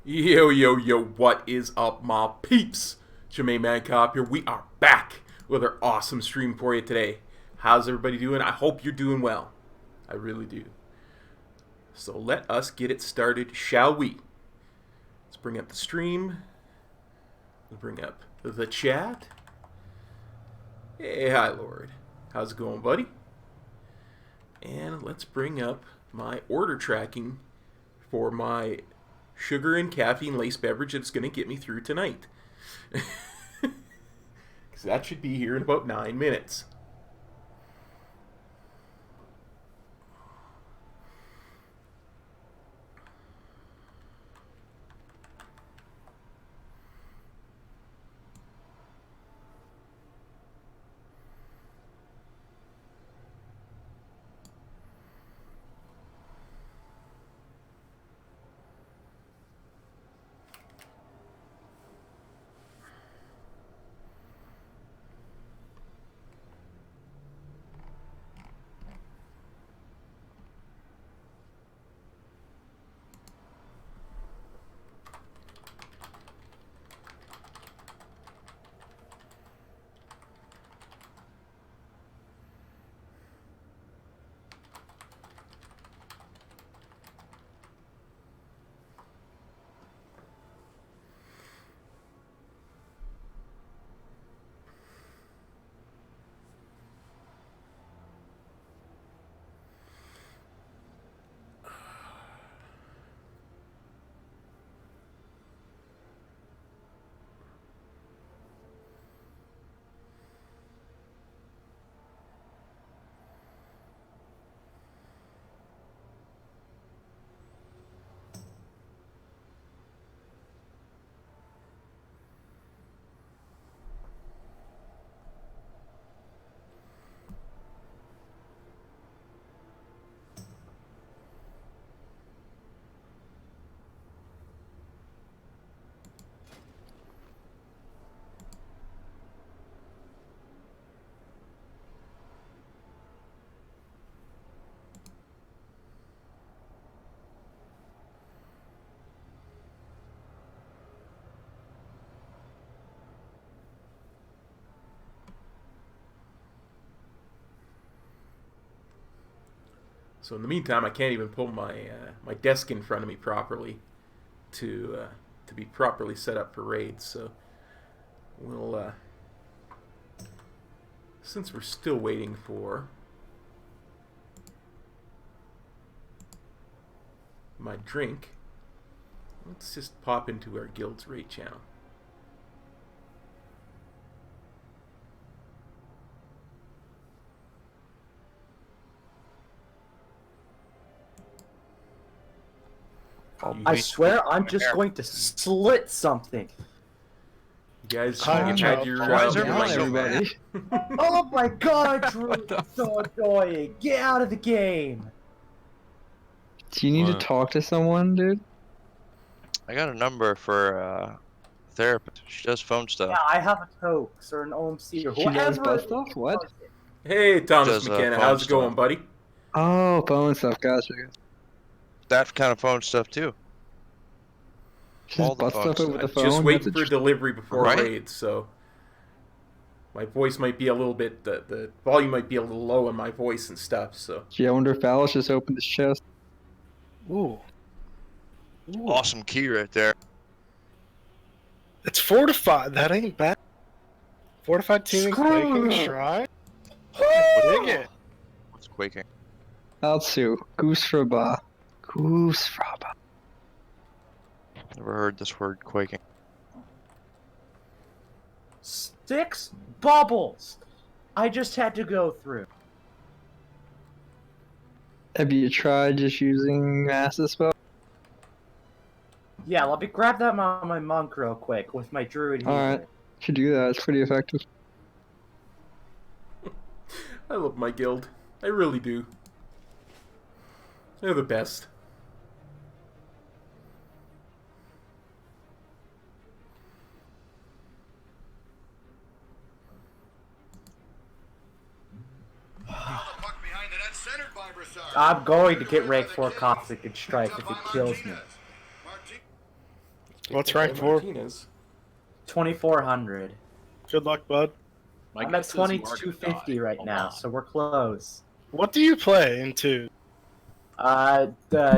Yo, yo, yo, what is up, my peeps? Jermaine Mancop here. We are back with our awesome stream for you today. How's everybody doing? I hope you're doing well. I really do. So let us get it started, shall we? Let's bring up the stream. Let's bring up the chat. Hey, hi, Lord. How's it going, buddy? And let's bring up my order tracking for my sugar and caffeine laced beverage that's going to get me through tonight. Because that should be here in about 9 minutes. So in the meantime, I can't even pull my my desk in front of me properly to be properly set up for raids. So we'll since we're still waiting for my drink, let's just pop into our guild's raid channel. I swear I'm just going to slit something. You guys, Hi, you had your why is your everybody so everybody. Oh my god, Drew, it's so annoying. Get out of the game. Do you need to talk to someone, dude? I got a number for therapist. She does phone stuff. Yeah, I have a Tokes or an OMC or She whoever. does butt stuff? What? Hey, Thomas Does, McKenna, phone how's it stuff. going, buddy? Oh, phone stuff, gotcha. That kind of phone stuff too. Just All the butt phone stuff stuff. over the phone? Just waiting That's for delivery before Right? raids, so my voice might be a little bit, the volume might be a little low in my voice and stuff, so. Gee, I wonder if Alice just opened his chest. Ooh. Awesome key right there. It's fortified. That ain't bad. Fortified teaming, quaking, shrine. Dig it. What's quaking? Altsu, Goosefraba. Goosefraba. Never heard this word quaking. 6 bubbles. I just had to go through. Have you tried just using Master Spell? Yeah, let me grab that on my monk real quick with my druid healer. Alright. Should do that, it's pretty effective. I love my guild. I really do. They're the best. I'm going to get rank 4 Caustic and Strike if it kills me. What's rank 4? Martinez. 2400. Good luck, bud. I'm at 2250 right now, so we're close. What do you play into?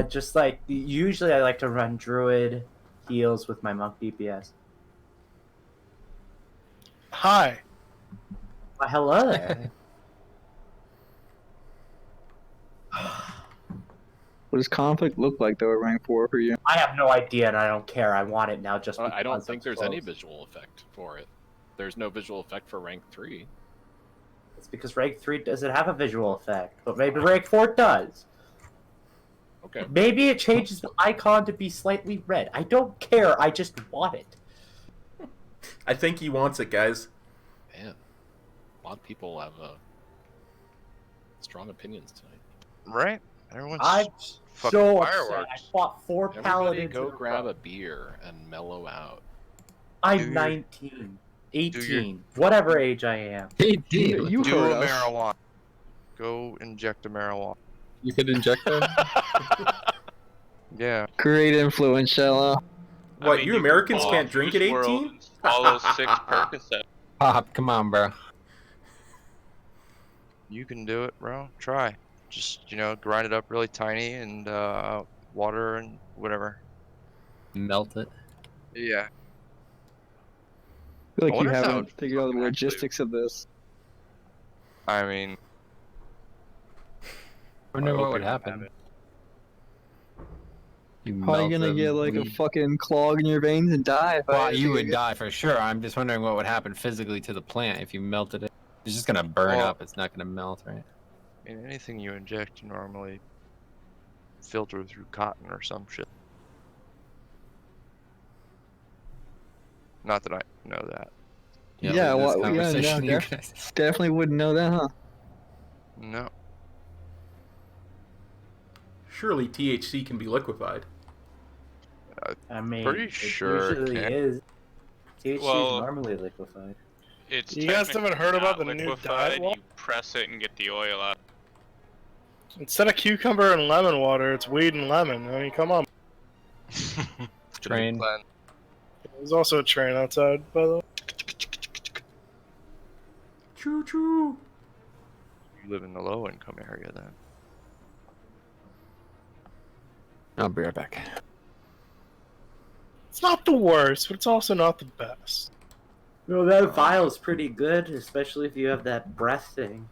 Just like usually I like to run druid heals with my monk DPS. Hi. Why, hello there. What does conflict look like though at rank 4 for you? I have no idea and I don't care. I want it now just because I don't think it's there's close. any visual effect for it. There's no visual effect for rank 3. It's because rank 3 doesn't have a visual effect, but maybe rank 4 does. Okay. Maybe it changes the icon to be slightly red. I don't care. I just want it. I think he wants it, guys. Man, a lot of people have strong opinions tonight. Right? Everyone's I'm fucking so upset. fireworks. I fought 4 Everybody paladins. go in a grab row. a beer and mellow out. I'm Do your- 19, 18, whatever age I am. You Do heard a us. marijuana. Go inject a marijuana. You could inject them? Yeah. Great influence, Shallow. What, you Americans can't drink at 18? Follow 6 Percocet. Pop, come on, bro. You can do it, bro. Try. Just, grind it up really tiny and water and whatever. Melt it. Yeah. I feel like I you wonder if that haven't would figured out the fucking actually- logistics of this. I mean, I wonder I what hope would you have happen. it. You How are you melt gonna them, get like a leave- fucking clog in your veins and die? if I Well, had to you get would it? die for sure. I'm just wondering what would happen physically to the plant if you melted it. It's just gonna burn Well- up. It's not gonna melt, right? I mean, anything you inject, you normally filter through cotton or some shit. Not that I know that. Yeah, leave this well, yeah, conversation no, to you guys. Definitely wouldn't know that, huh? No. Surely THC can be liquefied. I mean, Pretty it sure it usually can. is. THC Well- is normally liquefied. It's You guys haven't heard technically about not the new liquefied, diet law? You press it and get the oil out. Instead of cucumber and lemon water, it's weed and lemon. I mean, come on. Train. Plan. There's also a train outside, by the way. Choo choo. You live in the low income area then. I'll be right back. It's not the worst, but it's also not the best. Well, that vial is pretty good, especially if you have that breath thing.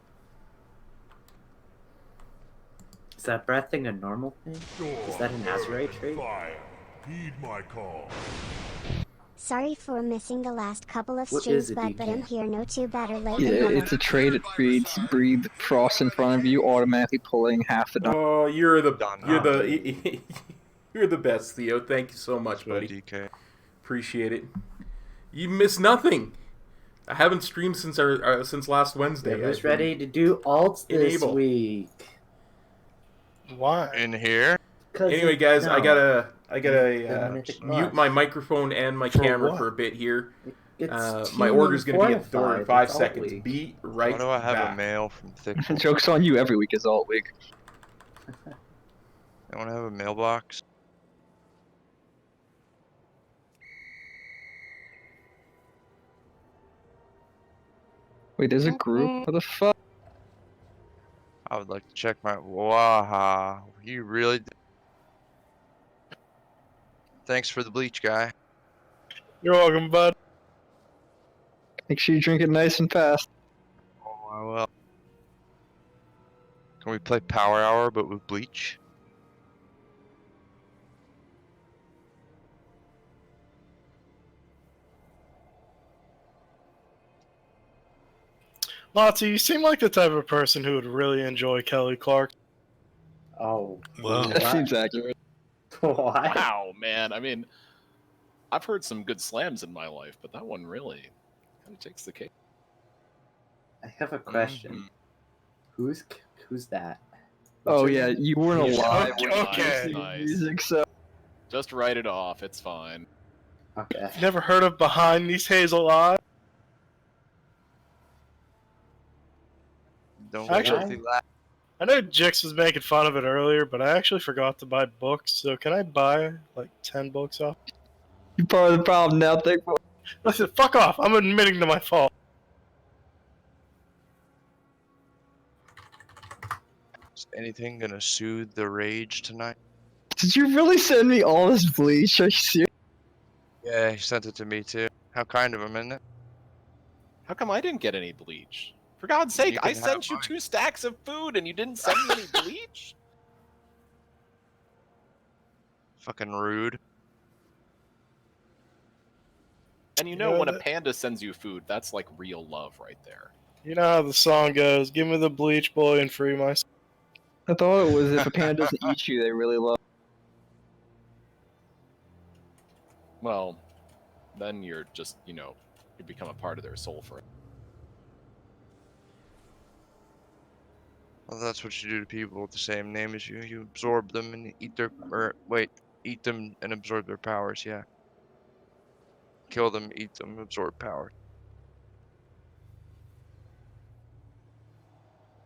Is that breath thing a normal thing? Is that an Azurite trait? Heed my call. Sorry for missing the last couple of What streams, is it, but I'm DK? here no two better late Yeah, than it's a trait. It reads breathe frost in front of you, automatically pulling half the. Oh, you're the Done. you're the You're the best, Theo. Thank you so much, Good buddy. DK. Appreciate it. You miss nothing. I haven't streamed since since last Wednesday. Who's I've been ready to do alts this unable. week? Why? In here? Anyway, guys, I gotta The Mythic mute Boss. my microphone and my For camera what? for a bit here. It's My order's gonna be at the door in Fortified, 5 it's seconds. alt week. Be right Why do I have back. a mail from Thick? Joke's on you, every week is alt week. I want to have a mailbox. Wait, there's a group? What the fuck? I would like to check my. Wow, you really? Thanks for the bleach, guy. You're welcome, bud. Make sure you drink it nice and fast. Oh, I will. Can we play Power Hour but with bleach? Lottie, you seem like the type of person who would really enjoy Kelly Clark. Oh. Well, That seems accurate. What? Wow, man. I mean, I've heard some good slams in my life, but that one really kind of takes the cake. I have a question. Who's that? Oh What's your yeah, name? you weren't Yeah. alive when Okay. you Nice. music, so Just write it off. It's fine. Okay. Never heard of Behind These Hazel Eyes? Don't Actually- worry, laugh. I know Jix was making fun of it earlier, but I actually forgot to buy books, so can I buy like 10 books off? you're part of the problem now, Thick Boy. Listen, fuck off. I'm admitting to my fault. Is anything gonna soothe the rage tonight? Did you really send me all this bleach? Are you serious? Yeah, he sent it to me too. How kind of him, isn't it? How come I didn't get any bleach? For God's sake, You I can sent have you mine. 2 stacks of food and you didn't send me any bleach? Fucking rude. And you know know when a that- panda sends you food, that's like real love right there. You know how the song goes, give me the bleach boy and free my... I thought it was if a panda doesn't eat you, they really love. Well, then you're just, you become a part of their soul for it. Well, that's what you do to people with the same name as you. You absorb them and eat eat them and absorb their powers, yeah. Kill them, eat them, absorb power.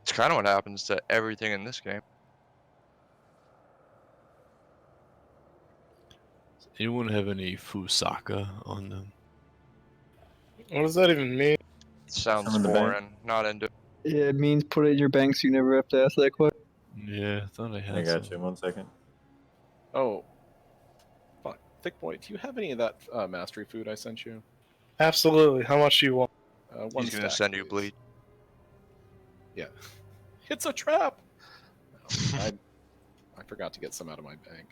It's kind of what happens to everything in this game. does anyone have any Fusaka on them? What does that even mean? Sounds Some in the bank. foreign, not into it. Yeah, it means put it in your bank so you never have to ask that question. Yeah, I thought I had I got some. you. 1 second. Oh. Fuck. Thick boy, do you have any of that mastery food I sent you? Absolutely. How much do you want? 1 He's gonna stack, send you please. bleach. Yeah. It's a trap! No, I forgot to get some out of my bank.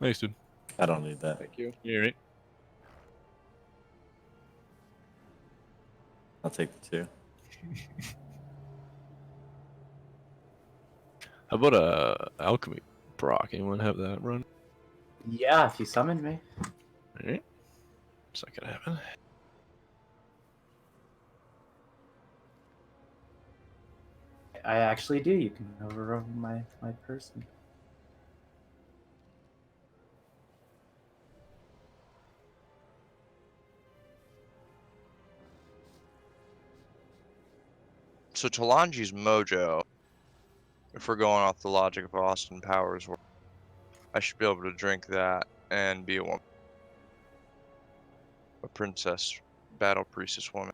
Thanks, dude. I don't need that. Thank you. You right? I'll take the 2. How about alchemy Brock? Anyone have that run? Yeah, if you summon me. Alright. It's not gonna happen. I actually do. You can overrun my person. So Talanji's mojo, if we're going off the logic of Austin Powers, I should be able to drink that and be a woman. A princess, battle priestess woman.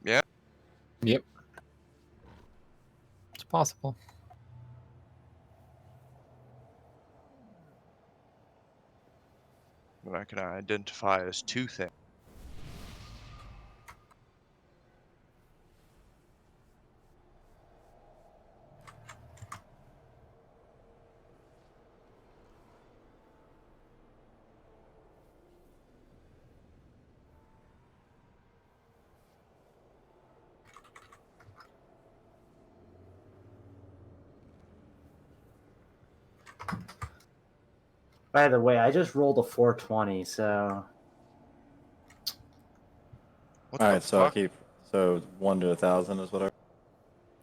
Yeah? Yep. It's possible. That I can identify as 2 things. By the way, I just rolled a 420, so What All the right, so I'll fuck? keep 1 to 1,000 is what I.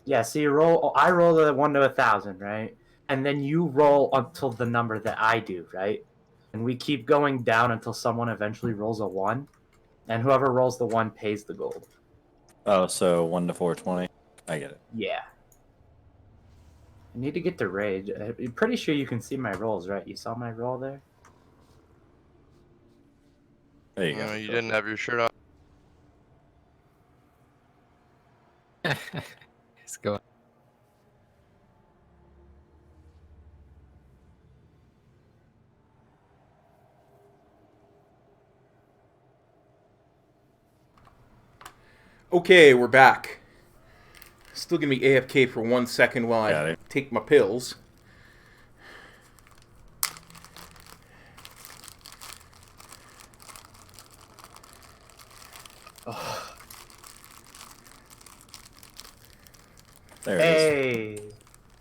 yeah. So you roll. I roll a 1 to 1,000, right? And then you roll until the number that I do, right? And we keep going down until someone eventually rolls a 1, and whoever rolls the 1 pays the gold. Oh, so 1 to 420. I get it. Yeah. I need to get to rage. I'm pretty sure you can see my rolls, right? You saw my roll there? There you go. You didn't have your shirt off. Let's go. Okay, we're back. Still gonna be AFK for 1 second while Got I it. take my pills. There it is. Hey!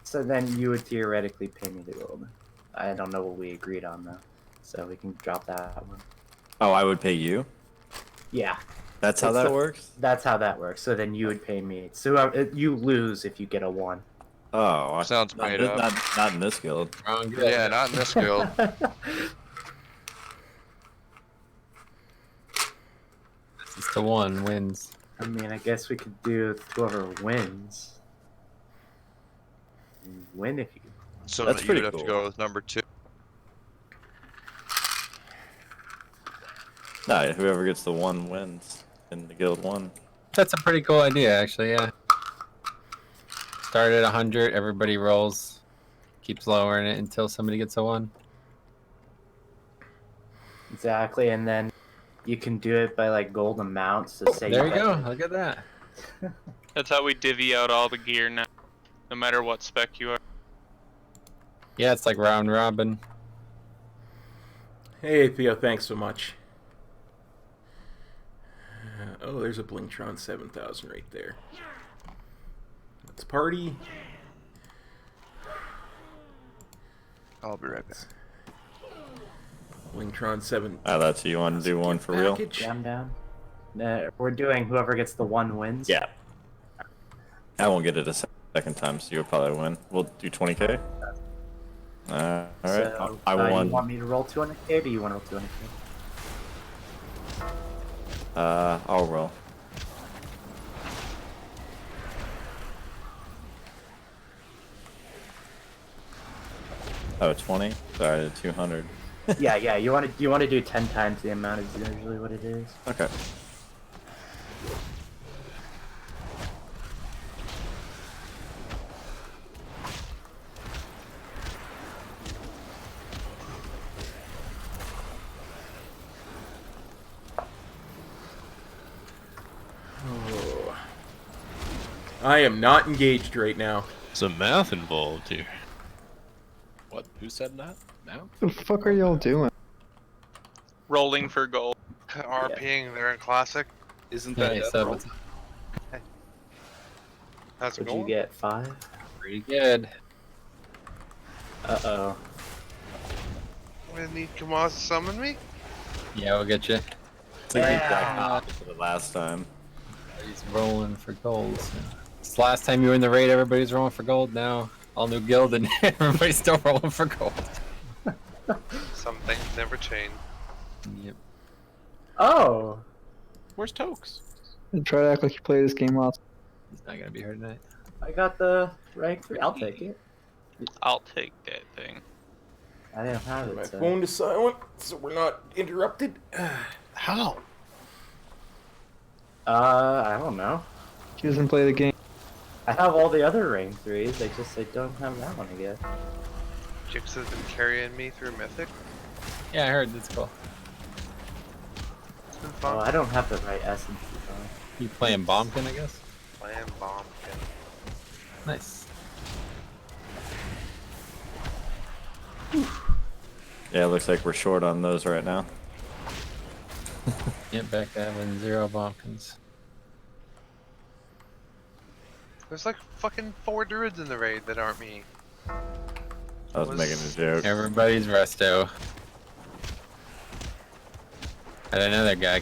So then you would theoretically pay me the gold. I don't know what we agreed on, though. So we can drop that one. Oh, I would pay you? Yeah. That's how It's that the- works? That's how that works. So then you would pay me. So you lose if you get a 1. Oh, Sounds not, made this- up. not in this guild. Wrong guild. Yeah, not in this guild. It's the one wins. I mean, I guess we could do whoever wins. Win if you. So That's you pretty would have to cool. go with number 2. No, whoever gets the 1 wins in the guild 1. That's a pretty cool idea, actually. Yeah. Start at 100. Everybody rolls. Keeps lowering it until somebody gets a 1. Exactly, and then you can do it by like gold amounts. So say There you get, go. like- Look at that. That's how we divvy out all the gear now. No matter what spec you are. Yeah, it's like round robin. Hey Theo, thanks so much. Oh, there's a Blingtron 7000 right there. Let's party. I'll be right back. Blingtron 7. Oh, that's you want to do one for real? Package. Jam down. We're doing whoever gets the 1 wins. Yeah. I won't get it a second time, so you'll probably win. We'll do 20k. Alright. So, I won. You want me to roll 200k, or do you want to roll 200k? I'll roll. Oh, 20? Sorry, I did 200. Yeah. You want to do 10 times the amount is usually what it is. Okay. Oh. I am not engaged right now. Some math involved here. What? Who said that? Now? What the fuck are y'all doing? Rolling for gold. RPing, they're in classic. Isn't Hey, that so Death Roll? How's it Would you going? get 5? pretty good. Uh-oh. I'm gonna need Kamaz to summon me? Yeah, we'll get you. It's like the exact opposite of last time. He's rolling for gold. So. It's the last time you were in the raid, everybody's rolling for gold. Now, all new guild, and everybody's still rolling for gold. Some things never change. Yep. Oh! Where's Tokes? Try to act like you play this game off. He's not gonna be here tonight. I got the rank 3. I'll take it. I'll take that thing. I didn't have Put my it, so. phone to silent so we're not interrupted. How? I don't know. He doesn't play the game. I have all the other rank 3s, I don't have that one, I guess. Jix has been carrying me through Mythic. Yeah, I heard that's cool. It's been Oh, fun. I don't have the right essence. You playing Bombkin, I guess? Playing bomb. Nice. Yeah, it looks like we're short on those right now. Get back to having 0 Bombkins. There's like fucking 4 druids in the raid that aren't me. I was making a joke. Everybody's resto. And another guy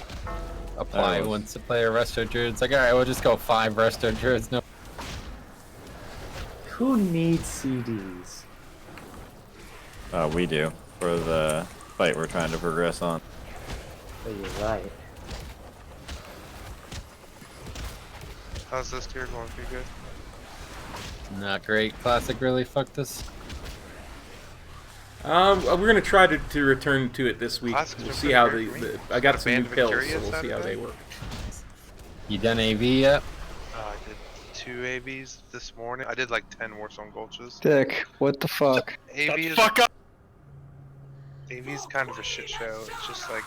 apply Oh. wants to play a Resto Druid. It's like, alright, we'll just go 5 Resto Druids. No. Who needs CDs? We do for the fight we're trying to progress on. Oh, you're right. How's this tier going? Pretty good. Not great. Classic really fucked us. We're gonna try to return to it this week. Classics We'll are see how pretty the great. I got some new Band of pills, so Victoria we'll see how Saturday? they work. You done AV yet? I did 2 AVs this morning. I did like 10 Warzone Gulches. Dick, what the fuck? AV Shut is the fuck up! AV is kind of a shit show. It's just like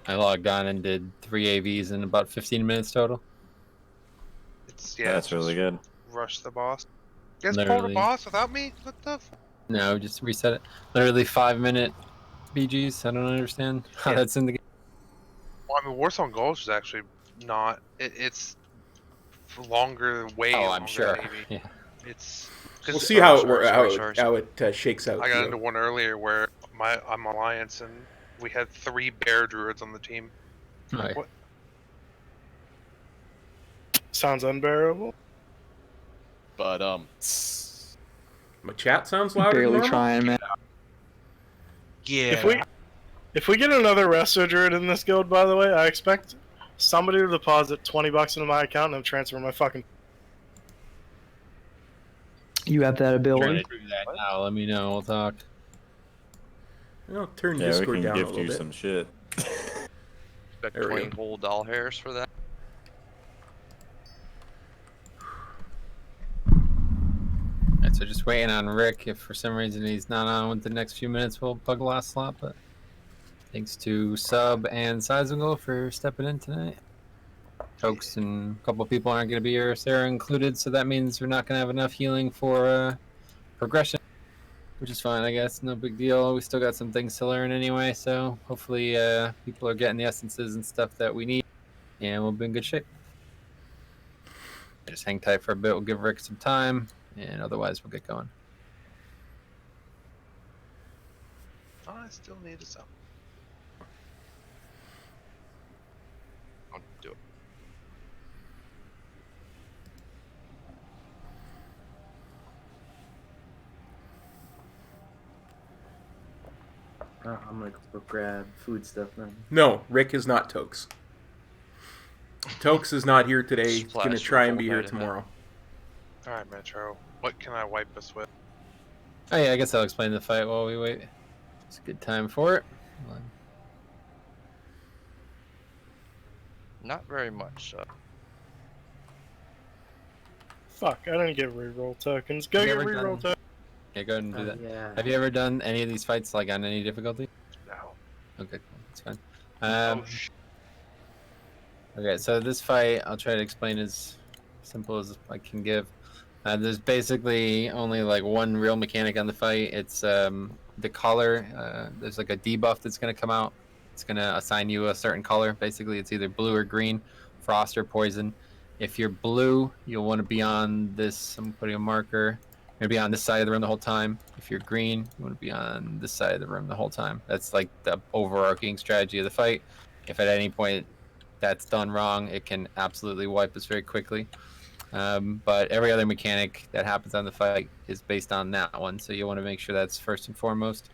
I logged on and did 3 AVs in about 15 minutes total. it's That's it's really just good. rush the boss. You guys pulled Literally. a boss without me? What the? No, just reset it. Literally 5-minute BGs. I don't understand how Yeah. that's in the game. Well, I mean, Warzone Gulch is actually not. It's longer, way Oh, longer I'm sure. than AV. Yeah. It's. We'll see how it works, sorry. how it shakes out. I got Theo. into one earlier where I'm Alliance and we had 3 bear druids on the team. Right. What? Sounds unbearable. But My chat sounds louder than Barely normal. trying, man. Yeah. if we get another Resto Druid in this guild, by the way, I expect somebody to deposit $20 into my account and I'll transfer my fucking. You have that Trying ability. to do that now. Let me know. We'll talk. I'll turn Yeah, we Discord can down a gift little you bit. some shit. Expect There we 20 go. whole doll hairs for that. Alright, so just waiting on Rick. If for some reason he's not on with the next few minutes, we'll plug the last slot. But thanks to Sub and Sizeable for stepping in tonight. Folks and a couple people aren't going to be here, Sarah included, so that means we're not going to have enough healing for progression, which is fine, I guess. No big deal. We still got some things to learn anyway, so hopefully people are getting the essences and stuff that we need, and we'll be in good shape. Just hang tight for a bit. We'll give Rick some time, and otherwise we'll get going. I still need a sub. I'll do it. Oh, I'm gonna go grab food stuff then. No, Rick is not Tokes. Tokes is not here today. He's Splash gonna your try and full be here head in it. tomorrow. Alright, Metro. What can I wipe us with? Oh yeah, I guess I'll explain the fight while we wait. It's a good time for it. Hold on. Not very much. Fuck, I didn't get reroll tokens. Go You get ever reroll done- tokens. Yeah, go ahead and do that. Yeah. Have you ever done any of these fights like on any difficulty? No. Okay, cool. That's fine. Oh, sh- Okay, so this fight, I'll try to explain as simple as I can give. There's basically only like one real mechanic on the fight. It's the color. There's like a debuff that's going to come out. It's going to assign you a certain color. Basically, it's either blue or green, frost or poison. If you're blue, you'll want to be on this. I'm putting a marker. You're going to be on this side of the room the whole time. If you're green, you want to be on this side of the room the whole time. That's like the overarching strategy of the fight. If at any point that's done wrong, it can absolutely wipe us very quickly. But every other mechanic that happens on the fight is based on that one, so you want to make sure that's first and foremost.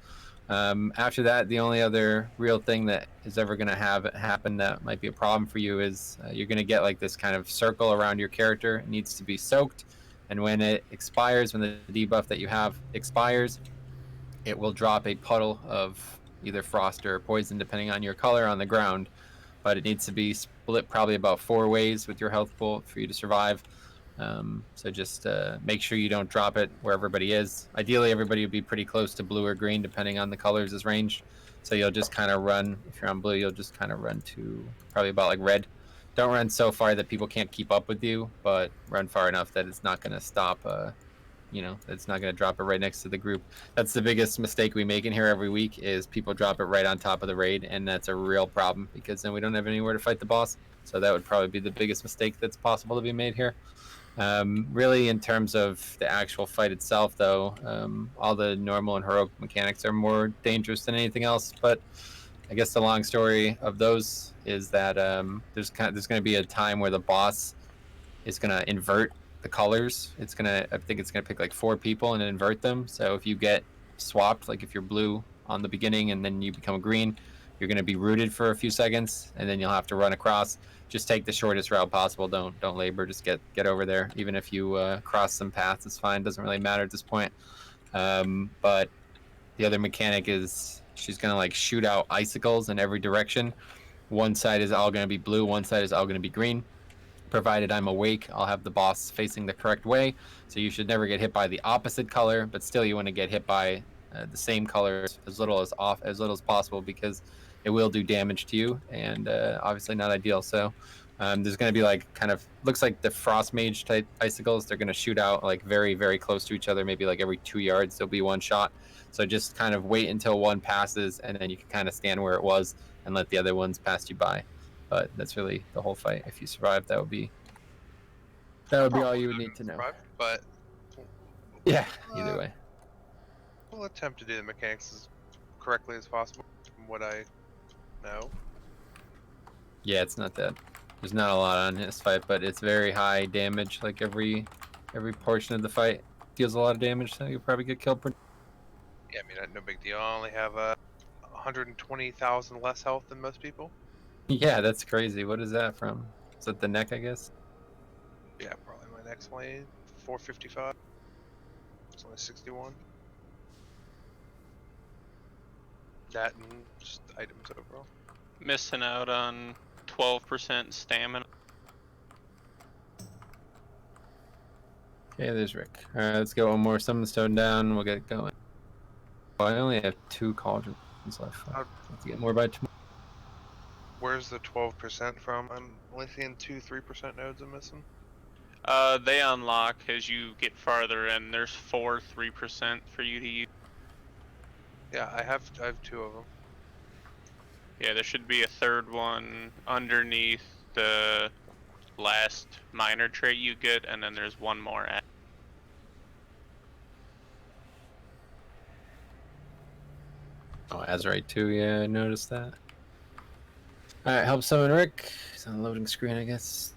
After that, the only other real thing that is ever going to have it happen that might be a problem for you is you're going to get like this kind of circle around your character. It needs to be soaked, and when it expires, when the debuff that you have expires, it will drop a puddle of either frost or poison, depending on your color, on the ground. But it needs to be split probably about 4 ways with your health pool for you to survive. So just make sure you don't drop it where everybody is. Ideally, everybody would be pretty close to blue or green, depending on the colors as ranged. So you'll just kind of run, if you're on blue, you'll just kind of run to probably about like red. Don't run so far that people can't keep up with you, but run far enough that it's not going to stop, it's not going to drop it right next to the group. That's the biggest mistake we make in here every week is people drop it right on top of the raid, and that's a real problem because then we don't have anywhere to fight the boss. So that would probably be the biggest mistake that's possible to be made here. Really, in terms of the actual fight itself, though, all the normal and heroic mechanics are more dangerous than anything else. But I guess the long story of those is that there's going to be a time where the boss is going to invert the colors. I think it's going to pick like 4 people and invert them. So if you get swapped, like if you're blue on the beginning and then you become green, you're going to be rooted for a few seconds, and then you'll have to run across. Just take the shortest route possible. Don't labor. Just get over there. Even if you cross some paths, it's fine. Doesn't really matter at this point. But the other mechanic is she's going to like shoot out icicles in every direction. One side is all going to be blue. One side is all going to be green. Provided I'm awake, I'll have the boss facing the correct way. So you should never get hit by the opposite color, but still you want to get hit by the same color as little as possible, because it will do damage to you, and obviously not ideal. So there's going to be like kind of looks like the frost mage type icicles. They're going to shoot out like very, very close to each other, maybe like every 2 yards there'll be one shot. So just kind of wait until one passes, and then you can kind of stand where it was and let the other ones pass you by. But that's really the whole fight. If you survive, that would be all you would need to know. But yeah, either way. We'll attempt to do the mechanics as correctly as possible from what I know. Yeah, it's not that. There's not a lot on this fight, but it's very high damage. Like every portion of the fight deals a lot of damage, so you'll probably get killed. Yeah, I mean, no big deal. I only have 120,000 less health than most people. Yeah, that's crazy. What is that from? Is that the neck, I guess? Yeah, probably my next lane. 455. It's only 61. That and just items overall. Missing out on 12% stamina. Okay, there's Rick. Alright, let's get one more summon stone down. We'll get it going. Well, I only have 2 cauldrons left. I'll have to get more by tomorrow. Where's the 12% from? I'm only seeing 2-3% nodes I'm missing. They unlock as you get farther in. There's 3% for you to use. Yeah, I have 2 of them. Yeah, there should be a third one underneath the last minor trait you get, and then there's one more at. Oh, Azurite too. Yeah, I noticed that. Alright, help summon Rick. He's on the loading screen, I guess.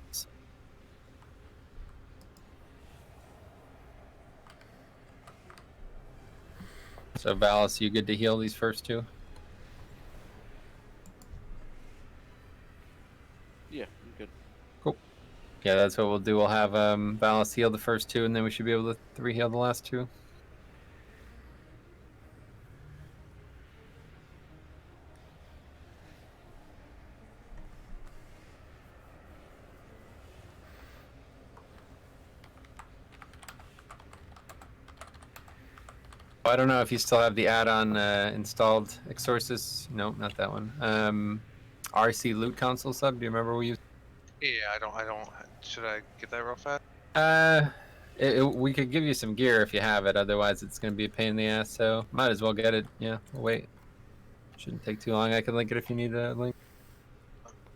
So, Valis, you good to heal these first 2? Yeah, I'm good. Cool. Yeah, that's what we'll do. We'll have Valis heal the first 2, and then we should be able to 3-heal the last 2. I don't know if you still have the add-on installed. Exorcist? Nope, not that one. RC Loot Console sub. Do you remember we used? Yeah, I don't. Should I get that real fast? We could give you some gear if you have it. Otherwise, it's gonna be a pain in the ass. So might as well get it. Yeah, we'll wait. Shouldn't take too long. I can link it if you need a link.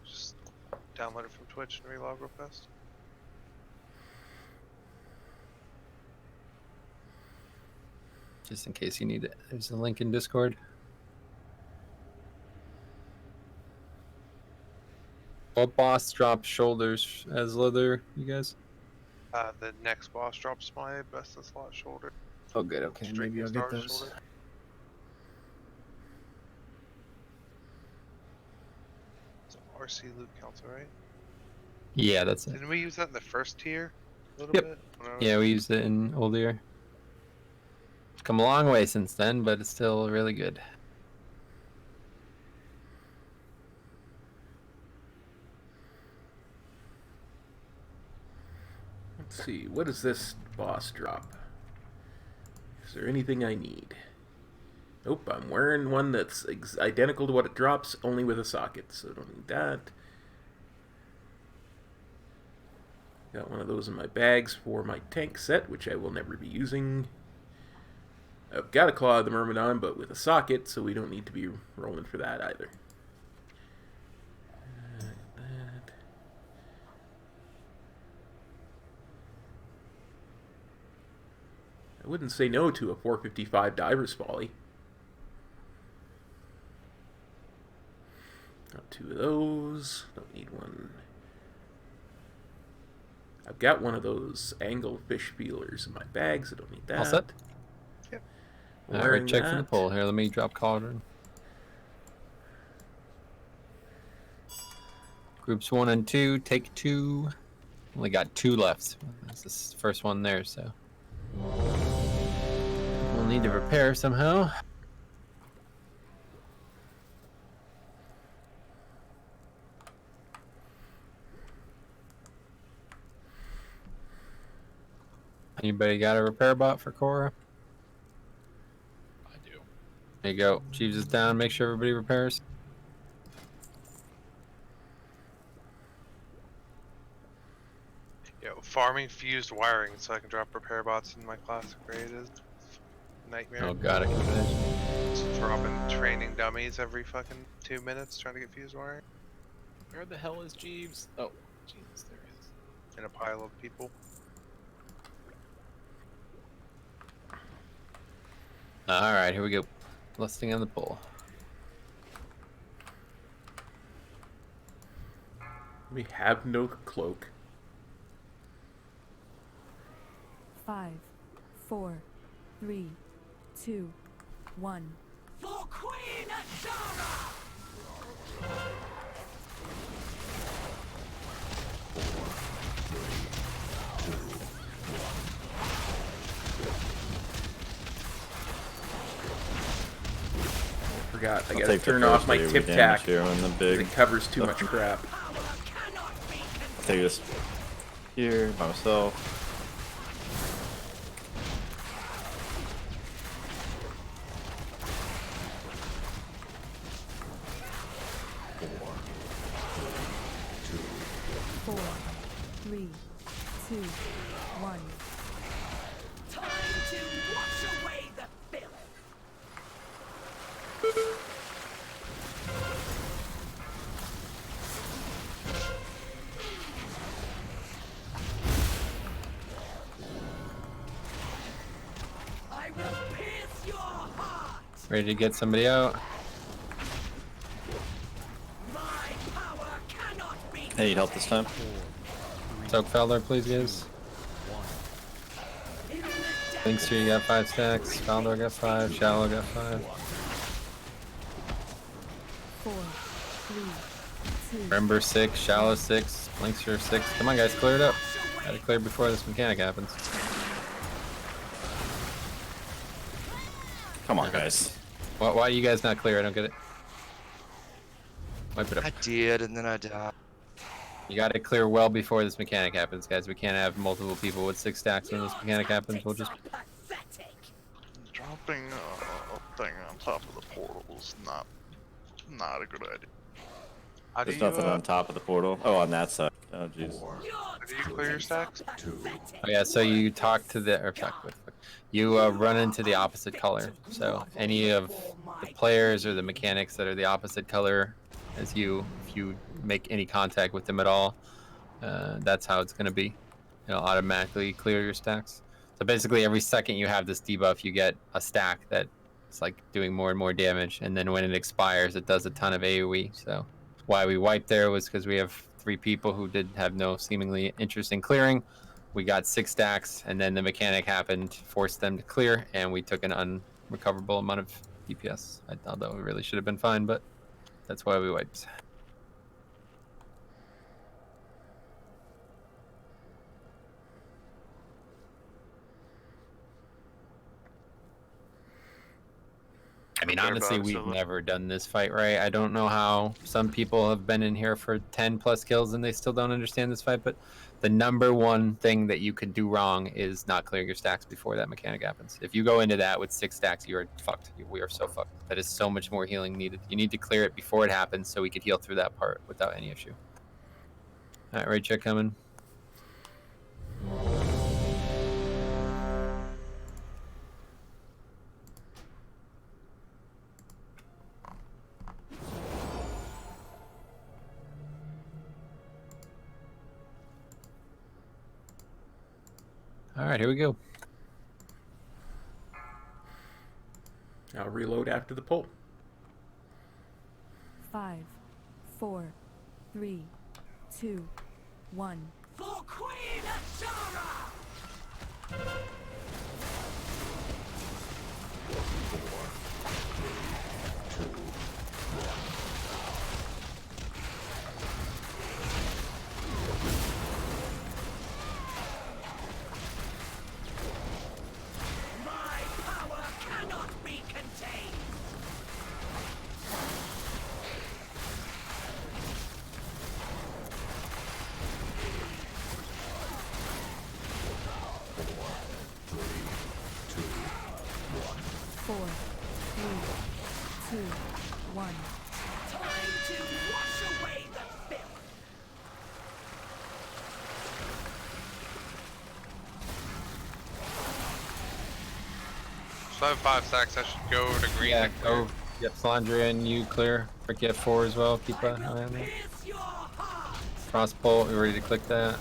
Just download it from Twitch and relog real fast. Just in case you need it. There's a link in Discord. What boss drops shoulders as leather, you guys? The next boss drops my best in slot shoulder. Oh, good. Okay, maybe I'll get those. Shoulder. So RC Loot Council, right? Yeah, that's it. Didn't we use that in the first tier? A little bit? Yeah, we used it in Old Year. Come a long way since then, but it's still really good. Let's see, what does this boss drop? Is there anything I need? Nope, I'm wearing one that's identical to what it drops, only with a socket, so I don't need that. Got one of those in my bags for my tank set, which I will never be using. I've got a Claw of the Myrmidon, but with a socket, so we don't need to be rolling for that either. I wouldn't say no to a 455 Diver's Folly. 2 of those. Don't need one. I've got one of those anglefish feelers in my bag, so don't need that. All set? Yep. Alright, check for the that. pole. Here, let me drop cauldron. Groups 1 and 2, take 2. Only got 2 left. That's the first one there, so. We'll need to repair somehow. Anybody got a repair bot for Cora? I do. There you go. Jeeves is down. Make sure everybody repairs. Yo, farming fused wiring so I can drop repair bots in my classic raid is nightmare. Oh god, I can imagine. Just dropping training dummies every fucking 2 minutes trying to get fused wiring Where the hell is Jeeves? Oh, Jesus, there he is. in a pile of people. Alright, here we go. Listing on the pole. We have no cloak. 5, 4, 3, 2, 1. For Queen Ashara! Forgot. I I'll gotta take the turn off first my AoE tip damage tack. here on the big. It covers too much crap. I'll take this here by myself. Four, 3, 2, 1. Time to wash away the filth. I will pierce your heart. Ready to get somebody out? I need help this time. Soak Felder, please, guys. Linkster, you got 5 stacks. Felder got 5. Shallow got 5. 4, 3, 2. Remember 6. Shallow 6. Linkster 6. Come on, guys, clear it up. Gotta clear before this mechanic happens. Come on, guys. Why are you guys not clear? I don't get it. Wipe it up. I did, and then I died. You gotta clear well before this mechanic happens, guys. We can't have multiple people with 6 stacks when this mechanic happens. We'll just... Dropping a thing on top of the portal is not a good idea. How do There's you, nothing on top of the portal. Oh, on that side. Oh, jeez. How do you clear your stacks? Oh yeah, so you talk to the... or talk with... You run into the opposite color. So any of the players or the mechanics that are the opposite color as you, if you make any contact with them at all, that's how it's going to be. It'll automatically clear your stacks. So basically every second you have this debuff, you get a stack that's like doing more and more damage, and then when it expires it does a ton of AoE. So why we wiped there was because we have 3 people who did have no seemingly interest in clearing. We got 6 stacks, and then the mechanic happened, forced them to clear, and we took an unrecoverable amount of DPS. Although we really should have been fine, but that's why we wiped. I mean, honestly, we've never done this fight right. I don't know how some people have been in here for 10 plus kills and they still don't understand this fight, but the number one thing that you could do wrong is not clearing your stacks before that mechanic happens. If you go into that with 6 stacks, you are fucked. We are so fucked. That is so much more healing needed. You need to clear it before it happens so we could heal through that part without any issue. All right, raid check coming. All right, here we go. I'll reload after the pull. 5, 4, 3, 2, 1. For Queen Ashara! My power cannot be contained! Four, three, two, one. Time to wash away the filth! So I have 5 stacks. I should go to green. Yeah, and clear. go. Yep, Salandria and you clear. Rick, you have 4 as well. Keep an eye on that. Pierce your heart! Crossbolt, you ready to click that?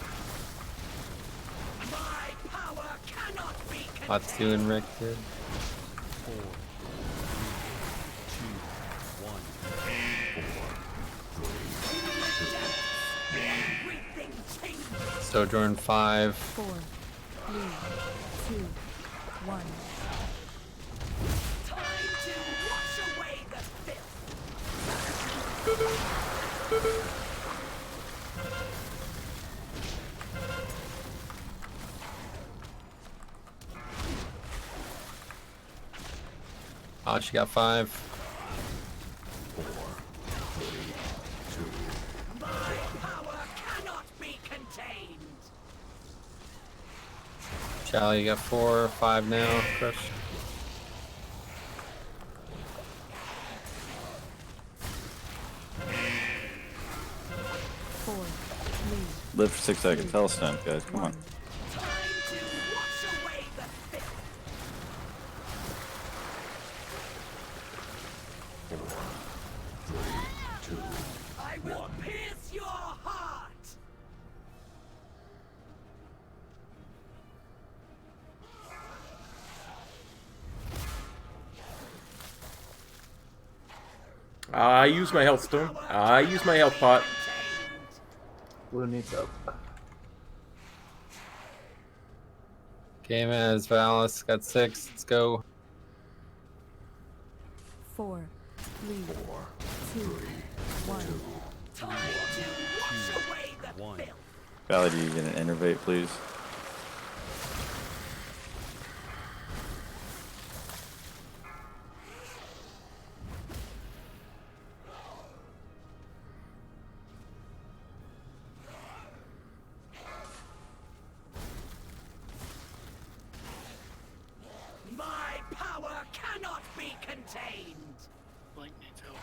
My power cannot be contained! Lots doing Rick did. 4, 3, 2, 1. Everything changes! Sojourn 5. 4, 3, 2, 1. Time to wash away the filth! Oh, she got 5. 4, 3, 2. My power cannot be contained! Charlie, you got 4, 5 now. Crush. Four, 3, Live for 6 seconds. Hell stunt, guys. Come on. time to wash away the filth! 4, 3, 2, I will 1. pierce your heart! I use my health stone. I use my health pot. Blue needs up. Game as Valis got 6. Let's go. 4, 3, 2, 1. Time to wash away the 1. filth! Valley, do you get an innervate, please? My power cannot be contained! Blink needs help.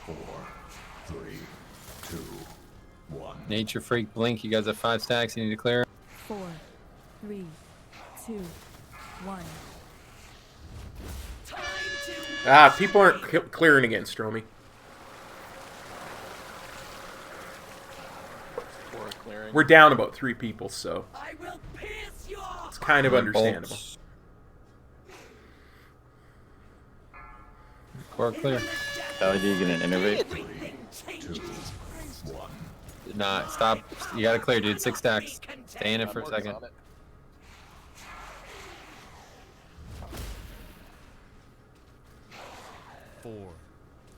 4, 3, 2, 1. Nature Freak, Blink, you guys have 5 stacks. You need to clear. 4, 3, 2, 1. Time to Ah, people aren't clearing again, Stromy. 4 clearing. We're down about 3 people, so I will pierce your it's kind of understandable. Bolts. Core clear. Valley, do you get an innervate? everything changes! 1. Nah, stop. You gotta clear, dude. 6 stacks. Stay in it for a I'm working second. on it. 4,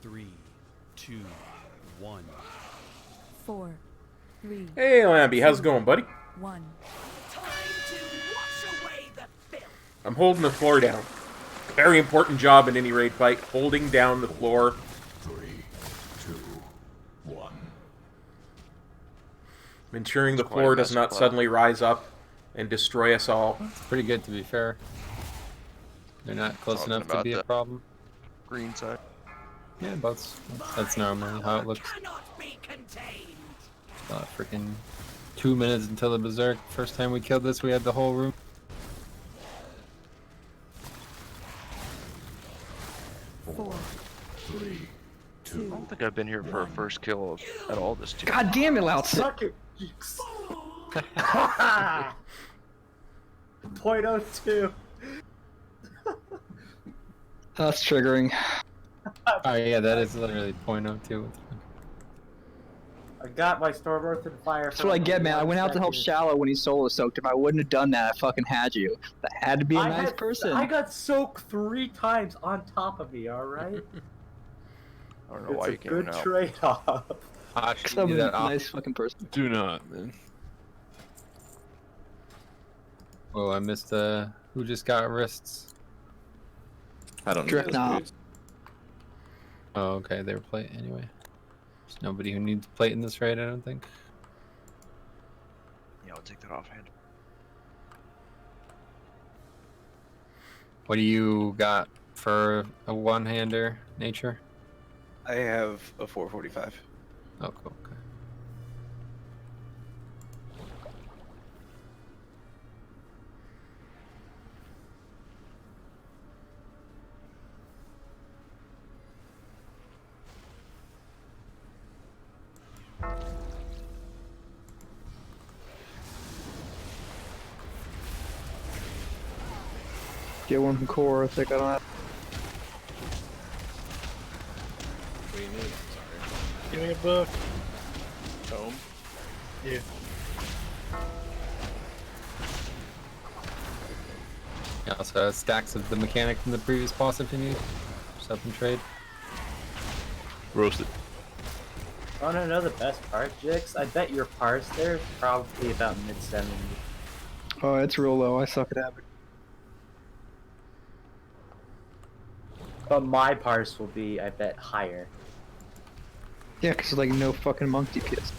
3, 2, 1. 4, 3, Hey, Lambie, how's it going, buddy? 1. Time to wash away the filth! I'm holding the floor down. Very important job in any raid fight, holding down the floor. 3, 2, 1. Ensuring the It's quite a floor does mess not of suddenly rise up and destroy us all. It's pretty good, to be fair. They're not close Talking enough to about be a that. problem. Green side. Yeah, both. That's normally how it looks. Cannot be contained! Freaking 2 minutes until the berserk. First time we killed this, we had the whole room. 4, 3, 2. I don't think I've been here for a first kill at all this team. God damn it, Loud. Suck it! .02. That's triggering. Oh yeah, that is literally 0.02. I got my Storm Earth and Fire. That's what I get, man. I went out to help Shallow when he solo soaked. If I wouldn't have done that, I fucking had you. I had to be a nice person. I got soaked 3 times on top of me, alright? I don't know why you came Good out. trade-off. Because I'm a nice fucking person. Do not, man. Oh, I missed who just got wrists? I don't know. Drift now. Oh, okay, they were plate anyway. There's nobody who needs plate in this raid, I don't think. Yeah, I'll take that offhand. What do you got for a one-hander, Nature? I have a 445. Oh, cool. Okay. Get one from Core if they got on that. What do you need? Sorry. Give me a book. Tome? Yeah. Yeah, also stacks of the mechanic from the previous boss if you need. Just up and trade. Roasted. Wanna know the best part, Jix? I bet your parse there is probably about mid-70. Oh, it's real low. I suck at average. But my parse will be, I bet, higher. Yeah, because like no fucking monk DPS.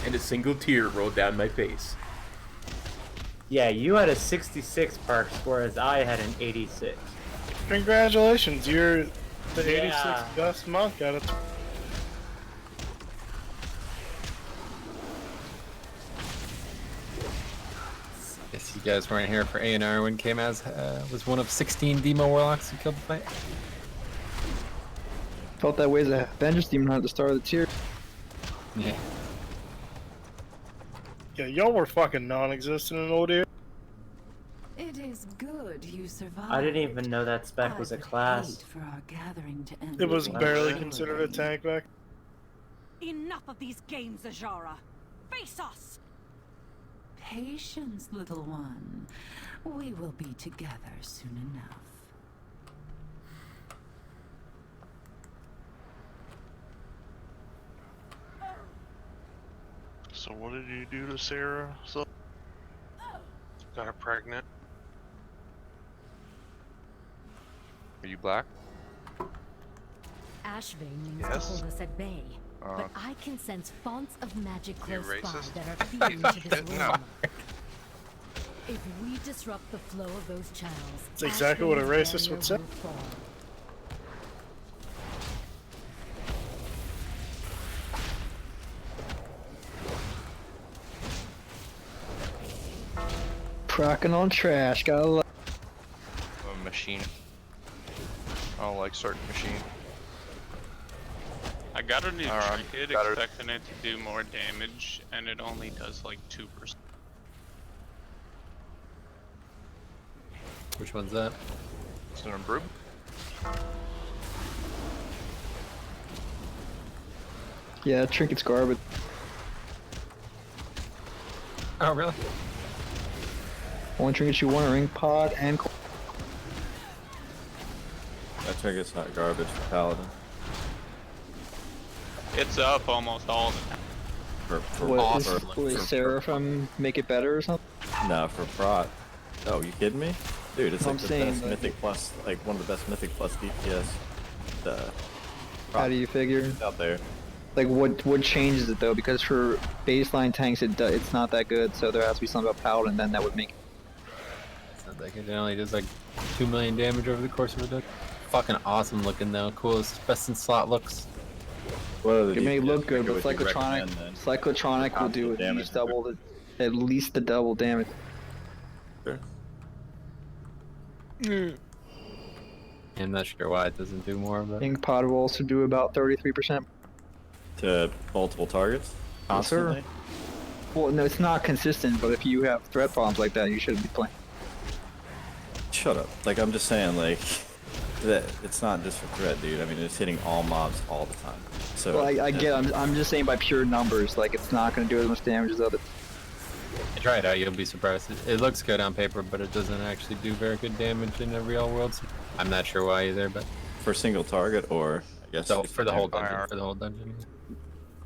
And a single tear rolled down my face. Yeah, you had a 66 parse, whereas I had an 86. Congratulations, you're the 86th Yeah. best monk out of. Guess you guys weren't here for A&R when K-Maz was one of 16 Demo Warlocks who killed the fight. Felt that way as a Vengeance Demon at the start of the tier. Yeah. Yeah, y'all were fucking non-existent in old age. It is good you survived. I didn't even know that spec was a class. For our gathering to end It was with barely one. considered a tank back. Enough of these games, Ajara. Face us. Patience, little one. We will be together soon enough. So what did you do to Sarah? So Got her pregnant. Are you black? Ashvane means Yes. to hold us at bay, Uh, but I can sense fonts of magic You close by racist? that are feeding to this No. world. If we disrupt the flow of those channels, That's exactly what a Ashvane's racist barrier would say. will fall. Cracking on trash, gotta love. a machine. I don't like certain machine. I got a new Alright, trinket got it. expecting it to do more damage, and it only does like 2%. Which one's that? It's an improve. Yeah, trinket's garbage. Oh, really? Only trinket you want a ring pod and. That trinket's not garbage for Paladin. It's up almost all the time. For What, for, is Seraphim make it better or something? no, for Prot. Oh, you kidding me? Dude, it's I'm like the saying, best like- Mythic Plus, like one of the best Mythic Plus DPS How do you figure? out there. Like what changes it though? Because for baseline tanks, it's not that good. So there has to be something about Paladin then that would make. It's not that good. It only does like 2 million damage over the course of a deck. Fucking awesome looking though. Coolest, best in slot looks. What are the It may DPS look good, but would you recommend, then? Cyclotronic will do Constant damage. at least the double damage. Sure. I'm not sure why it doesn't do more, but Ink pod will also do about 33%. To multiple targets? Yes, sir. Constantly? Well, no, it's not consistent, but if you have threat bombs like that, you shouldn't be playing. Shut up. Like, I'm just saying, like, that it's not just for threat, dude. I mean, it's hitting all mobs all the time. So. Well, I get. I'm just saying by pure numbers, like it's not going to do as much damage as other. Try it out, you'll be surprised. It looks good on paper, but it doesn't actually do very good damage in a real world. I'm not sure why either, but For single target, or I guess. so for the whole dungeon. For the whole dungeon.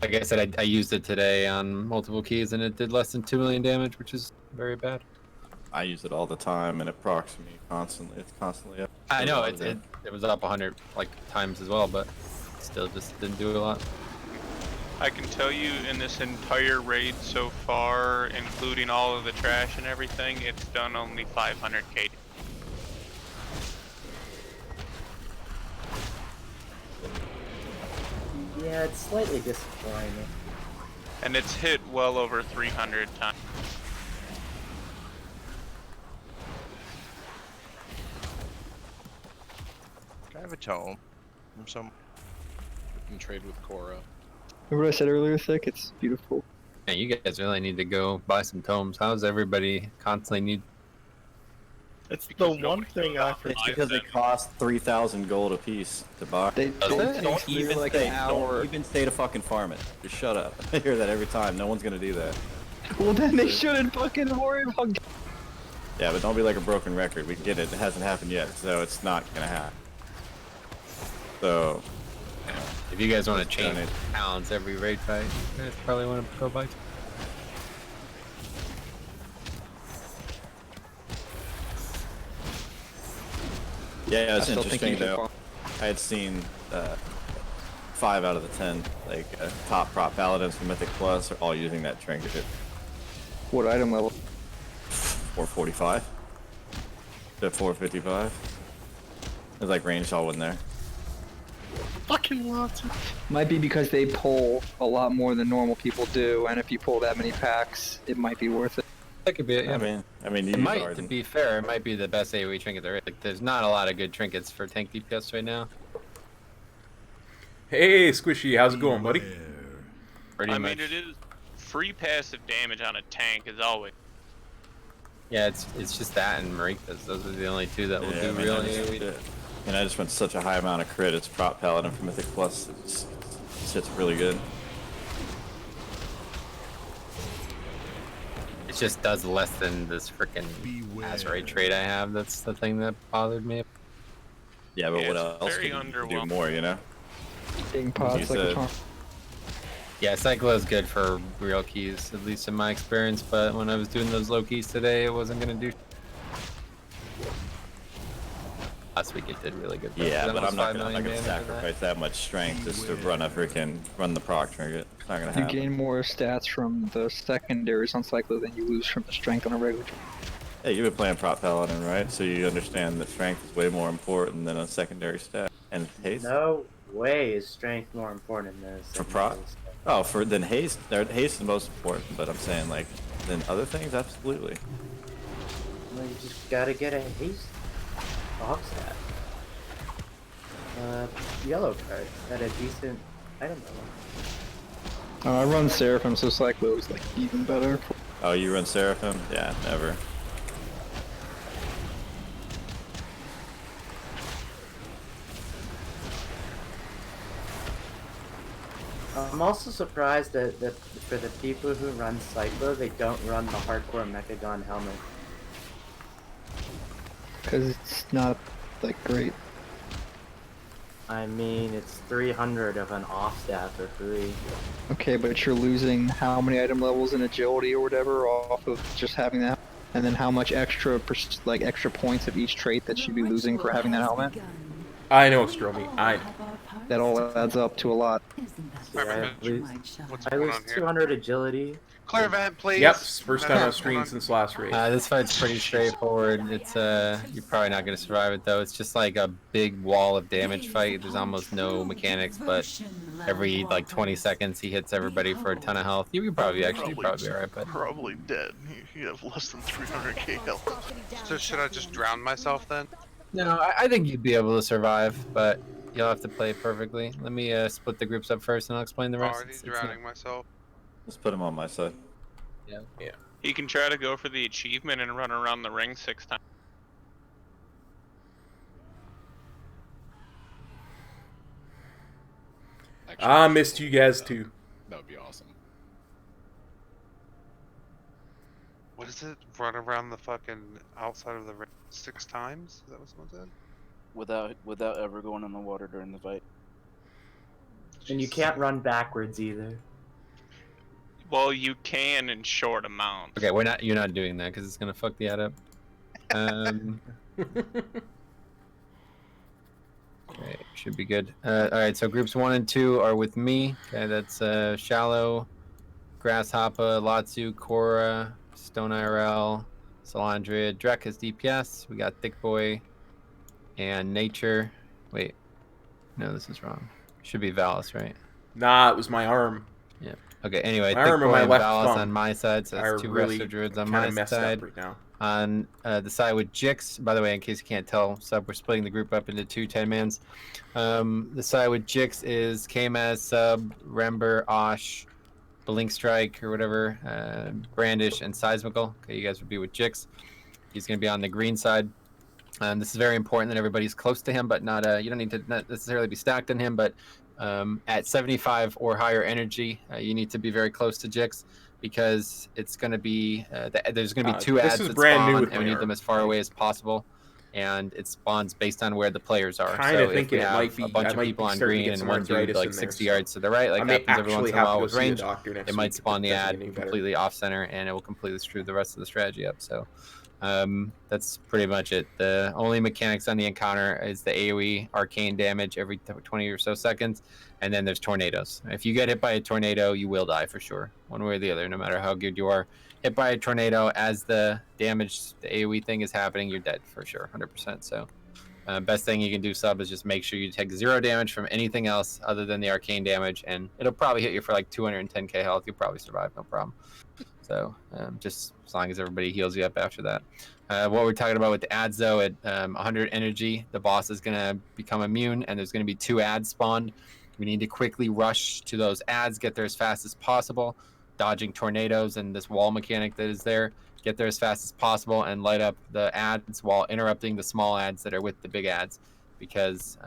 Like I said, I used it today on multiple keys, and it did less than 2 million damage, which is very bad. I use it all the time, and it procs me constantly. It's constantly up. I know it was up 100 like times as well, but still just didn't do a lot. I can tell you in this entire raid so far, including all of the trash and everything, it's done only 500k. Yeah, it's slightly disappointing. And it's hit well over 300 times. Can I have a tome from some? You can trade with Cora. Remember what I said earlier, Thick? It's beautiful. Man, you guys really need to go buy some tomes. How's everybody constantly need? It's the one thing I forget. It's because they cost 3,000 gold a piece to buy. They don't even like stay. an hour. Don't even stay to fucking farm it. Just shut up. I hear that every time. No one's gonna do that. Well, then they shouldn't fucking worry about. Yeah, but don't be like a broken record. We get it. It hasn't happened yet, so it's not gonna happen. So. If you guys want to change talents every raid fight, you guys probably want to go buy. Yeah, it's I still think interesting you should though. I had seen 5 out of the 10 like top prop paladins from Mythic Plus are all using that trinket. What item level? 445 to 455. There's like ranged all in there. Fucking lots. Might be because they pull a lot more than normal people do, and if you pull that many packs, it might be worth it. That could be it. Yeah. I mean, it might. To be fair, it might be the best AOE trinket there is. Like, there's not a lot of good trinkets for tank DPS right now. Hey, Squishy, how's it going, buddy? I mean, it is free passive damage on a tank as always. Yeah, it's just that and Marika's. Those are the only two that will do real AOE. And I just went such a high amount of crit. It's prop paladin from Mythic Plus. It's really good. It just does less than this freaking Azerite trait I have. That's the thing that bothered me. Yeah, but what else can you do more, you know? Getting pods like a charm. Yeah, Cyclo is good for real keys, at least in my experience, but when I was doing those low keys today, it wasn't going to do. Last week it did really good. Yeah, but I'm not gonna sacrifice that much strength just to run the proc trinket. It's not gonna happen. You gain more stats from the secondaries on Cyclo than you lose from the strength on a regular. Hey, you've been playing prop paladin, right? So you understand that strength is way more important than a secondary stat. And haste? No way is strength more important than this. For prop? Oh, than haste. Haste is most important, but I'm saying like than other things, absolutely. Well, you just gotta get a haste box that. Yellow card at a decent item level. I run Seraphim, so Cyclo is like even better. Oh, you run Seraphim? Yeah, never. I'm also surprised that for the people who run Cyclo, they don't run the hardcore Mechagon helmet. Because it's not like great. I mean, it's 300 of an off stat for free. Okay, but you're losing how many item levels in agility or whatever off of just having that, and then how much extra extra points of each trait that you'd be losing for having that helmet. I know, Stromy. I know. That all adds up to a lot. Yeah, What's I going lose on here? 200 agility. Clear vent, please. Yep, first time on screen since last raid. This fight's pretty straightforward. It's you're probably not gonna survive it though. It's just like a big wall of damage fight. There's almost no mechanics, but every like 20 seconds he hits everybody for a ton of health. You're probably alright, but probably dead. You have less than 300k health. So should I just drown myself then? no, I think you'd be able to survive, but you'll have to play it perfectly. Let me split the groups up first, and I'll explain the rest. Already drowning myself. Let's put him on my side. Yeah. Yeah. He can try to go for the achievement and run around the ring 6 times. Actually, I missed you guys too. That would be awesome. What is it? Run around the fucking outside of the ring 6 times? Is that what someone said? Without ever going in the water during the fight. And you can't run backwards either. Well, you can in short amounts. Okay, you're not doing that because it's gonna fuck the ad up. Okay, should be good. All right, so groups 1 and 2 are with me. Okay, that's Shallow, Grasshopper, Latsu, Cora, Stone IRL, Salandria, Drek as DPS. We got Thick Boy and Nature. Wait, no, this is wrong. Should be Valis, right? Nah, it was my arm. Yeah. Okay. Anyway, My Thick arm and Boy my and left Valis thumb on my side, so that's are 2 really Resto Druids on kinda my messed side. up right now. On the side with Jix, by the way, in case you can't tell, sub, we're splitting the group up into 2 10-mans. The side with Jix is Kmaz, Sub, Rember, Osh, Blink Strike, or whatever, Brandish, and Seismical. Okay, you guys would be with Jix. He's going to be on the green side. This is very important that everybody's close to him, but not you don't need to not necessarily be stacked on him, but at 75 or higher energy, you need to be very close to Jix, because it's going to be there's going to be 2 ads that spawn, and we need them as far away as possible, and it spawns based on where the players are. Kinda So if thinking we it have might be- a bunch I of might people be on starting to green get and some one dude arthritis like in there, 60 so yards to the right, like I may happens every once actually in a have to while go with see a range, doctor next it might week if spawn it the doesn't ad get any better. completely off center, and it will completely screw the rest of the strategy up. So that's pretty much it. The only mechanics on the encounter is the AoE arcane damage every 20 or so seconds, and then there's tornadoes. If you get hit by a tornado, you will die for sure, one way or the other, no matter how good you are. Hit by a tornado, as the damage, the AoE thing is happening, you're dead for sure, 100%. So best thing you can do, sub, is just make sure you take 0 damage from anything else other than the arcane damage, and it'll probably hit you for like 210k health. You'll probably survive, no problem. So just as long as everybody heals you up after that. What we're talking about with the ads, though, at 100 energy, the boss is going to become immune, and there's going to be 2 ads spawned. We need to quickly rush to those ads, get there as fast as possible, dodging tornadoes and this wall mechanic that is there. Get there as fast as possible and light up the ads while interrupting the small ads that are with the big ads, because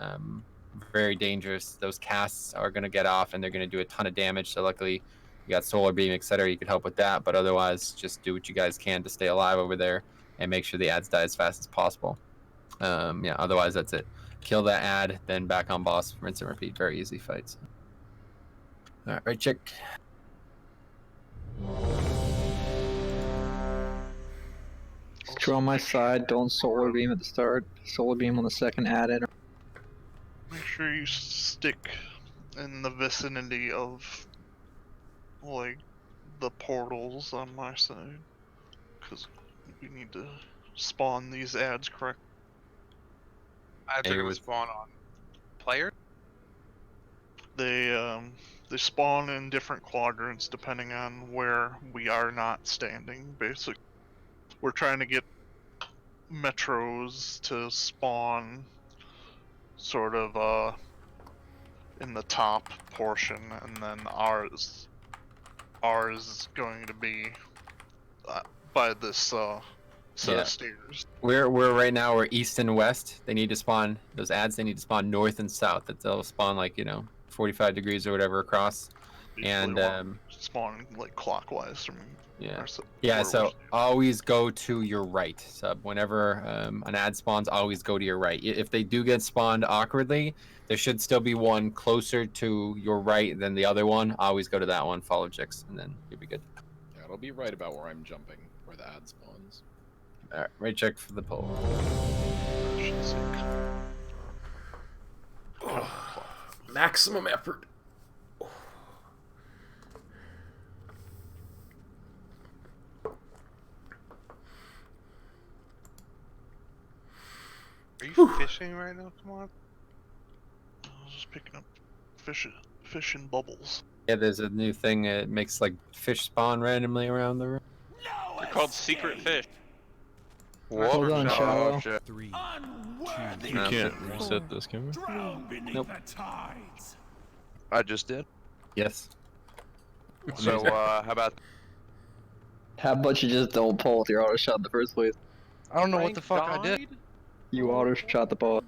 very dangerous. Those casts are going to get off, and they're going to do a ton of damage. So luckily, you got solar beam, etc. You could help with that, but otherwise, just do what you guys can to stay alive over there and make sure the ads die as fast as possible. Yeah, otherwise that's it. Kill that ad, then back on boss, rinse and repeat. Very easy fights. All right, check. Screw on my side, don't solar beam at the start, solar beam on the second add in. Make sure you stick in the vicinity of, like, the portals on my side, because we need to spawn these ads correct. I think it would spawn on player. They spawn in different quadrants depending on where we are not standing. Basically, we're trying to get metros to spawn sort of in the top portion, and then ours is going to be by this set of stairs. We're right now, we're east and west. They need to spawn those ads. They need to spawn north and south. That they'll spawn like 45 degrees or whatever across. And spawn like clockwise from yeah. So always go to your right, sub. Whenever an ad spawns, always go to your right. If they do get spawned awkwardly, there should still be one closer to your right than the other one. Always go to that one. Follow Jix, and then you'll be good. Yeah, it'll be right about where I'm jumping, where the ad spawns. All right, right check for the pull. Maximum effort. Are you fishing right now? Come on. I was just picking up fish in bubbles. Yeah, there's a new thing. It makes like fish spawn randomly around the room. They're called secret fish. Hold on, Shallow. 3, You can't reset this, can we? Nope. I just did. Yes. So how about How about you just don't pull with your auto shot in the first place? I don't know what the fuck I did. You auto shot the ball.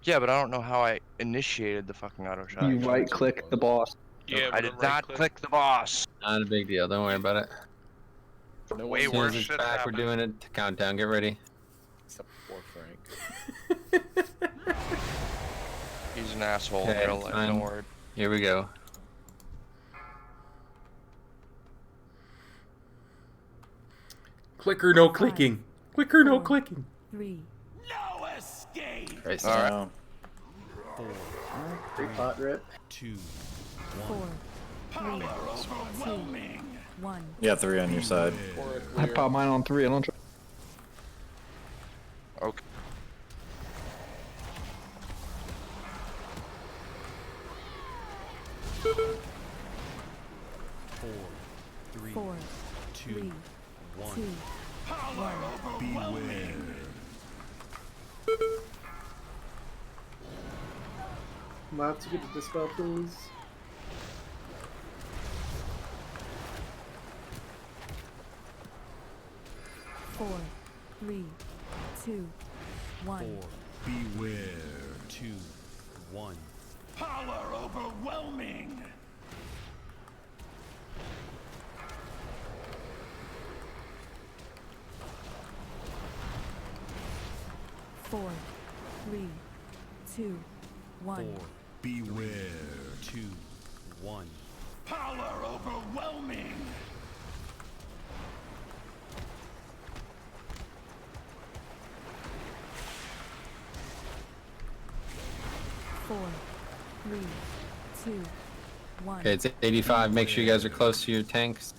Yeah, but I don't know how I initiated the fucking auto shot. You right click the boss. Yeah, I did not click the boss. Not a big deal. Don't worry about it. No Way As soon worse as it's shit back, happened. we're doing a countdown. Get ready. Except for Frank. He's an asshole in Okay, real life. time. Don't worry. Here we go. Click or no clicking. Click or no clicking. 3. No escape. Christ. All right. No. 4, Free pot rip. 2, 4, 1. 3, 2, 1. Yeah, 3 on your side. I pop mine on 3. I don't try. Okay. Four, 2, 3, 1. 2, 1. Beware. I'm about to get the dispel, please. Four, 3, 2, 1. 4. Beware. 2, 1. Power overwhelming. Four, 3, 2, 1. 4. Beware. 2, 1. Power overwhelming. Four, 3, 2, 1. Okay, it's 85. Make sure you guys are close to your tanks.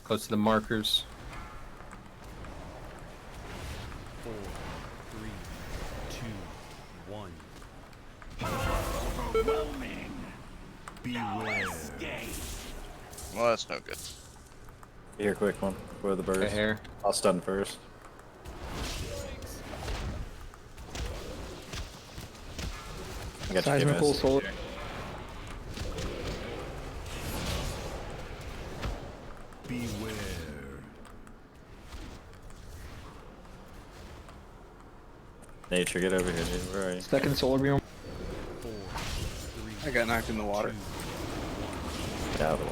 Close to the markers. 4, 3, 2, 1. Overwhelming. Beware. Well, that's no good. Here, quick one. For the burst. Right here. I'll stun first. I got you, Seismical KMS. solar. Beware. Nature, get over here, dude. Where are you? Second solar beam. 4, 3, I got knocked in the water. Get out of the way.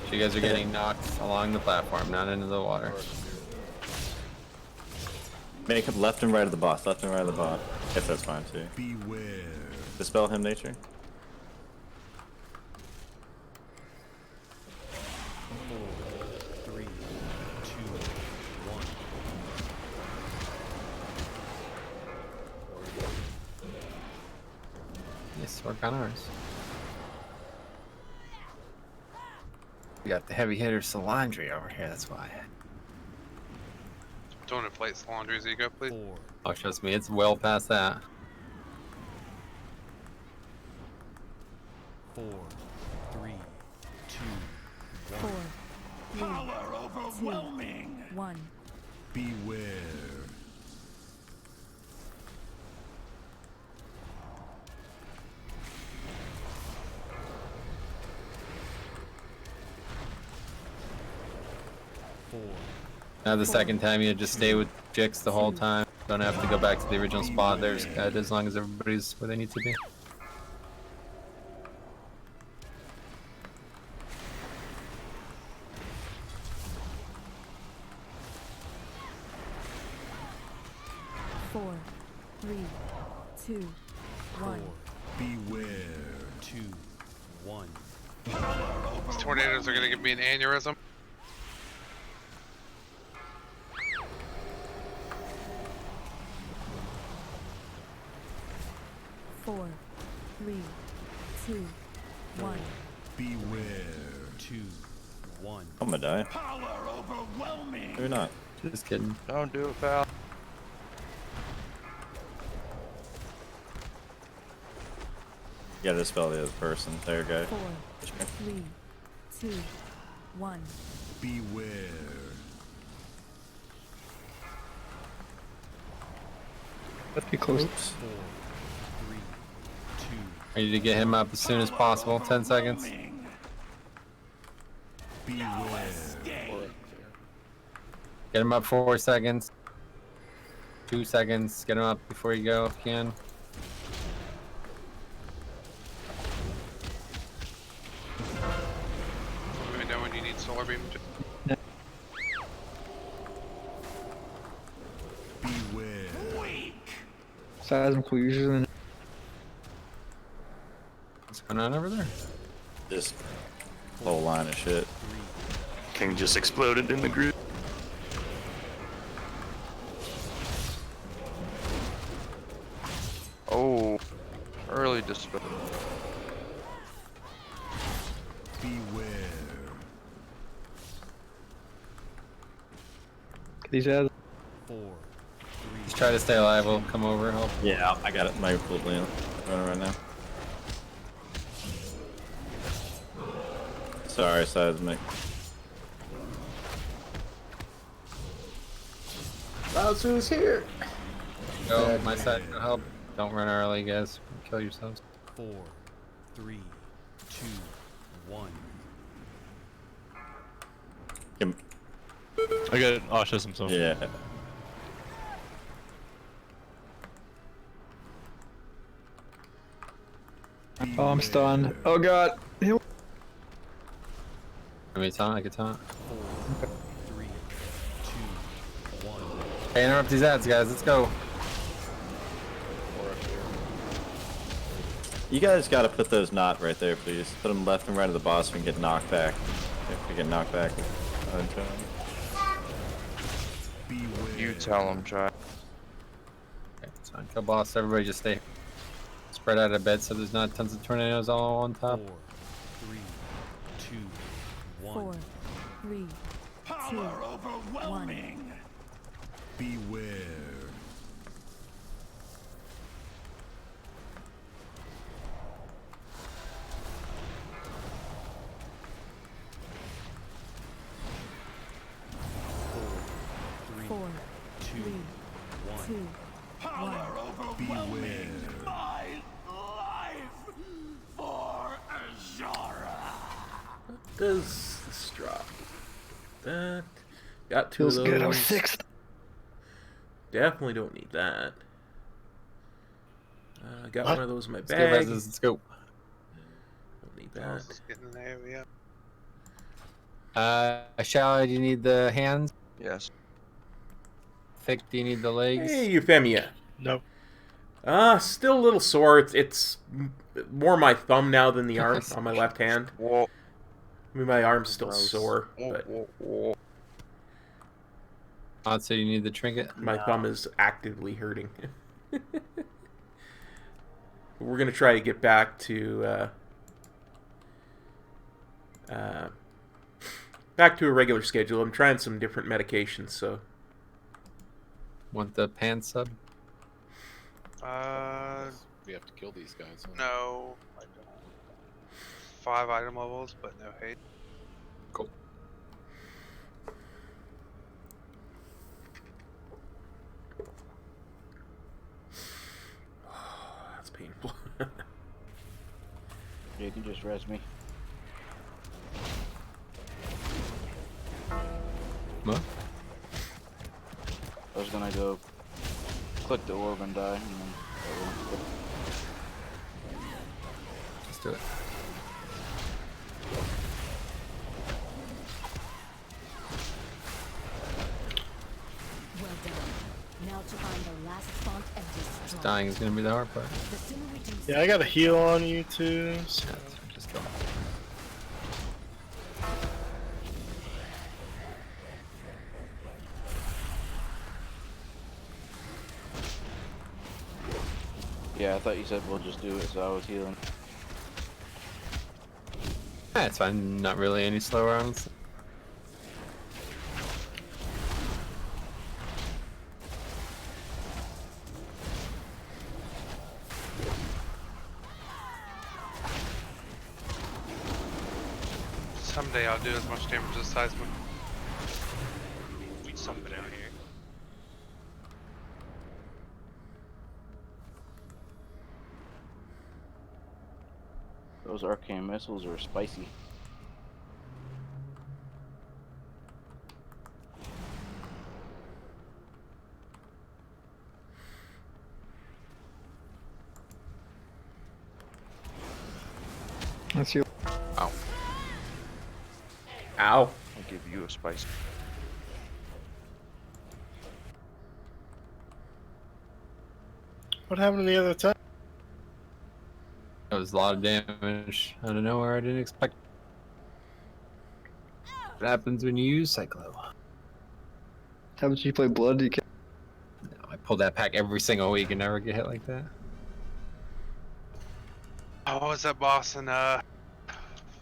So you guys are getting knocked along the platform, not into the water. Make up left and right of the boss. Left and right of the boss. If that's fine too. Beware. Dispel him, Nature. 4, 3, 2, 1. Yes, work on ours. We got the heavy hitter Salandri over here, that's why. Don't inflate laundry's ego, please. 4, Oh, trust me, it's well past that. 4, 3, 2, 1. 4, 3, Power overwhelming. 2, 1. Beware. Now the second time you just stay with Jix the whole time. Don't have to go back to the original spot. There's good as long as everybody's where they need to be. Four, 3, 2, 1. Beware. 2, 1. These tornadoes are gonna give me an aneurysm. Four, 3, 2, 1. Beware. 2, 1. I'm gonna die. Power overwhelming. Maybe not. Just kidding. Don't do it, pal. You gotta dispel the other person. There, guy. 4, 3, 2, 1. Beware. Let's be close. 4, 3, 2. Ready to get him up as soon as possible. 10 seconds. Get him up 4 seconds. 2 seconds. Get him up before you go if you can. Let me know when you need solar beam. Seismic users. What's going on over there? This whole line of shit. King just exploded in the group. Oh, early dispel. These guys. Just try to stay alive. We'll come over and help. Yeah, I got it. My completely running right now. Sorry, Seismic. Bowser's here. Go, my side, no help. Don't run early, guys. Kill yourselves. 4, 3, 2, 1. I got it. Asha's himself. Yeah. Oh, I'm stunned. Oh god. Heal. Let me taunt. I can taunt. 4, 3, 2, 1. Hey, interrupt these ads, guys. Let's go. You guys gotta put those not right there, please. Put them left and right of the boss so we can get knocked back. If we get knocked back. You tell him, try. Okay, it's fine. Kill boss. Everybody just stay spread out a bit so there's not tons of tornadoes all on top. 4, 3, 2, 1. 4, 3, 2, 1. Beware. Four, three, two, one. Beware. My life for Azara. What does this drop? That got two Feels of those. good. I was sixth. Definitely don't need that. I got one of those in my Let's go, bag. Rezzes, let's go. Don't need that. Just getting an AoE up. Shallow, do you need the hands? Yes. Thick, do you need the legs? Hey, Euphemia. Nope. Still a little sore. It's more my thumb now than the arm on my left hand. Whoa. I mean, my arm's still Gross. sore, Whoa, but whoa, whoa. So you need the trinket? my thumb is actively hurting. We're gonna try to get back to a regular schedule. I'm trying some different medications, so. Want the pan sub? We have to kill these guys. Huh? No, I don't. 5 item levels, but no hate. Cool. That's painful. Yeah, you can just res me. What? I was gonna go click the orb and die, and then Let's do it. Well done. Now to find the last font and destroy. Dying is gonna be the hard part. The sooner we do Yeah, I got a heal on you too. So. Yeah, just go. yeah, I thought you said we'll just do it, so I was healing. Yeah, it's fine. Not really any slower, honestly. Someday I'll do as much damage as Seismic. Beat something out here. Those arcane missiles are spicy. That's you. Ow. Ow. I'll give you a spice. What happened the other time? It was a lot of damage out of nowhere. I didn't expect. What happens when you use Cyclo? How much you play Blood DK? No, I pull that pack every single week and never get hit like that. Oh, what was that boss in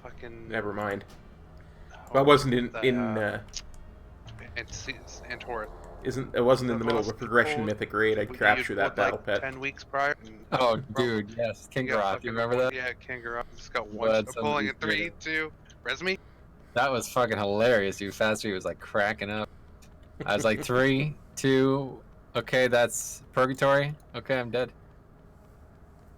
fucking? Never mind. what Well, it wasn't was that, and Taurus. It wasn't in the middle of a boss progression pulled- mythic raid. I'd we capture used, that what, battle like pet. 10 weeks prior. and- Oh, dude, yes, You got Kingaroth. You fucking remember that? Yeah, Kangaroo. Just got Glad one shot pulling in somebody's 3, 2. Res me. That was fucking hilarious, dude. Faster, was like cracking up. I was like 3, 2. Okay, that's purgatory. Okay, I'm dead.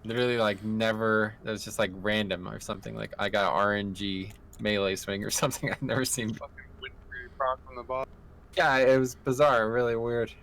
Literally, like never. That was just like random or something. Like I got an RNG melee swing or something I've never seen. Fucking wind proc from the boss. Yeah, it was bizarre, really weird.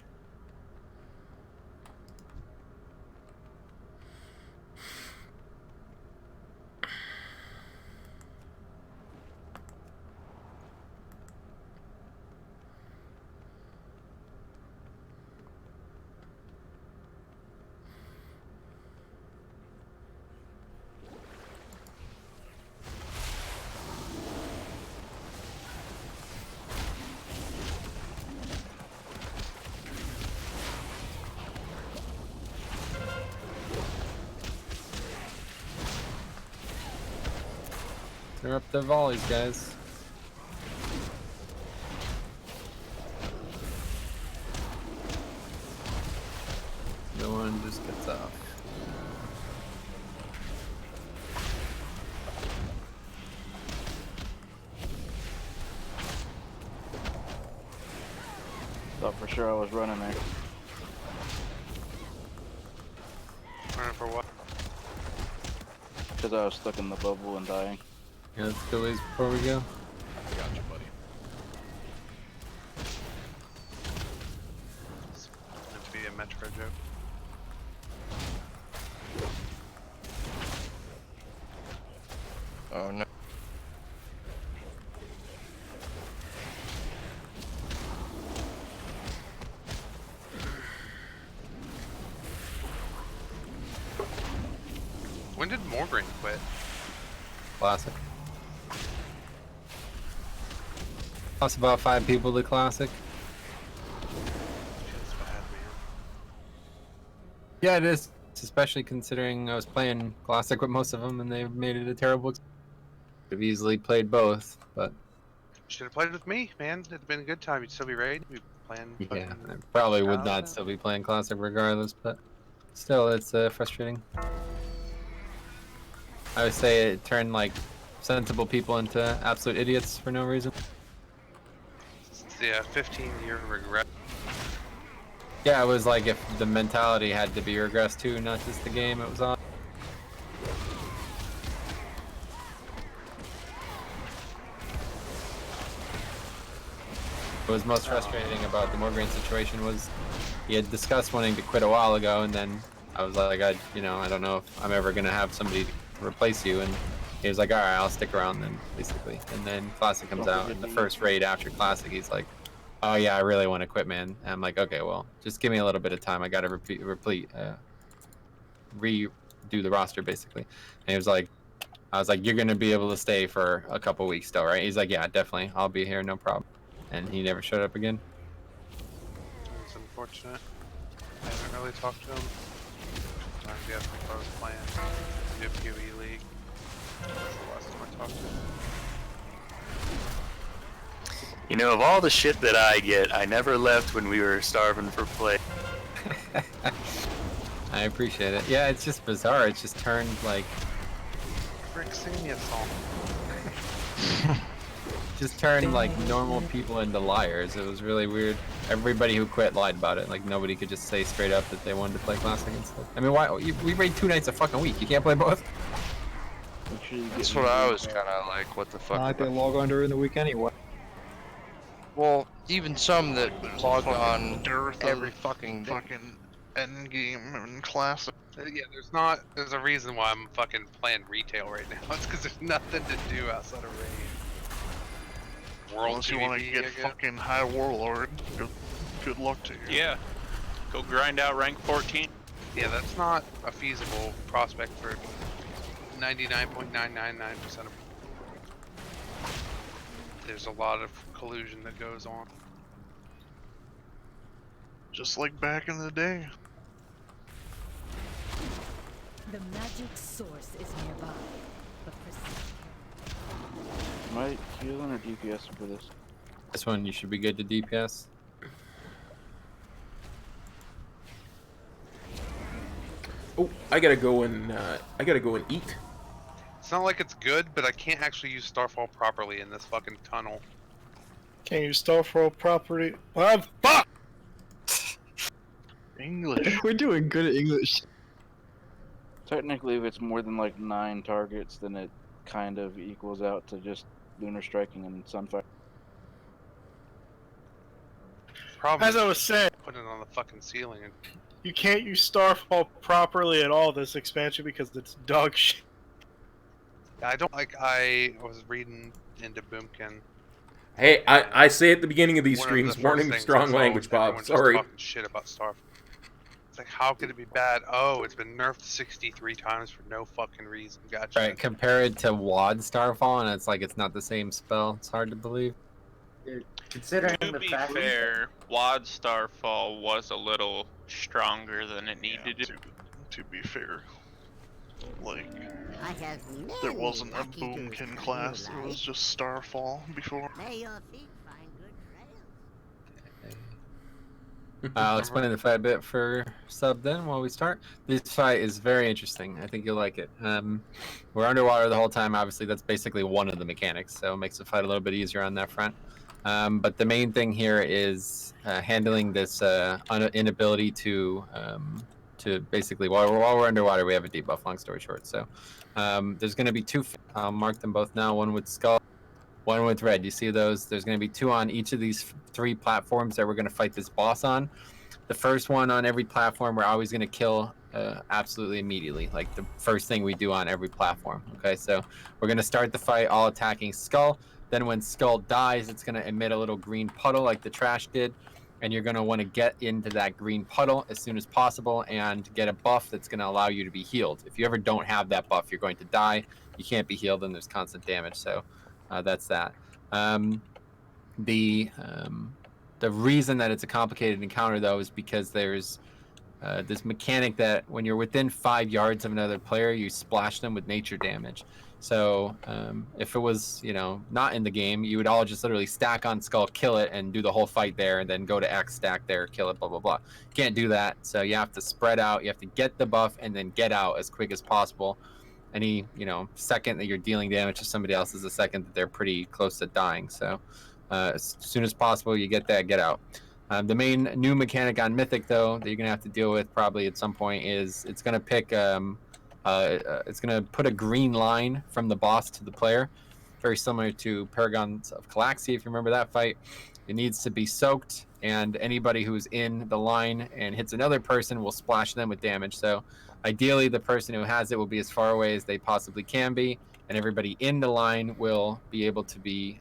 They're up the volleys, guys. No one just gets off. Thought for sure I was running there. Running for what? Because I was stuck in the bubble and dying. Yeah, let's go these before we go. I got you, buddy. It's meant to be a Metro joke. Oh no. When did Morgraine quit? Classic. Lost about 5 people to Classic. Feels bad, man. Yeah, it is. Especially considering I was playing Classic with most of them and they've made it a terrible experience. Could have easily played both, but Should have played with me, man. It'd been a good time. You'd still be raid. We'd be playing. yeah, fucking I probably would Valorant. not still be playing Classic regardless, but still, it's frustrating. I would say it turned like sensible people into absolute idiots for no reason. Yeah, 15-year regret. Yeah, it was like if the mentality had to be regressed too, not just the game it was on. What was most frustrating about the Morgraine situation was he had discussed wanting to quit a while ago, and then I was like, I don't know if I'm ever gonna have somebody to replace you, and he was like, all right, I'll stick around then, basically. And then Classic comes out, and the first raid after Classic, he's like, oh yeah, I really want to quit, man. And I'm like, okay, well, just give me a little bit of time. I gotta redo the roster, basically. And he was like, I was like, you're gonna be able to stay for a couple weeks still, right? He's like, yeah, definitely, I'll be here, no problem. And he never showed up again. It's unfortunate. I haven't really talked to him. Sometimes he asked me if I was playing. Do a PoE league. That's the last time I talked to him. You know, of all the shit that I get, I never left when we were starving for play. I appreciate it. Yeah, it's just bizarre. It's just turned like... Rick, sing me a song. just turned like normal people into liars. It was really weird. Everybody who quit lied about it. Like nobody could just say straight up that they wanted to play Classic and stuff. I mean, why? We raid 2 nights a fucking week. You can't play both? That's what I was kind of like, what the fuck? I like they log on during the week anyway. Well, even some that log on dearth every of fucking day. end game in classic. Yeah, there's a reason why I'm fucking playing retail right now. It's because there's nothing to do outside of raid. World Unless you want to PvP get again. fucking high warlord, good luck to you. Yeah. Go grind out rank 14. Yeah, that's not a feasible prospect for 99.999% of. There's a lot of collusion that goes on. Just like back in the day. The magic source is nearby, but proceed carefully. Am I healing or DPS for this? This one you should be good to DPS. Oh, I gotta go and eat. It's not like it's good, but I can't actually use Starfall properly in this fucking tunnel. Can't use Starfall property. What the fuck? English. We're doing good at English. Technically, if it's more than like 9 targets, then it kind of equals out to just lunar striking and sunfire. Probably As I was saying, put it on the fucking ceiling and you can't use Starfall properly at all this expansion because it's dog shit. I don't like. I was reading into Boomkin. Hey, I say at the beginning of these One of streams, the warning first things strong I saw language, was Bob. everyone just Sorry. talking shit about Starfall. It's like, how could it be bad? Oh, it's been nerfed 63 times for no fucking reason. Gotcha. Right, compare it to WAD Starfall, and it's like it's not the same spell. It's hard to believe. Considering To the be fact fair, WAD Starfall was a little stronger than it needed to be. To be fair, like there wasn't a Boomkin class. It was just Starfall before. I'll explain the fight a bit for sub then while we start. This fight is very interesting. I think you'll like it. We're underwater the whole time. Obviously, that's basically one of the mechanics, so it makes the fight a little bit easier on that front. But the main thing here is handling this inability to basically, while we're underwater, we have a debuff, long story short. So there's going to be 2, I'll mark them both now, one with skull, one with red. You see those? There's going to be 2 on each of these 3 platforms that we're going to fight this boss on. The first one on every platform, we're always going to kill absolutely immediately, like the first thing we do on every platform. Okay, so we're going to start the fight all attacking skull. Then when skull dies, it's going to emit a little green puddle like the trash did. And you're going to want to get into that green puddle as soon as possible and get a buff that's going to allow you to be healed. If you ever don't have that buff, you're going to die. You can't be healed and there's constant damage. So that's that. The reason that it's a complicated encounter, though, is because there's this mechanic that when you're within 5 yards of another player, you splash them with nature damage. So if it was, not in the game, you would all just literally stack on skull, kill it, and do the whole fight there, and then go to X, stack there, kill it, blah, blah, blah. Can't do that. So you have to spread out. You have to get the buff and then get out as quick as possible. Any, second that you're dealing damage to somebody else is a second that they're pretty close to dying. So as soon as possible, you get that, get out. The main new mechanic on Mythic, though, that you're going to have to deal with probably at some point is it's going to pick... it's going to put a green line from the boss to the player, very similar to Paragons of Calaxia, if you remember that fight. It needs to be soaked, and anybody who's in the line and hits another person will splash them with damage. So ideally, the person who has it will be as far away as they possibly can be, and everybody in the line will be able to be...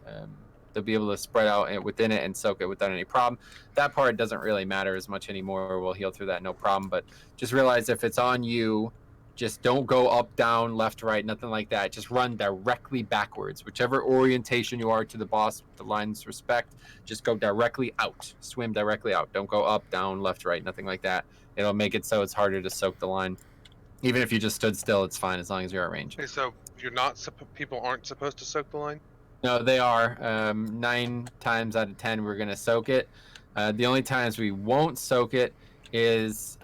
they'll be able to spread out within it and soak it without any problem. That part doesn't really matter as much anymore. We'll heal through that, no problem. But just realize if it's on you... just don't go up, down, left, right, nothing like that. Just run directly backwards. Whichever orientation you are to the boss, the lines respect, just go directly out. Swim directly out. Don't go up, down, left, right, nothing like that. It'll make it so it's harder to soak the line. Even if you just stood still, it's fine as long as you're at range. Okay, so you're not people aren't supposed to soak the line? No, they are. 9 times out of 10, we're going to soak it. The only times we won't soak it is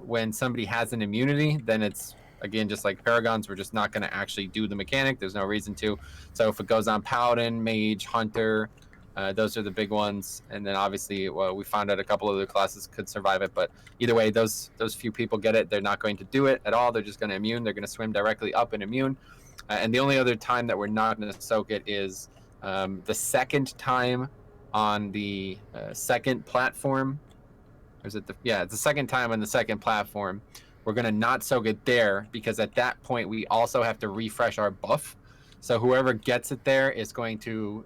when somebody has an immunity. Then it's, again, just like Paragons, we're just not going to actually do the mechanic. There's no reason to. So if it goes on Paladin, Mage, Hunter, those are the big ones. And then obviously, we found out a couple other classes could survive it. But either way, those few people get it. They're not going to do it at all. They're just going to immune. They're going to swim directly up and immune. And the only other time that we're not going to soak it is the second time on the second platform Or is it the... Yeah, it's the second time on the second platform. We're going to not soak it there because at that point we also have to refresh our buff. So whoever gets it there is going to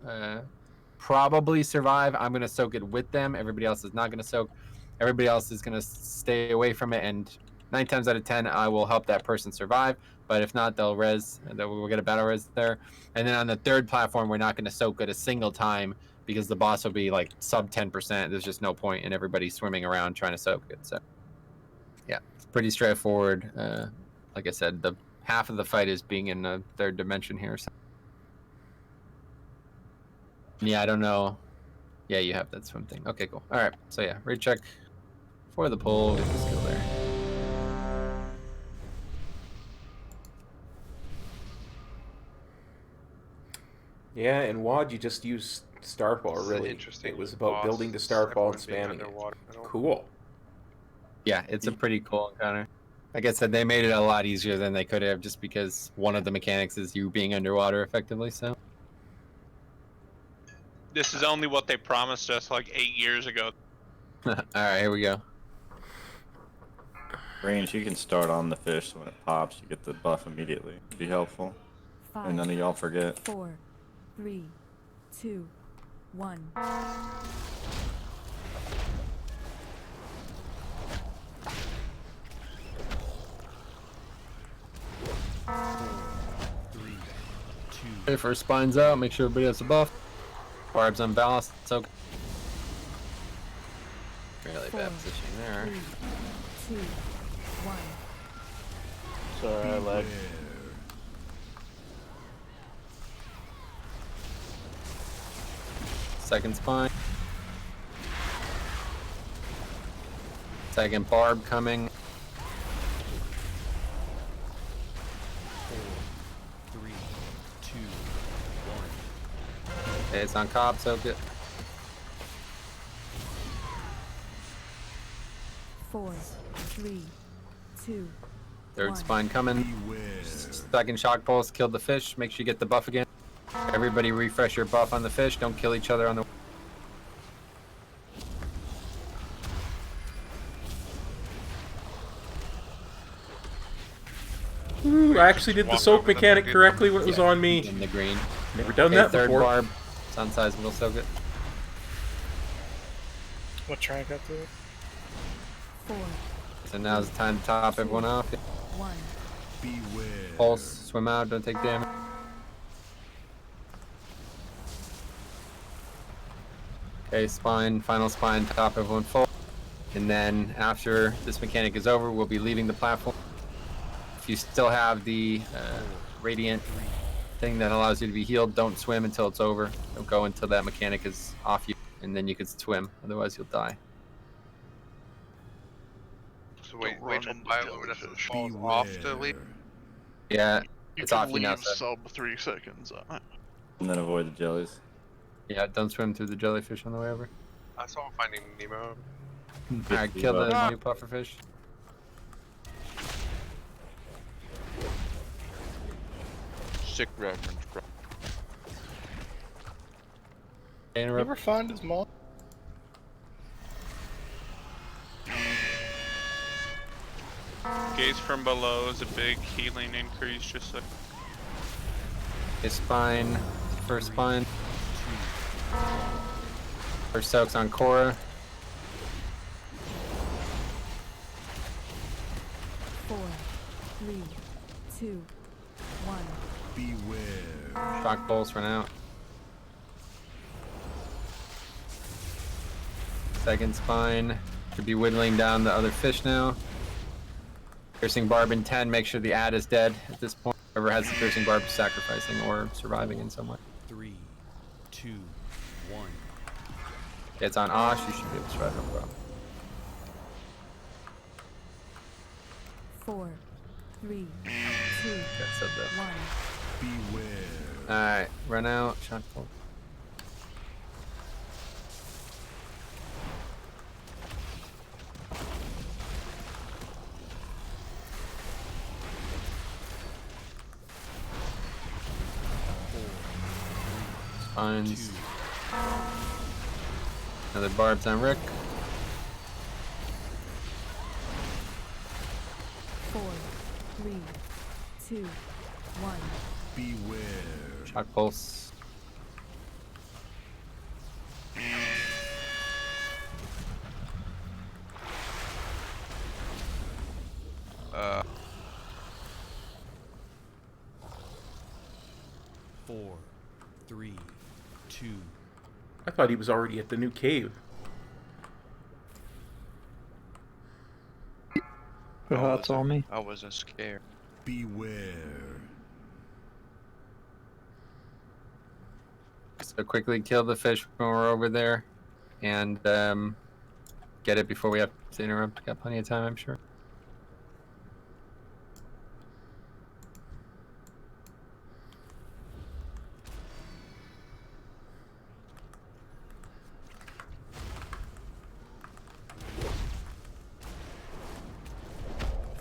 probably survive. I'm going to soak it with them. Everybody else is not going to soak. Everybody else is going to stay away from it. And 9 times out of 10, I will help that person survive. But if not, they'll res. We'll get a battle res there. And then on the third platform, we're not going to soak it a single time because the boss will be like sub 10%. There's just no point in everybody swimming around trying to soak it. So yeah, it's pretty straightforward. Like I said, the half of the fight is being in the third dimension here. So. Yeah, I don't know. Yeah, you have that swim thing. Okay, cool. All right. So yeah, raid check for the pull. Get the skill there. Yeah, and WOD, you just used Starfall, really. It was about building the Starfall and spamming it. Cool. Yeah, it's a pretty cool encounter. Like I said, they made it a lot easier than they could have just because one of the mechanics is you being underwater effectively, so. This is only what they promised us like 8 years ago. Alright, here we go. Range, you can start on the fish, so when it pops, you get the buff immediately. It'd be helpful. 5, and none of y'all forget. 4, 3, 2, 1. Okay, first spine's out, make sure everybody has a buff. Barb's unbalanced, it's okay. Really bad positioning there. 3, 2, 1. Sorry, I lagged. Second spine. Second barb coming. 4, 3, 2, 1. Okay, it's on cop, soak it. 4, 3, 2, Third 1. spine coming. Second shock pulse, killed the fish. Make sure you get the buff again. Everybody refresh your buff on the fish. Don't kill each other on the... Ooh, I actually did the soak mechanic correctly when it was on me. In the green. Never done Okay, that third before. barb. Sun size will soak it. What rank up to it? 4, So now's the time to top everyone off. 1. Beware. Pulse, swim out, don't take damage. Okay, spine, final spine, top everyone full. And then after this mechanic is over, we'll be leaving the platform. If you still have the radiant thing that allows you to be healed, don't swim until it's over. Don't go until that mechanic is off you, and then you can swim. Otherwise, you'll die. So wait till bioluminescence falls off to leave? Yeah, You it's can off you now. leave sub 3 seconds on it. And then avoid the jellies. Yeah, don't swim through the jellyfish on the way over. I saw Finding Nemo. Alright, kill the new pufferfish. Sick reference, bro. You ever find his mom? Gaze from below is a big healing increase, just like. His spine, first spine. First soaks on Korra. 4, 3, 2, 1. Beware. Shock pulse run out. Second spine. Should be whittling down the other fish now. Piercing barb in 10. Make sure the ad is dead at this point. Whoever has the piercing barb is sacrificing or surviving in some way. 3, 2, 1. It's on Osh. You should be able to survive no problem. 4, 3, 2, That's it though. 1. Beware. Alright, run out. Shock pulse. Spines. Another barbs on Rick. 3, 2, 1. Beware. Shock pulse. Uh. 4, 3, 2. I thought he was already at the new cave. That's all me. I wasn't scared. Beware. So quickly kill the fish when we're over there, and get it before we have to interrupt. Got plenty of time, I'm sure.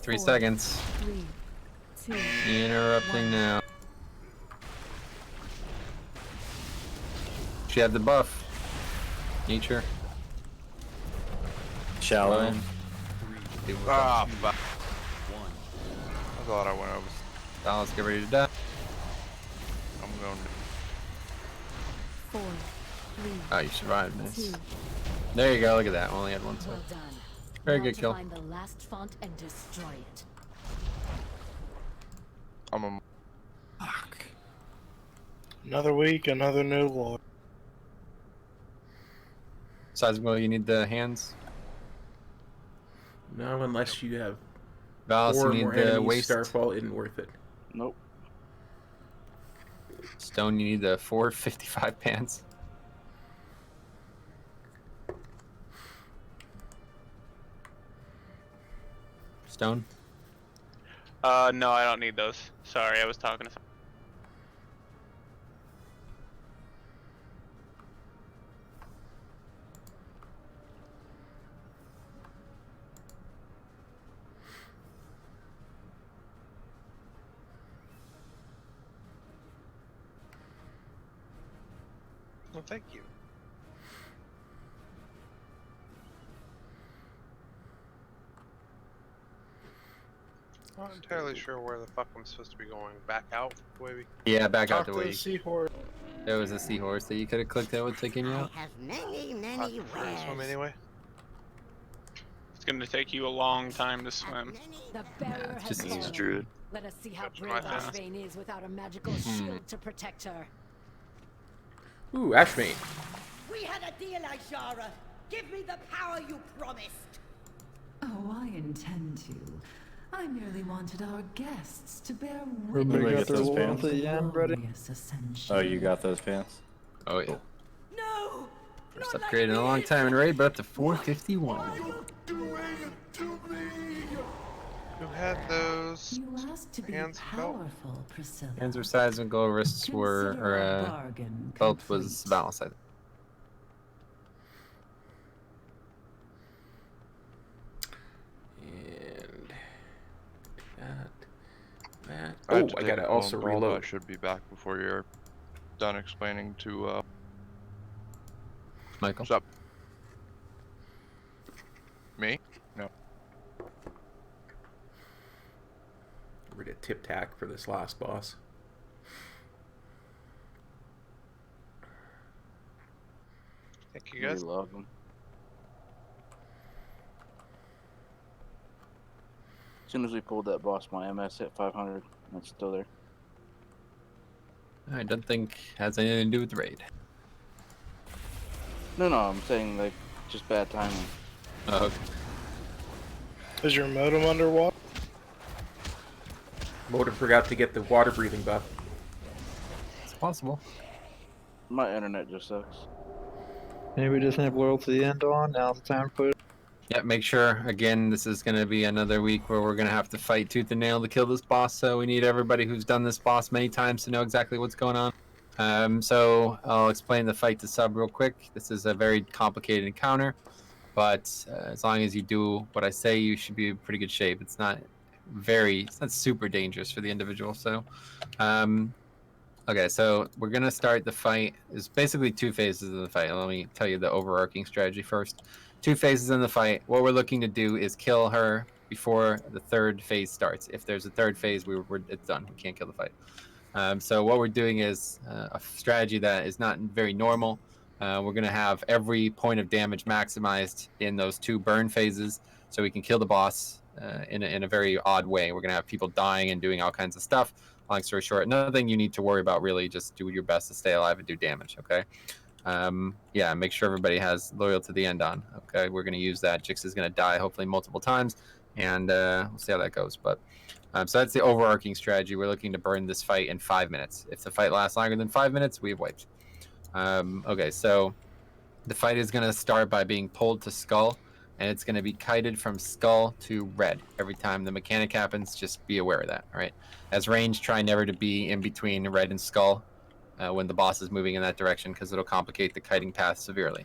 Three 4, seconds. 3, 2. Interrupting now. She had the buff. Nature. Shallow. Ah, fuck. I thought I went over. Now let's get ready to die. I'm going to. 4, 3. Oh, you survived. Nice. 2. There you go. Look at that. Only had one. So. Well done. Very Now good to kill. Find the last font and destroy it. I'm a. Another week, another new lord. Sizable, you need the hands. No, unless you have Valis, 4 you need more the enemies, waist. Starfall isn't worth it. Nope. Stone, you need the 455 pants. Stone? No, I don't need those. Sorry, I was talking to someone. Well, thank you. Not entirely sure where the fuck I'm supposed to be going. Back out the way we. Yeah, back out Talk the to way. the seahorse. There was a seahorse that you could have clicked that would take you out. have many, Swim anyway. It's gonna take you a long time to swim. The bearer it's has just fallen. He's Druid. Let us see how That's brave my turn. Ashvane is without a magical shield to protect her. Ooh, Ashmane. We had a deal, Ishara. Give me the power you promised. Oh, I intend to. I merely wanted our guests to bear Everybody witness got those to pants? the At the end, ready? glorious ascension. Oh, you got those pants? Oh, yeah. No! First upgrade in a long time in raid, but up to 451. Who had those You asked to be hands belt? powerful, Priscilla. Hands were size and gold wrists were, Consider or our bargain belt was complete. Valis, I think. And that. I had Oh, to I take gotta a also phone call, but reload. I should be back before you're done explaining to Michael. What's up? Me? No. We're gonna tip tack for this last boss. Thank you guys. Love them. As soon as we pulled that boss, my MS hit 500, and it's still there. I don't think it has anything to do with the raid. No, I'm saying like just bad timing. Oh, okay. Is your modem underwater? Motor forgot to get the water breathing buff. It's possible. My internet just sucks. Anybody doesn't have loyal to the end on? Now's the time to put it. Yeah, make sure, again, this is going to be another week where we're going to have to fight tooth and nail to kill this boss, so we need everybody who's done this boss many times to know exactly what's going on. So I'll explain the fight to sub real quick. This is a very complicated encounter, but as long as you do what I say, you should be in pretty good shape. It's not super dangerous for the individual, so... Okay, so we're going to start the fight. There's basically 2 phases of the fight. Let me tell you the overarching strategy first. 2 phases in the fight. What we're looking to do is kill her before the third phase starts. If there's a third phase, it's done. We can't kill the fight. So what we're doing is a strategy that is not very normal. We're going to have every point of damage maximized in those 2 burn phases so we can kill the boss in a very odd way. We're going to have people dying and doing all kinds of stuff. Long story short, nothing you need to worry about, really. Just do your best to stay alive and do damage, okay? Yeah, make sure everybody has loyal to the end on, okay? We're going to use that. Jix is going to die, hopefully, multiple times, and we'll see how that goes. But so that's the overarching strategy. We're looking to burn this fight in 5 minutes. If the fight lasts longer than 5 minutes, we have wiped. Okay, so the fight is going to start by being pulled to skull, and it's going to be kited from skull to red every time the mechanic happens. Just be aware of that, all right? As range, try never to be in between red and skull when the boss is moving in that direction, because it'll complicate the kiting path severely.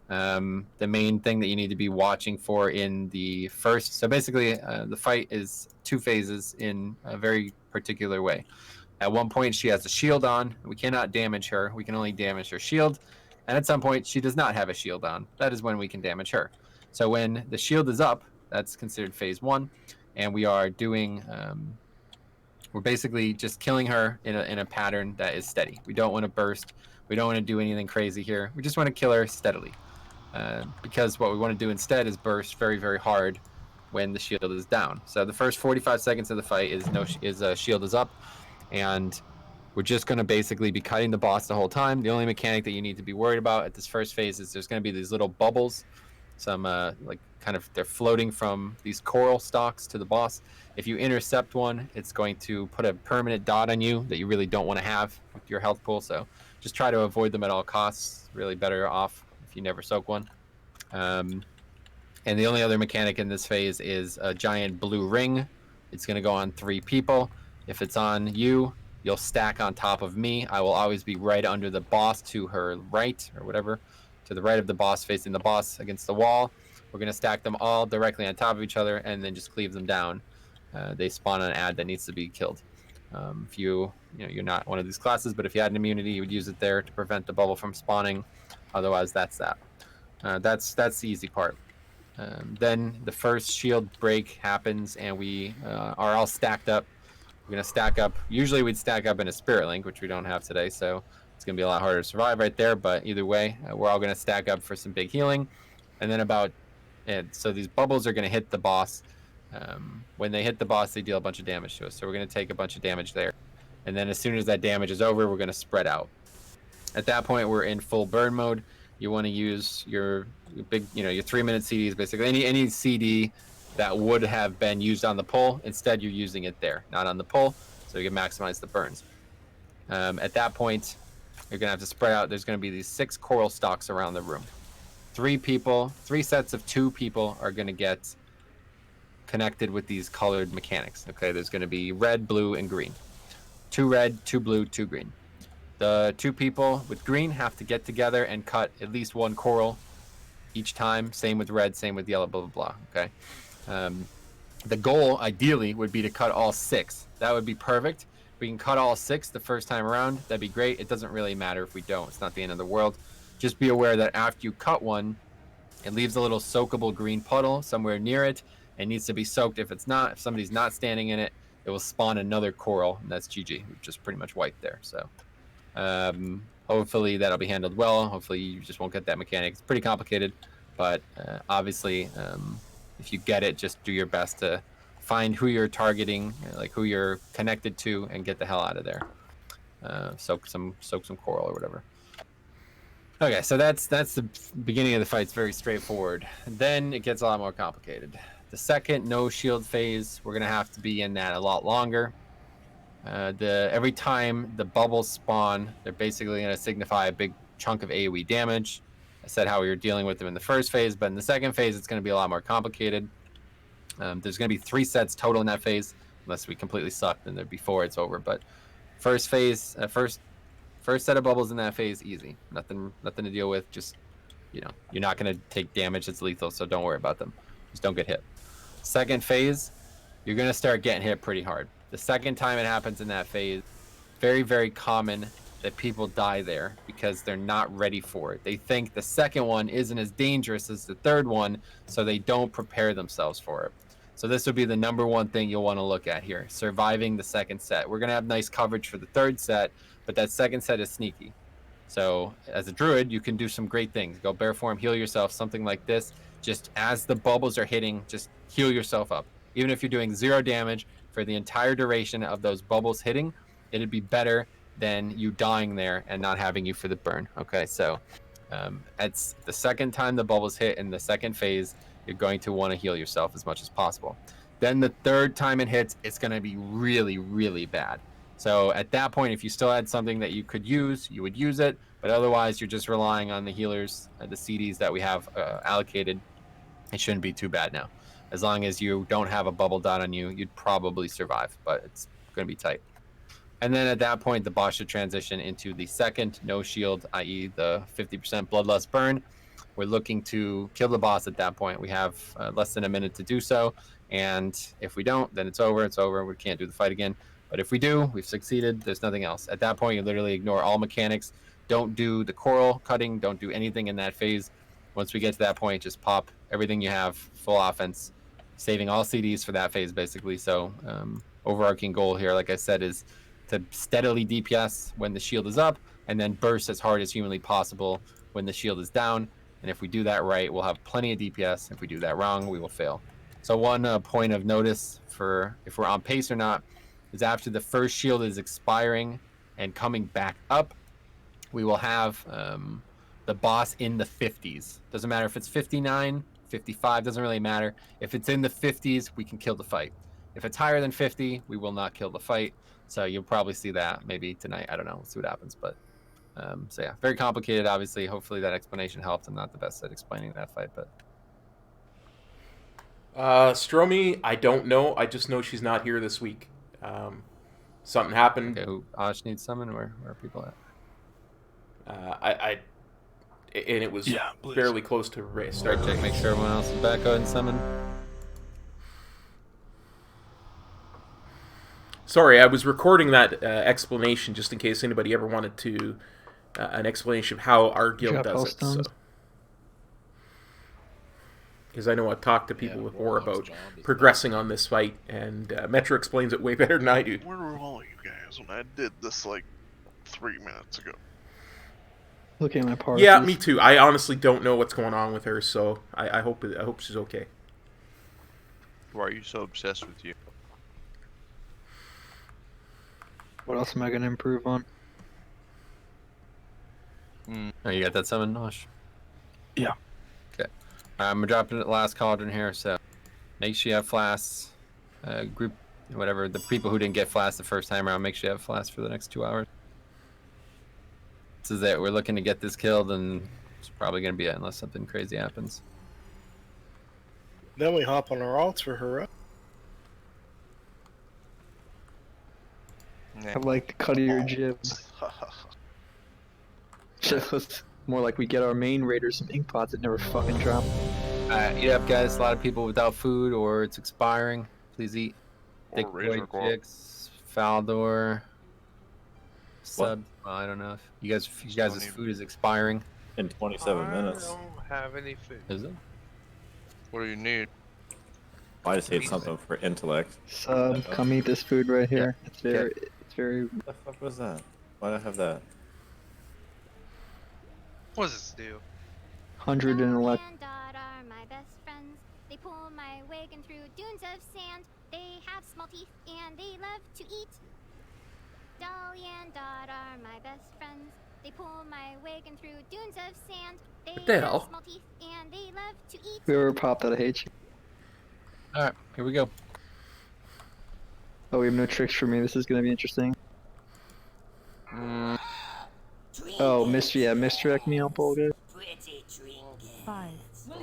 The main thing that you need to be watching for in the first... So basically, the fight is 2 phases in a very particular way. At one point, she has a shield on. We cannot damage her. We can only damage her shield. And at some point, she does not have a shield on. That is when we can damage her. So when the shield is up, that's considered phase 1. And we are doing... we're basically just killing her in a pattern that is steady. We don't want to burst. We don't want to do anything crazy here. We just want to kill her steadily. Because what we want to do instead is burst very, very hard when the shield is down. So the first 45 seconds of the fight is shield is up. And we're just going to basically be kiting the boss the whole time. The only mechanic that you need to be worried about at this first phase is there's going to be these little bubbles. Some they're floating from these coral stalks to the boss. If you intercept one, it's going to put a permanent dot on you that you really don't want to have with your health pool. So just try to avoid them at all costs. Really better off if you never soak one. And the only other mechanic in this phase is a giant blue ring. It's going to go on 3 people. If it's on you, you'll stack on top of me. I will always be right under the boss to her right, or whatever, to the right of the boss, facing the boss against the wall. We're going to stack them all directly on top of each other and then just cleave them down. They spawn an ad that needs to be killed. If you're not one of these classes, but if you had an immunity, you would use it there to prevent the bubble from spawning. Otherwise, that's that. That's the easy part. Then the first shield break happens, and we are all stacked up. We're going to stack up. Usually we'd stack up in a spirit link, which we don't have today, so it's going to be a lot harder to survive right there. But either way, we're all going to stack up for some big healing. And then so these bubbles are going to hit the boss. When they hit the boss, they deal a bunch of damage to us. So we're going to take a bunch of damage there. And then as soon as that damage is over, we're going to spread out. At that point, we're in full burn mode. You want to use your big, your 3-minute CDs, basically. Any CD that would have been used on the pull, instead you're using it there, not on the pull, so you can maximize the burns. At that point, you're going to have to spread out. There's going to be these 6 coral stalks around the room. 3 sets of 2 people are going to get connected with these colored mechanics. Okay, there's going to be red, blue, and green. 2 red, 2 blue, 2 green. The 2 people with green have to get together and cut at least 1 coral each time. Same with red, same with yellow, blah, blah, blah. Okay. The goal, ideally, would be to cut all 6. That would be perfect. If we can cut all 6 the first time around, that'd be great. It doesn't really matter if we don't. It's not the end of the world. Just be aware that after you cut one, it leaves a little soakable green puddle somewhere near it. It needs to be soaked. If somebody's not standing in it, it will spawn another coral, and that's GG. We've just pretty much wiped there. So hopefully that'll be handled well. Hopefully you just won't get that mechanic. It's pretty complicated, but obviously if you get it, just do your best to find who you're targeting, like who you're connected to, and get the hell out of there. Soak some coral or whatever. Okay, so that's the beginning of the fight. It's very straightforward. Then it gets a lot more complicated. The second no shield phase, we're gonna have to be in that a lot longer. Every time the bubbles spawn, they're basically gonna signify a big chunk of AoE damage. I said how we were dealing with them in the first phase, but in the second phase, it's gonna be a lot more complicated. There's gonna be 3 sets total in that phase, unless we completely suck, then there'd be 4, it's over. But first phase, first set of bubbles in that phase, easy. Nothing to deal with. Just, you're not going to take damage that's lethal, so don't worry about them. Just don't get hit. Second phase, you're going to start getting hit pretty hard. The second time it happens in that phase, very, very common that people die there because they're not ready for it. They think the second one isn't as dangerous as the third one, so they don't prepare themselves for it. So this would be the number one thing you'll want to look at here, surviving the second set. We're going to have nice coverage for the third set, but that second set is sneaky. So as a druid, you can do some great things. Go bear form, heal yourself, something like this. Just as the bubbles are hitting, just heal yourself up. Even if you're doing 0 damage for the entire duration of those bubbles hitting, it'd be better than you dying there and not having you for the burn. Okay, so it's the second time the bubbles hit in the second phase, you're going to want to heal yourself as much as possible. Then the third time it hits, it's going to be really, really bad. So at that point, if you still had something that you could use, you would use it. But otherwise, you're just relying on the healers, the CDs that we have allocated. It shouldn't be too bad now. As long as you don't have a bubble dot on you, you'd probably survive, but it's going to be tight. And then at that point, the boss should transition into the second no shield, i.e. the 50% bloodlust burn. We're looking to kill the boss at that point. We have less than a minute to do so. And if we don't, then it's over. It's over. We can't do the fight again. But if we do, we've succeeded. There's nothing else. At that point, you literally ignore all mechanics. Don't do the coral cutting. Don't do anything in that phase. Once we get to that point, just pop everything you have, full offense, saving all CDs for that phase, basically. So overarching goal here, like I said, is to steadily DPS when the shield is up and then burst as hard as humanly possible when the shield is down. And if we do that right, we'll have plenty of DPS. If we do that wrong, we will fail. So one point of notice for if we're on pace or not is after the first shield is expiring and coming back up, we will have the boss in the 50s. Doesn't matter if it's 59, 55, doesn't really matter. If it's in the 50s, we can kill the fight. If it's higher than 50, we will not kill the fight. So you'll probably see that maybe tonight. I don't know. We'll see what happens. But so yeah, very complicated, obviously. Hopefully that explanation helped. I'm not the best at explaining that fight, but... Stromy, I don't know. I just know she's not here this week. Something happened. Okay, who Ash needs summon? Where are people at? And it was fairly close to start. Check, make sure everyone else is back. Go ahead and summon. Sorry, I was recording that explanation just in case anybody ever wanted to an explanation of how our guild does it. So. Because I know I've talked to people before about progressing on this fight, and Metro explains it way better than I do. Where were all you guys when I did this like 3 minutes ago? Looking at my part. Yeah, me too. I honestly don't know what's going on with her, so I hope she's okay. Why are you so obsessed with you? What else am I going to improve on? Oh, you got that summon, Nosh? Yeah. Okay. I'm dropping the last cauldron here, so make sure you have flasks. Group, whatever, the people who didn't get flasks the first time around, make sure you have flasks for the next 2 hours. This is it. We're looking to get this killed, and it's probably going to be it unless something crazy happens. Then we hop on our alts for her. I like the cut of your jibs. Just more like we get our main raiders some ink pots that never fucking drop. Eat up, guys. A lot of people without food or it's expiring. Please eat. Thick Boy Chicks, Faldor, Sub. Well, I don't know if you guys' food is expiring in 27 minutes. I don't have any food. Is it? What do you need? I just ate something for intellect. Sub, come eat this food right here. It's very. What the fuck was that? Why do I have that? What does this do? 111. Are my best friends. They pull my wagon through dunes of sand. They have small teeth and they love to eat. Dolly and Dot are my best friends. They pull my wagon through dunes of sand. They What the hell? have small teeth and they love to eat. Whoever popped that, I hate you. Alright, here we go. Oh, we have no tricks for me. This is gonna be interesting. Oh, misdirect me on Paul, guys. 5, 4,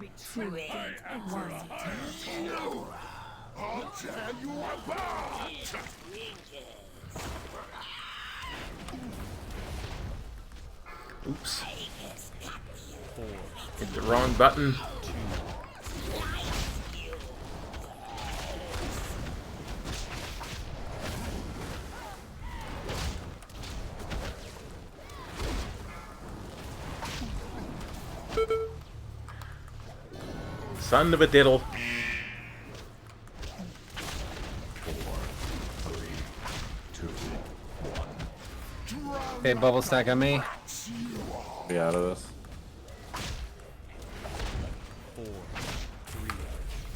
3, 2, 1. I'll tell you about. Oops. Hit the wrong button. Son of a diddle. 4, 3, 2, 1. Okay, bubble stack on me. Be out of this. 4, 3,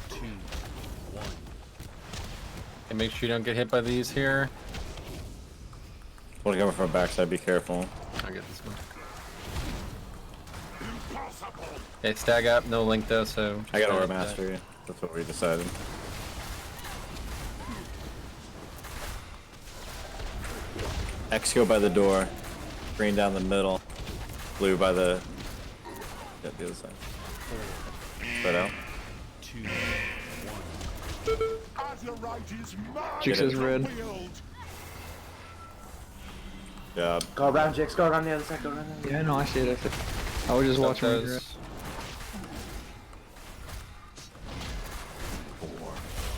2, 1. Okay, make sure you don't get hit by these here. Well, coming from backside, be careful. I'll get this one. Okay, stag up, no link though, so... I got start Aura with that. Mastery. That's what we decided. X go by the door. Green down the middle. Blue by the... Yeah, the other side. Spread out. 2, 1. Jix is red. Job. Go around, Jix. Go around the other side. Go around the other side. Yeah, no, I see it. I see it. I was just watching those. it.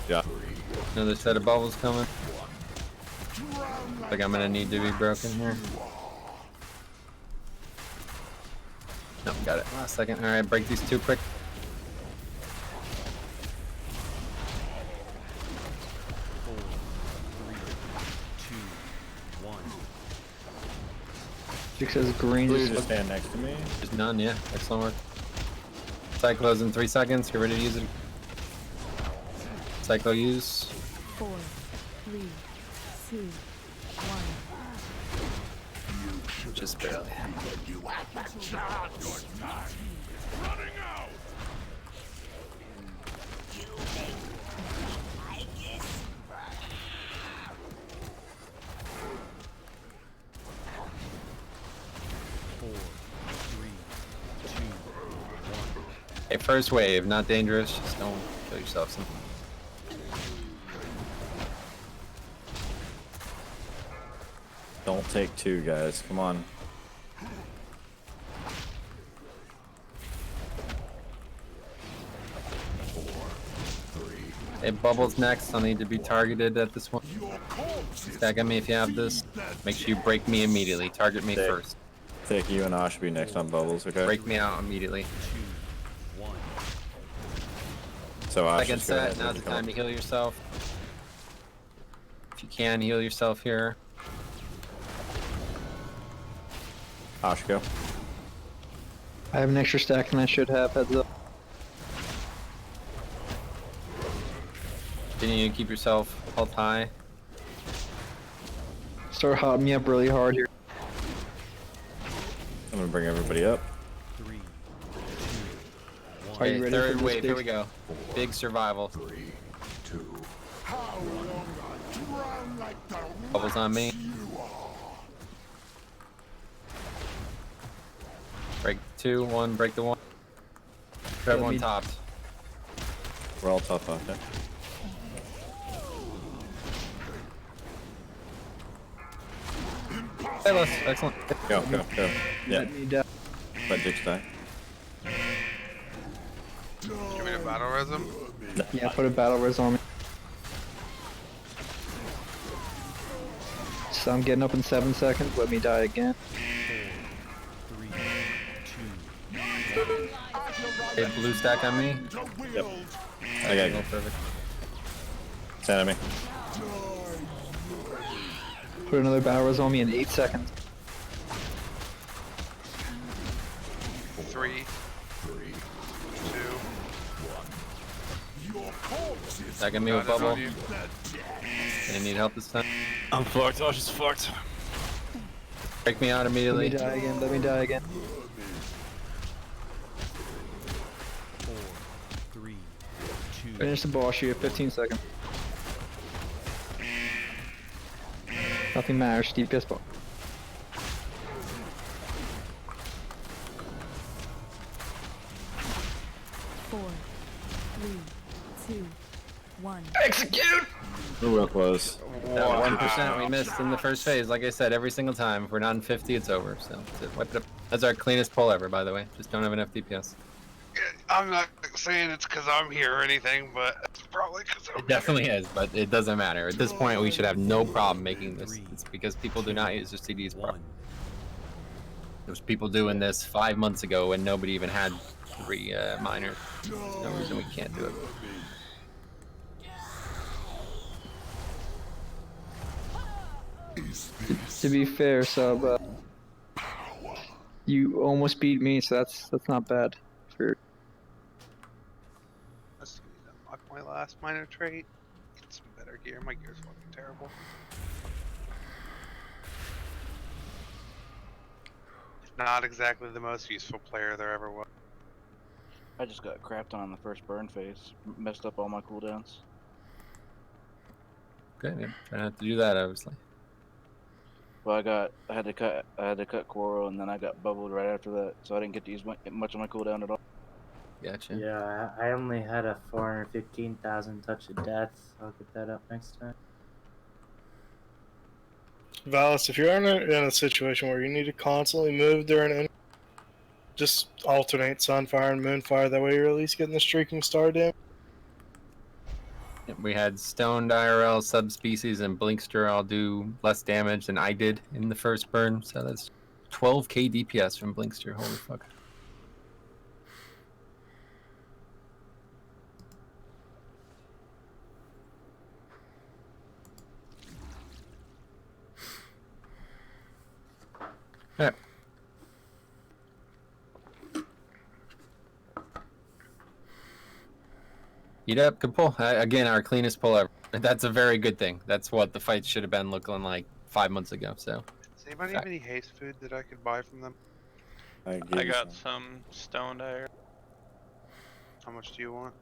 Yeah. Another set of bubbles coming. I think I'm gonna need to be broken here. No, got it. Last second. Alright, break these two quick. Jix says green. Blue Just just stand next to me. There's none, yeah. Excellent work. Cyclo's in 3 seconds. Get ready to use it. Cyclo use. 4, 3, 2, 1. Just barely. You had that chance. Running out. You make like this. 4, 3, 2, 1. Hey, first wave, not dangerous. Just don't kill yourself. Something. Don't take two, guys. Come on. Hey, bubbles next. I'll need to be targeted at this one. Stack on me if you have this. Make sure you break me immediately. Target me first. Take you and Ash be next on bubbles, okay? Break me out immediately. 2, 1. So Ash Second just go ahead set. Now's and the time to heal yourself. If you can, heal yourself here. Ash go. I have an extra stack than I should have. Heads up. Continue to keep yourself health high. Start hotting me up really hard here. I'm gonna bring everybody up. 3, 2, 1. Are you ready Third for this wave. big... Here we go. Big survival. 3, 2. Bubbles on me. Break 2, 1, break the 1. Grab one topped. We're all tough out there. Hey, Les. Excellent. Go. Yeah. Let me down. Let Jix die. You want me to battle res him? Yeah, put a battle res on me. So I'm getting up in 7 seconds. Let me die again. 4, 3, 2, 1. Hey, blue stack on me. Yep. I got you. Perfect. Stand at me. Put another battle res on me in 8 seconds. 3, 2, 1. Stack on me with bubble. Gonna need help this time. I'm fucked. Ash is fucked. Break me out Let immediately. me die again. Let me die again. 4, 3, 2. Finish the boss. You have 15 seconds. Nothing matters. DPS ball. Four, 3, 2, 1. Execute! We're real close. That 1% we missed in the first phase. Like I said, every single time. If we're not in 50, it's over. So that's it. Wipe it up. That's our cleanest pull ever, by the way. Just don't have enough DPS. I'm not saying it's because I'm here or anything, but it's probably because I'm It definitely is, but it doesn't matter. At this point, we should have no problem making this. It's because people do not use their CDs properly. There was people doing this 5 months ago when nobody even had 3 miners. No reason we can't do it. To be fair, Sub, you almost beat me, so that's not bad. For I still need to unlock my last minor trait. Get some better gear. My gear's fucking terrible. Not exactly the most useful player there ever was. I just got crapped on the first burn phase. Messed up all my cooldowns. Okay, yeah. Try not to do that, obviously. Well, I had to cut coral, and then I got bubbled right after that, so I didn't get to use much of my cooldown at all. Gotcha. Yeah, I only had a 415,000 touch of death. I'll get that up next time. Valis, if you're in a situation where you need to constantly move during any, just alternate Sunfire and Moonfire. That way you're at least getting the streaking star damage. We had Stoned IRL subspecies and Blinkster all do less damage than I did in the first burn, so that's 12k DPS from Blinkster. Holy fuck. Alright. Eat up, good pull. Again, our cleanest pull ever. That's a very good thing. That's what the fight should have been looking like 5 months ago. So. Does anybody have any haste food that I could buy from them? I got some stoned iron. How much do you want?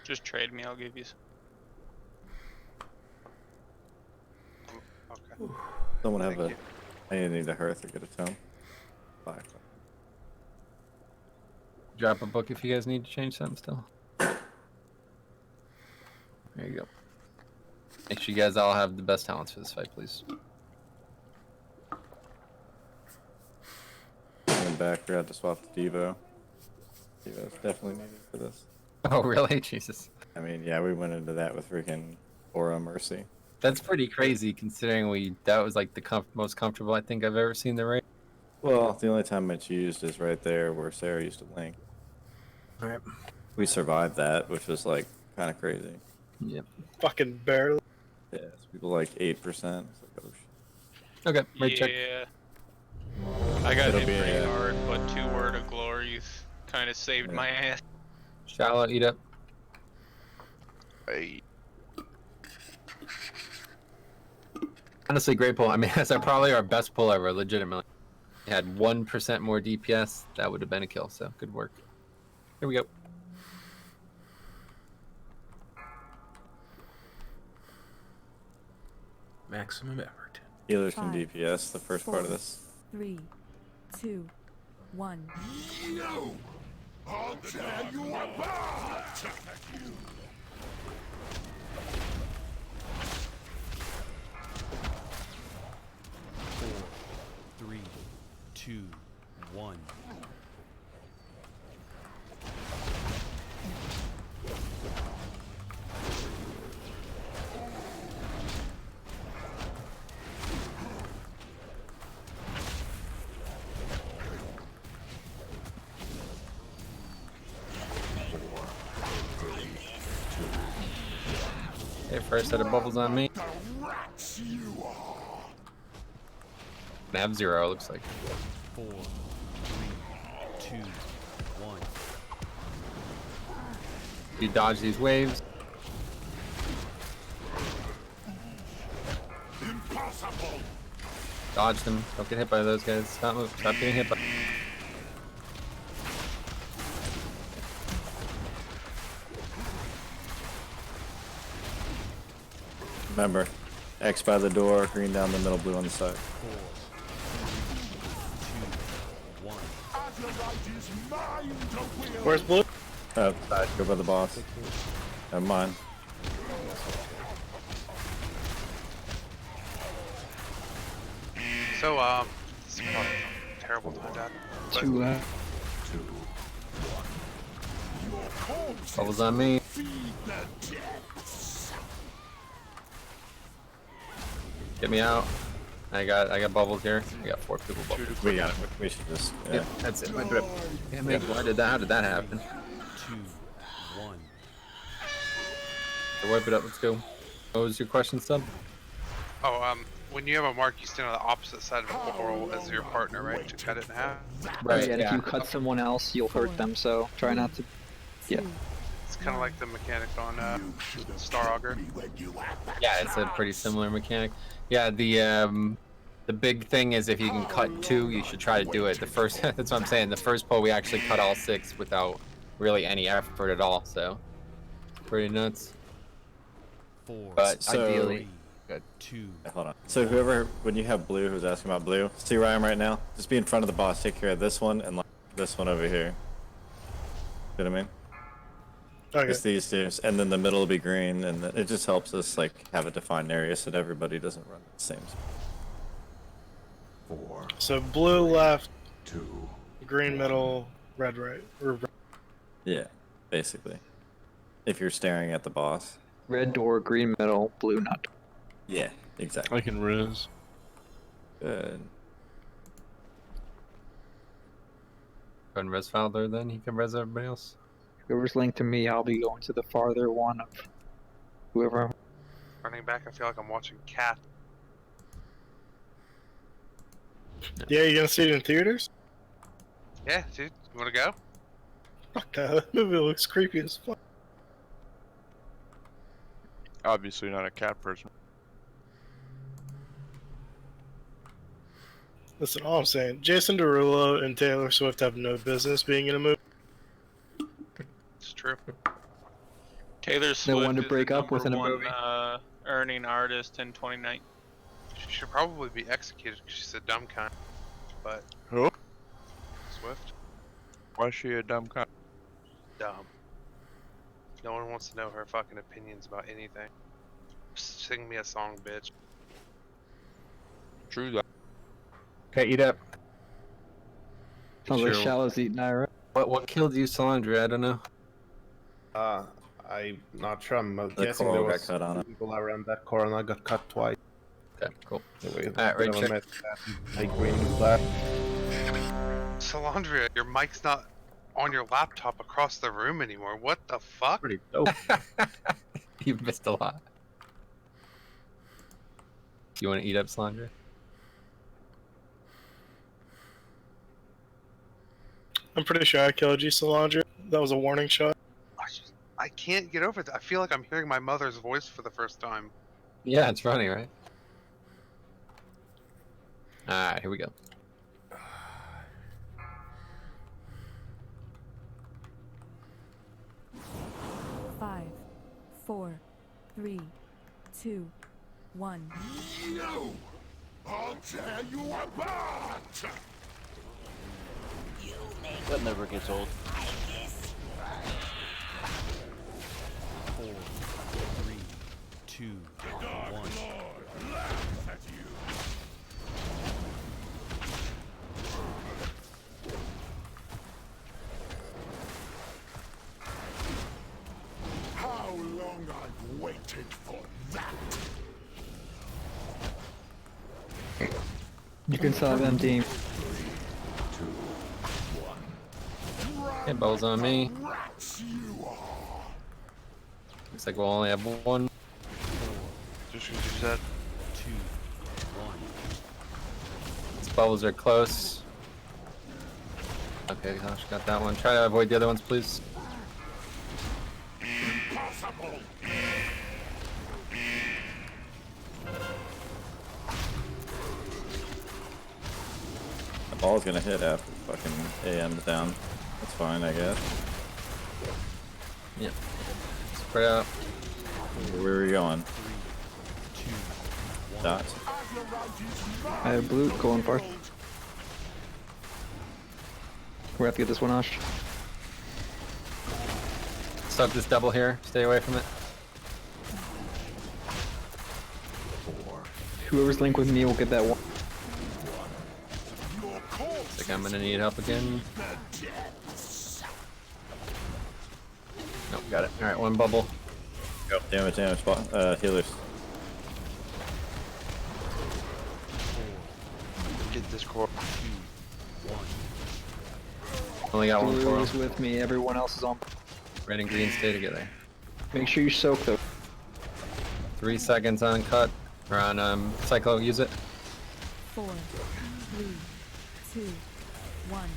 Just trade me, I'll give you some. Okay. Someone have a. I need a hearth or get a tome. Bye. Drop a book if you guys need to change something still. There you go. Make sure you guys all have the best talents for this fight, please. Coming back, we had to swap to Devo. Devo's definitely needed for this. Oh, really? Jesus. I mean, yeah, we went into that with freaking Aura Mercy. That's pretty crazy considering that was like the most comfortable I think I've ever seen the raid. Well, the only time it's used is right there where Sarah used to link. Alright. We survived that, which was like kind of crazy. Yep. Fucking barely. Yeah, it's people like 8%. It's like, oh shit. Okay, raid check. Yeah. I got It'll hit be, pretty hard, but 2 Word of Glories kind of saved my ass. Shallow, eat up. Hey. Honestly, great pull. I mean, that's probably our best pull ever, legitimately. Had 1% more DPS, that would have been a kill, so good work. Here we go. Maximum effort. Healers from DPS, the first part of this. 3, 2, 1. No! I'll tear you apart! 4, 3, 2, 1. Okay, first set of bubbles on me. I have 0, looks like. 4, 3, 2, 1. You dodge these waves. Impossible! Dodge them. Don't get hit by those guys. Stop moving. Stop getting hit by. Remember, X by the door, green down the middle, blue on the side. 4, 3, 2, 1. Where's blue? Oh, side, go by the boss. Never mind. So, this is probably a terrible time, Dad. But Bubbles on me. Get me out. I got bubbles here. I got 4 people bubbles. We got it. We should just. Yeah. Yep, that's it. Wipe it up. Damn it, how did that happen? 2, 1. So wipe it up. Let's go. What was your question, Stub? Oh, when you have a mark, you stand on the opposite side of a portal as your partner, right? To cut it in half. Right. And if you cut someone else, you'll hurt them. So try not to. Yeah. It's kind of like the mechanic on Star Augur. Yeah, it's a pretty similar mechanic. Yeah, the big thing is if you can cut 2, you should try to do it. The first, that's what I'm saying. The first pull, we actually cut all 6 without really any effort at all. So, pretty nuts. 4. But So- ideally, 2. Hold on. So whoever, when you have blue, who's asking about blue, see where I am right now? Just be in front of the boss. Take care of this one and like this one over here. You know what I mean? Okay. It's these two, and then the middle will be green, and then it just helps us like have a defined area so that everybody doesn't run the same. 4. So blue left, 2. green middle, red right. Or Yeah, basically. If you're staring at the boss. Red door, green middle, blue not. Yeah, exactly. I can res. Good. go and res Fowler then. He can res everybody else. Whoever's linked to me, I'll be going to the farther one of whoever I'm. Running back, I feel like I'm watching Cat. Yeah, you gonna see it in theaters? Yeah, dude. You wanna go? Fuck that. That movie looks creepy as fuck. Obviously not a cat person. Listen, all I'm saying, Jason Derulo and Taylor Swift have no business being in a movie. It's true. Taylor Swift one to is break the up with in a #1 movie. earning artist in 2019. She should probably be executed because she's a dumb cunt. But Who? Swift, Why is she a dumb cunt? dumb. No one wants to know her fucking opinions about anything. Sing me a song, bitch. True that. Okay, eat up. Sounds like Sure. Shallow's eating Ira. What killed you, Solandra? I don't know. I'm not sure. I'm The guessing coral there got was cut on it. people around that core, and I got cut twice. Okay, cool. Anyway, Alright, right, check. Like green and black. Salandria, your mic's not on your laptop across the room anymore. What the fuck? Pretty dope. You've missed a lot. You want to eat up, Solandra? I'm pretty sure I killed you, Solandra. That was a warning shot. I can't get over that. I feel like I'm hearing my mother's voice for the first time. Yeah, it's funny, right? Alright, here we go. Five, 4, 3, 2, 1. No! I'll tear you apart! That never gets old. 4, 3, 2, 1. Laughs at you. How long I've waited for that! You can still have them team. Okay, balls on me. Rats you are! Looks like we'll only have one. Just because you said. 2, 1. These bubbles are close. Okay, Josh got that one. Try to avoid the other ones, please. Impossible! The ball's gonna hit after fucking AM's down. That's fine, I guess. Yep. Spread out. Where are we going? Dots. I have blue going first. We're gonna have to get this one, Osh. Stop this double here. Stay away from it. Whoever's linked with me will get that one. Looks like I'm gonna need help again. Nope, got it. Alright, one bubble. Go. Damage, healers. Discord. 2, 1. Only got one Blue for is him. with me. Everyone else is on. Red and green stay together. Make sure you soak those. 3 seconds on cut. Or on Cyclo, use it. 4, 3, 2, 1.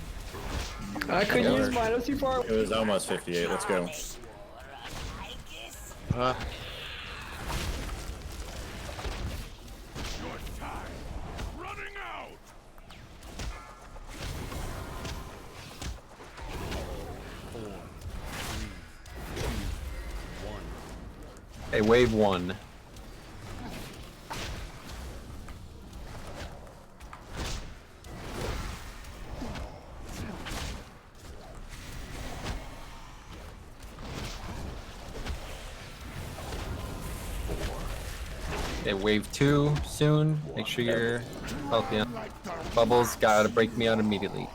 I couldn't Yeah, use mine. I was too far. It was almost 58. Let's go. Huh? Running out. Okay, wave 1. Okay, wave 2 soon. Make sure you're healthy. Bubbles gotta break me out immediately.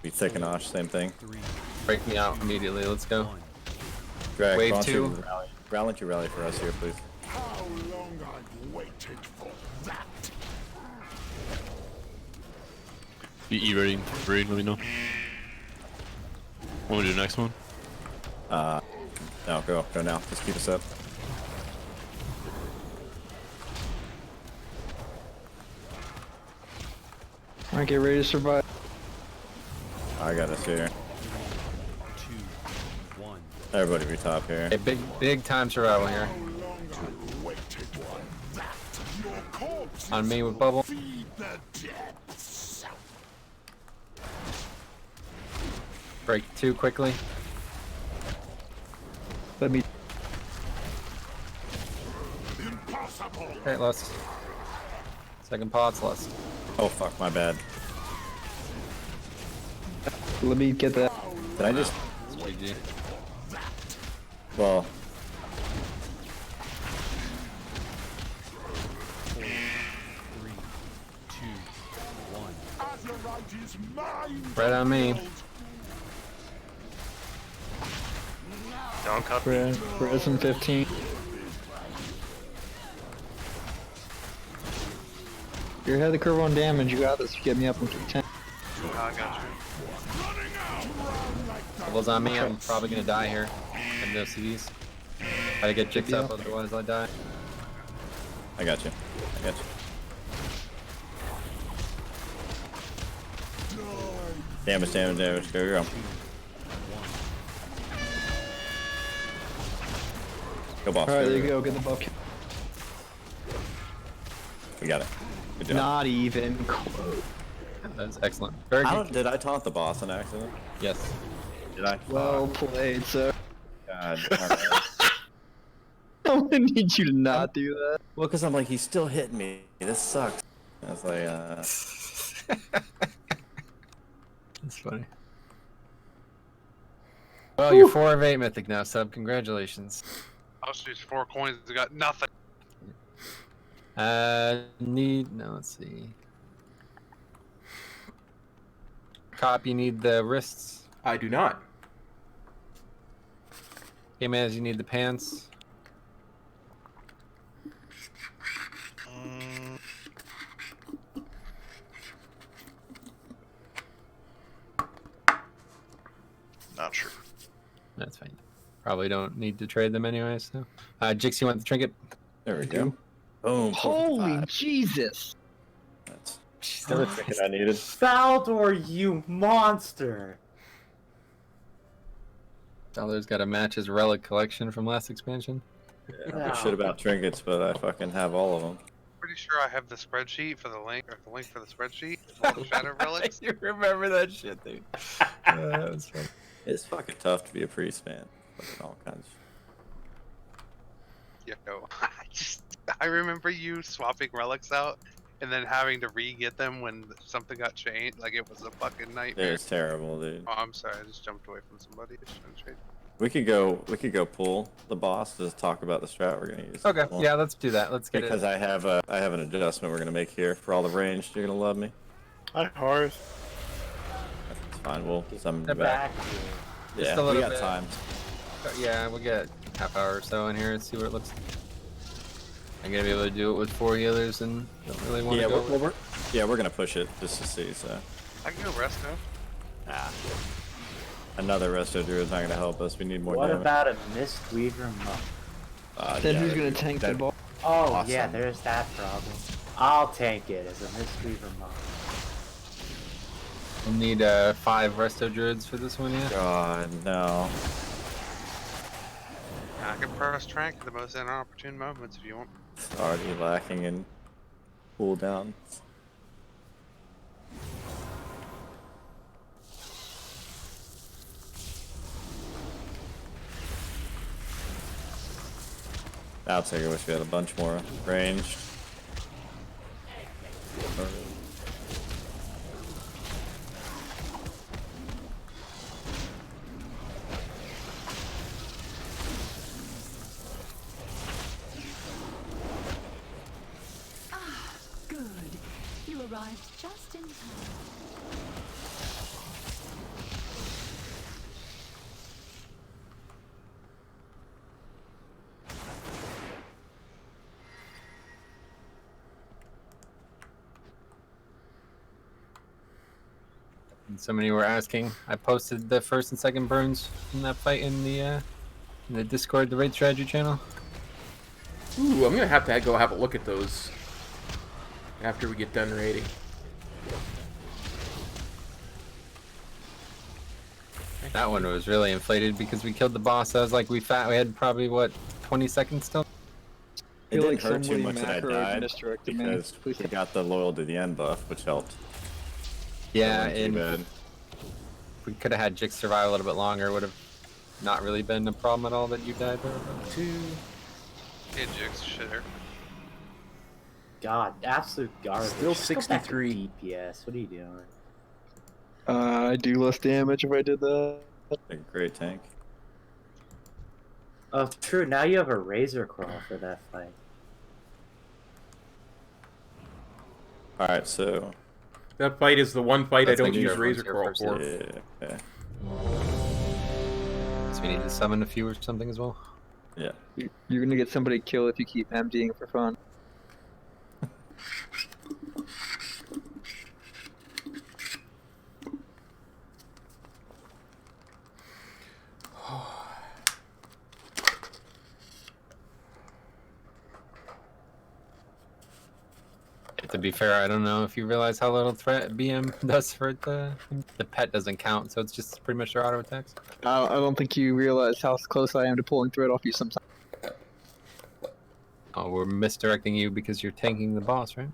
Be thick and Osh, same thing. Break me out immediately. Let's go. Drag, Wave why don't you 2. rally? Why don't you rally for us here, please? How long I've waited for that. Be E ready, raid, let me know. Want me to do the next one? No, go now. Just keep us up. Alright, get ready to survive. I got us here. 2, 1. Everybody be top here. Okay, big time survival here. On me with bubble. Break 2 quickly. Let me. Okay, lost. Second pot's lost. Oh fuck, my bad. Let me get that. Did I just? It's GG. Well. Right on me. Don't cut. Prison 15. You're ahead of the curve on damage. You got this. Get me up into 10. I got you. Bubbles on me. I'm probably gonna die here. I have no CDs. Gotta get jigs up, otherwise I die. I got you. I got you. Damage, damage, damage. Go, go. Go, boss. Alright, go, there go, you go. go. Get the buff. We got it. Good job. Not even close. That's excellent. Very good. Did I taunt the boss on accident? Yes. Did I? Well played, sir. God. Alright. I need you to not do that. Well, because I'm like, he's still hitting me. This sucks. I was like, That's funny. Well, you're 4 of 8 mythic now, sub. Congratulations. I'll use 4 coins. I got nothing. No, let's see. Cop, you need the wrists. I do not. Game as you need the pants. Not sure. That's fine. Probably don't need to trade them anyway, so. Jix, you want the trinket? There we go. Boom. Holy Jesus! That's still a ticket I needed. Faldor, you monster! Dollar's got to match his relic collection from last expansion. Yeah, shit about trinkets, but I fucking have all of them. Pretty sure I have the spreadsheet for the link, or the link for the spreadsheet. All the shadow relics. You remember that shit, dude. That was fun. It's fucking tough to be a priest, man. Fucking all kinds. Yo, I remember you swapping relics out and then having to re-get them when something got changed. Like it was a fucking nightmare. It's terrible, dude. Oh, I'm sorry. I just jumped away from somebody. I shouldn't trade. We could go pull the boss to talk about the strat we're gonna use. Okay, yeah, let's do that. Let's get because I have an adjustment we're gonna make here for all the ranged. You're gonna love me. Hi, Horace. It's fine. We'll summon you They're back. back. Yeah, Just a we little got bit. time. Yeah, we'll get half hour or so in here and see what it looks like. I'm gonna be able to do it with 4 healers and don't really want to Yeah, go. we're gonna push it just to see. So. I can go resto. Ah. Another resto druid's not gonna help us. We need more What damage. about a Mistweaver monk? Then yeah, who's gonna that'd be- tank the that'd- ball? Oh Awesome. yeah, there's that problem. I'll tank it as a Mistweaver monk. We'll need 5 resto druids for this one, yeah. God, no. I can press trank at the most inopportune moments if you want. It's already lacking in cooldown. I'll take it. Wish we had a bunch more ranged. Ah, good. You arrived just in time. And so many were asking. I posted the first and second burns from that fight in the Discord, the Raid Strategy channel. Ooh, I'm gonna have to go have a look at those after we get done raiding. That one was really inflated because we killed the boss. I was like, we had probably what 20 seconds still. It feel didn't like hurt too somebody much that I macroed died misdirected me. because we got the loyal to the end buff, which helped. Yeah, Wasn't too and bad. if we could have had Jix survive a little bit longer, would have not really been a problem at all that you died there. But... Yeah, Jix, shitter. God, absolute garbage. Still Just go back to 63. DPS. What are you doing? I do less damage if I did that. A great tank. Oh, true. Now you have a Razor Crawl for that fight. Alright, so. That fight is the one fight Let's I don't make use sure Razor everyone's Crawl here for. Yeah. So we need to summon a few or something as well. Yeah. You're gonna get somebody killed if you keep emptying for fun. To be fair, I don't know if you realize how little threat BM does for the pet doesn't count, so it's just pretty much their auto attacks. I don't think you realize how close I am to pulling thread off you sometimes. Oh, we're misdirecting you because you're tanking the boss, right?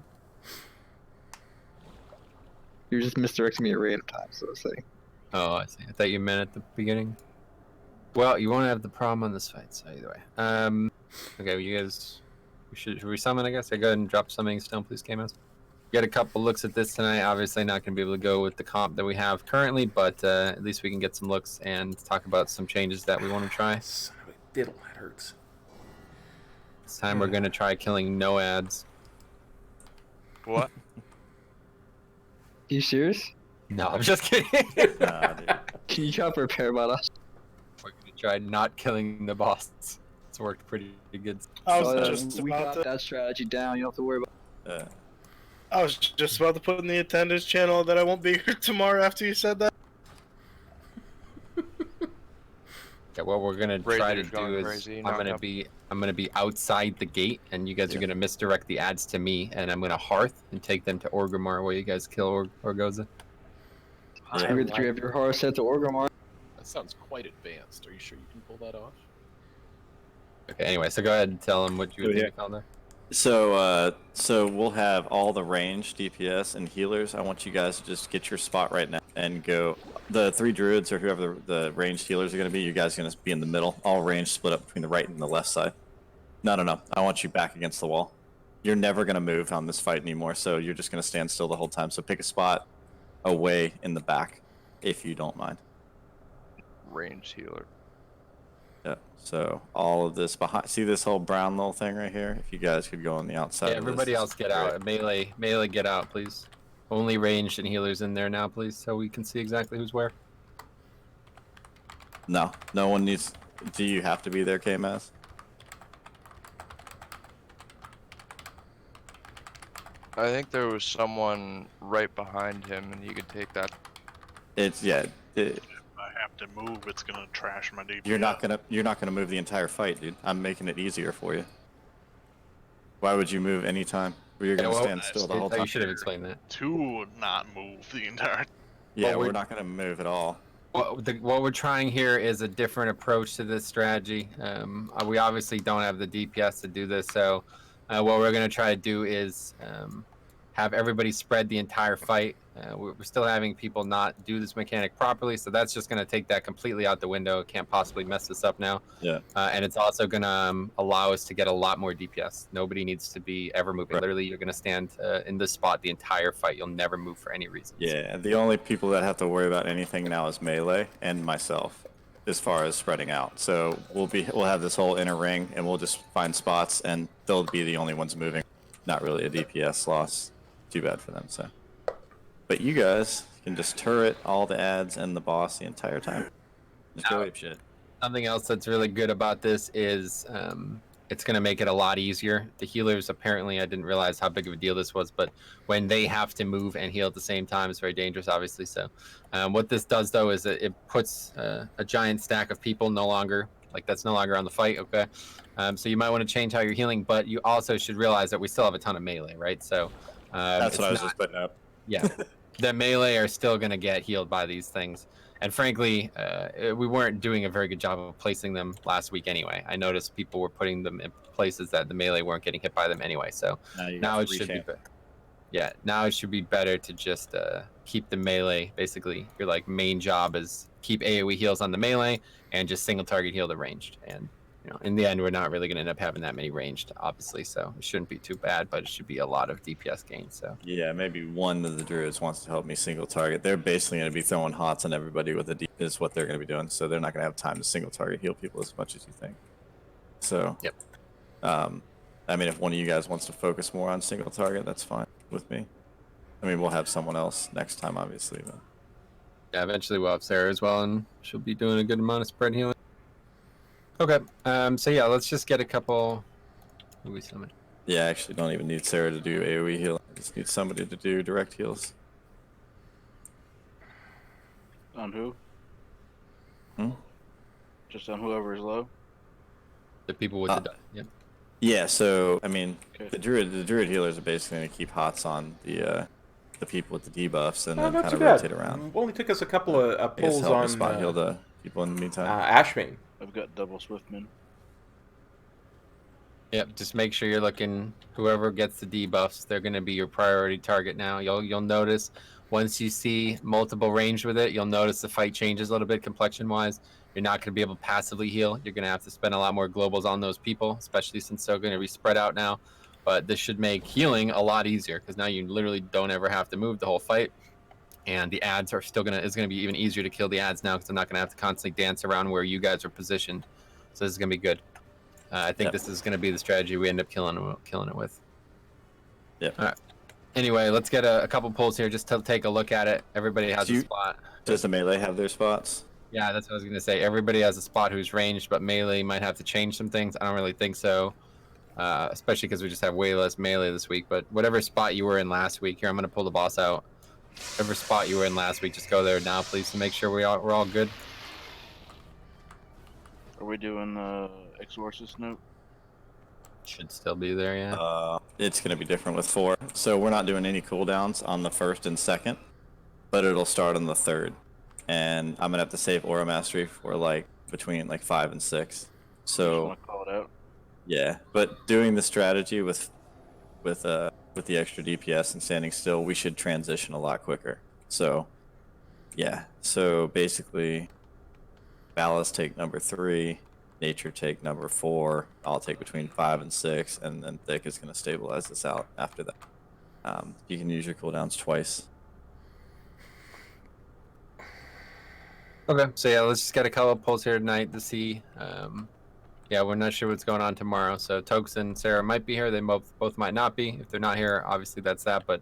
You're just misdirecting me at random times, so to say. Oh, I see. I thought you meant at the beginning. Well, you won't have the problem on this fight, so either way. Okay, well, you guys... Should we summon, I guess? I go ahead and drop summoning stone, please, KMS. Get a couple looks at this tonight. Obviously not going to be able to go with the comp that we have currently, but at least we can get some looks and talk about some changes that we want to try. Son of a diddle, that hurts. This time we're going to try killing no ads. What? You serious? No, I'm just kidding. Nah, dude. Can you try to prepare about us? We're going to try not killing the boss. It's worked pretty good. I was just we about got to. that strategy down. You don't have to worry about. I was just about to put in the attendance channel that I won't be here tomorrow after you said that. Yeah, what we're gonna try to Razor's do going is crazy, I'm knock gonna up. be outside the gate, and you guys are gonna misdirect the ads to me, and I'm gonna hearth and take them to Orgrimmar while you guys kill Orgoza. It's weird that you have your horse set to Orgrimmar. That sounds quite advanced. Are you sure you can pull that off? Okay, anyway, so go ahead and tell them what you would Yeah. think on there. So we'll have all the range, DPS, and healers. I want you guys to just get your spot right now and go. The 3 druids or whoever the ranged healers are going to be, you guys are going to be in the middle. All range split up between the right and the left side. No. I want you back against the wall. You're never going to move on this fight anymore, so you're just going to stand still the whole time. So pick a spot away in the back, if you don't mind. Ranged healer. Yeah. So all of this behind. See this whole brown little thing right here? If you guys could go on the outside. Yeah, of this, everybody this else is get great. out. Melee, get out, please. Only ranged and healers in there now, please, so we can see exactly who's where. No one needs. Do you have to be there, KMS? I think there was someone right behind him, and he could take that. It's yeah. If I have to move, it's gonna trash my DPS. You're not gonna move the entire fight, dude. I'm making it easier for you. Why would you move anytime? Or you're gonna stand still the whole time. You should have explained that. To not move the entire. Yeah, Well, we're not gonna move at all. What we're trying here is a different approach to this strategy. We obviously don't have the DPS to do this, so what we're going to try to do is have everybody spread the entire fight. We're still having people not do this mechanic properly, so that's just going to take that completely out the window. It can't possibly mess this up now. Yeah. And it's also going to allow us to get a lot more DPS. Nobody needs to be ever moving. Right. Literally, you're going to stand in this spot the entire fight. You'll never move for any reason. Yeah, the only people that have to worry about anything now is melee and myself, as far as spreading out. So we'll have this whole inner ring, and we'll just find spots, and they'll be the only ones moving. Not really a DPS loss. Too bad for them. So, but you guys can just turret all the ads and the boss the entire time. Just go ape shit. Something else that's really good about this is it's going to make it a lot easier. The healers, apparently, I didn't realize how big of a deal this was, but when they have to move and heal at the same time, it's very dangerous, obviously. So what this does, though, is it puts a giant stack of people that's no longer on the fight, okay? So you might want to change how you're healing, but you also should realize that we still have a ton of melee, right? So that's what I was just putting up. Yeah, the melee are still going to get healed by these things. And frankly, we weren't doing a very good job of placing them last week anyway. I noticed people were putting them in places that the melee weren't getting hit by them anyway. So now it should be now it should be better to just keep the melee. Basically, your main job is keep AoE heals on the melee and just single target heal the ranged. And in the end, we're not really going to end up having that many ranged, obviously. So it shouldn't be too bad, but it should be a lot of DPS gain. So yeah, maybe one of the druids wants to help me single target. They're basically going to be throwing hots on everybody with a D is what they're going to be doing. So they're not going to have time to single target heal people as much as you think. So yep. I mean, if one of you guys wants to focus more on single target, that's fine with me. I mean, we'll have someone else next time, obviously. But yeah, eventually we'll have Sarah as well, and she'll be doing a good amount of spread healing. Okay, so yeah, let's just get a couple. Yeah, I actually don't even need Sarah to do AoE heal. I just need somebody to do direct heals. On who? Hmm? Just on whoever is low? The people with the... Yep. Yeah, so, I mean, the druid healers are basically going to keep hots on the people with the debuffs and then kind of rotate around. It only took us a couple of pulls on... spot heal the people in the meantime. Ashmane. I've got double Swiftman. Yep, just make sure you're looking. Whoever gets the debuffs, they're going to be your priority target now. You'll notice once you see multiple range with it, you'll notice the fight changes a little bit complexion-wise. You're not going to be able to passively heal. You're going to have to spend a lot more globals on those people, especially since they're going to be spread out now. But this should make healing a lot easier because now you literally don't ever have to move the whole fight. And the ads are still it's going to be even easier to kill the ads now because they're not going to have to constantly dance around where you guys are positioned. So this is going to be good. I think this is going to be the strategy we end up killing it with. Yeah. All right. Anyway, let's get a couple pulls here just to take a look at it. Everybody has a spot. Does the melee have their spots? Yeah, that's what I was going to say. Everybody has a spot who's ranged, but melee might have to change some things. I don't really think so, especially because we just have way less melee this week. But whatever spot you were in last week, here, I'm going to pull the boss out. Whatever spot you were in last week, just go there now, please, to make sure we're all good. Are we doing Exorcist note? Should still be there, yeah. It's going to be different with 4. So we're not doing any cooldowns on the 1st and 2nd, but it'll start on the 3rd. And I'm going to have to save Aura Mastery for between 5 and 6. So Want to call it out? Yeah, but doing the strategy with the extra DPS and standing still, we should transition a lot quicker. So yeah, so basically Ballast take number 3, Nature take number 4, I'll take between 5 and 6, and then Thick is going to stabilize this out after that. You can use your cooldowns twice. Okay, so yeah, let's just get a couple pulls here tonight to see. Yeah, we're not sure what's going on tomorrow, so Tokes and Sarah might be here. They both might not be. If they're not here, obviously that's that, but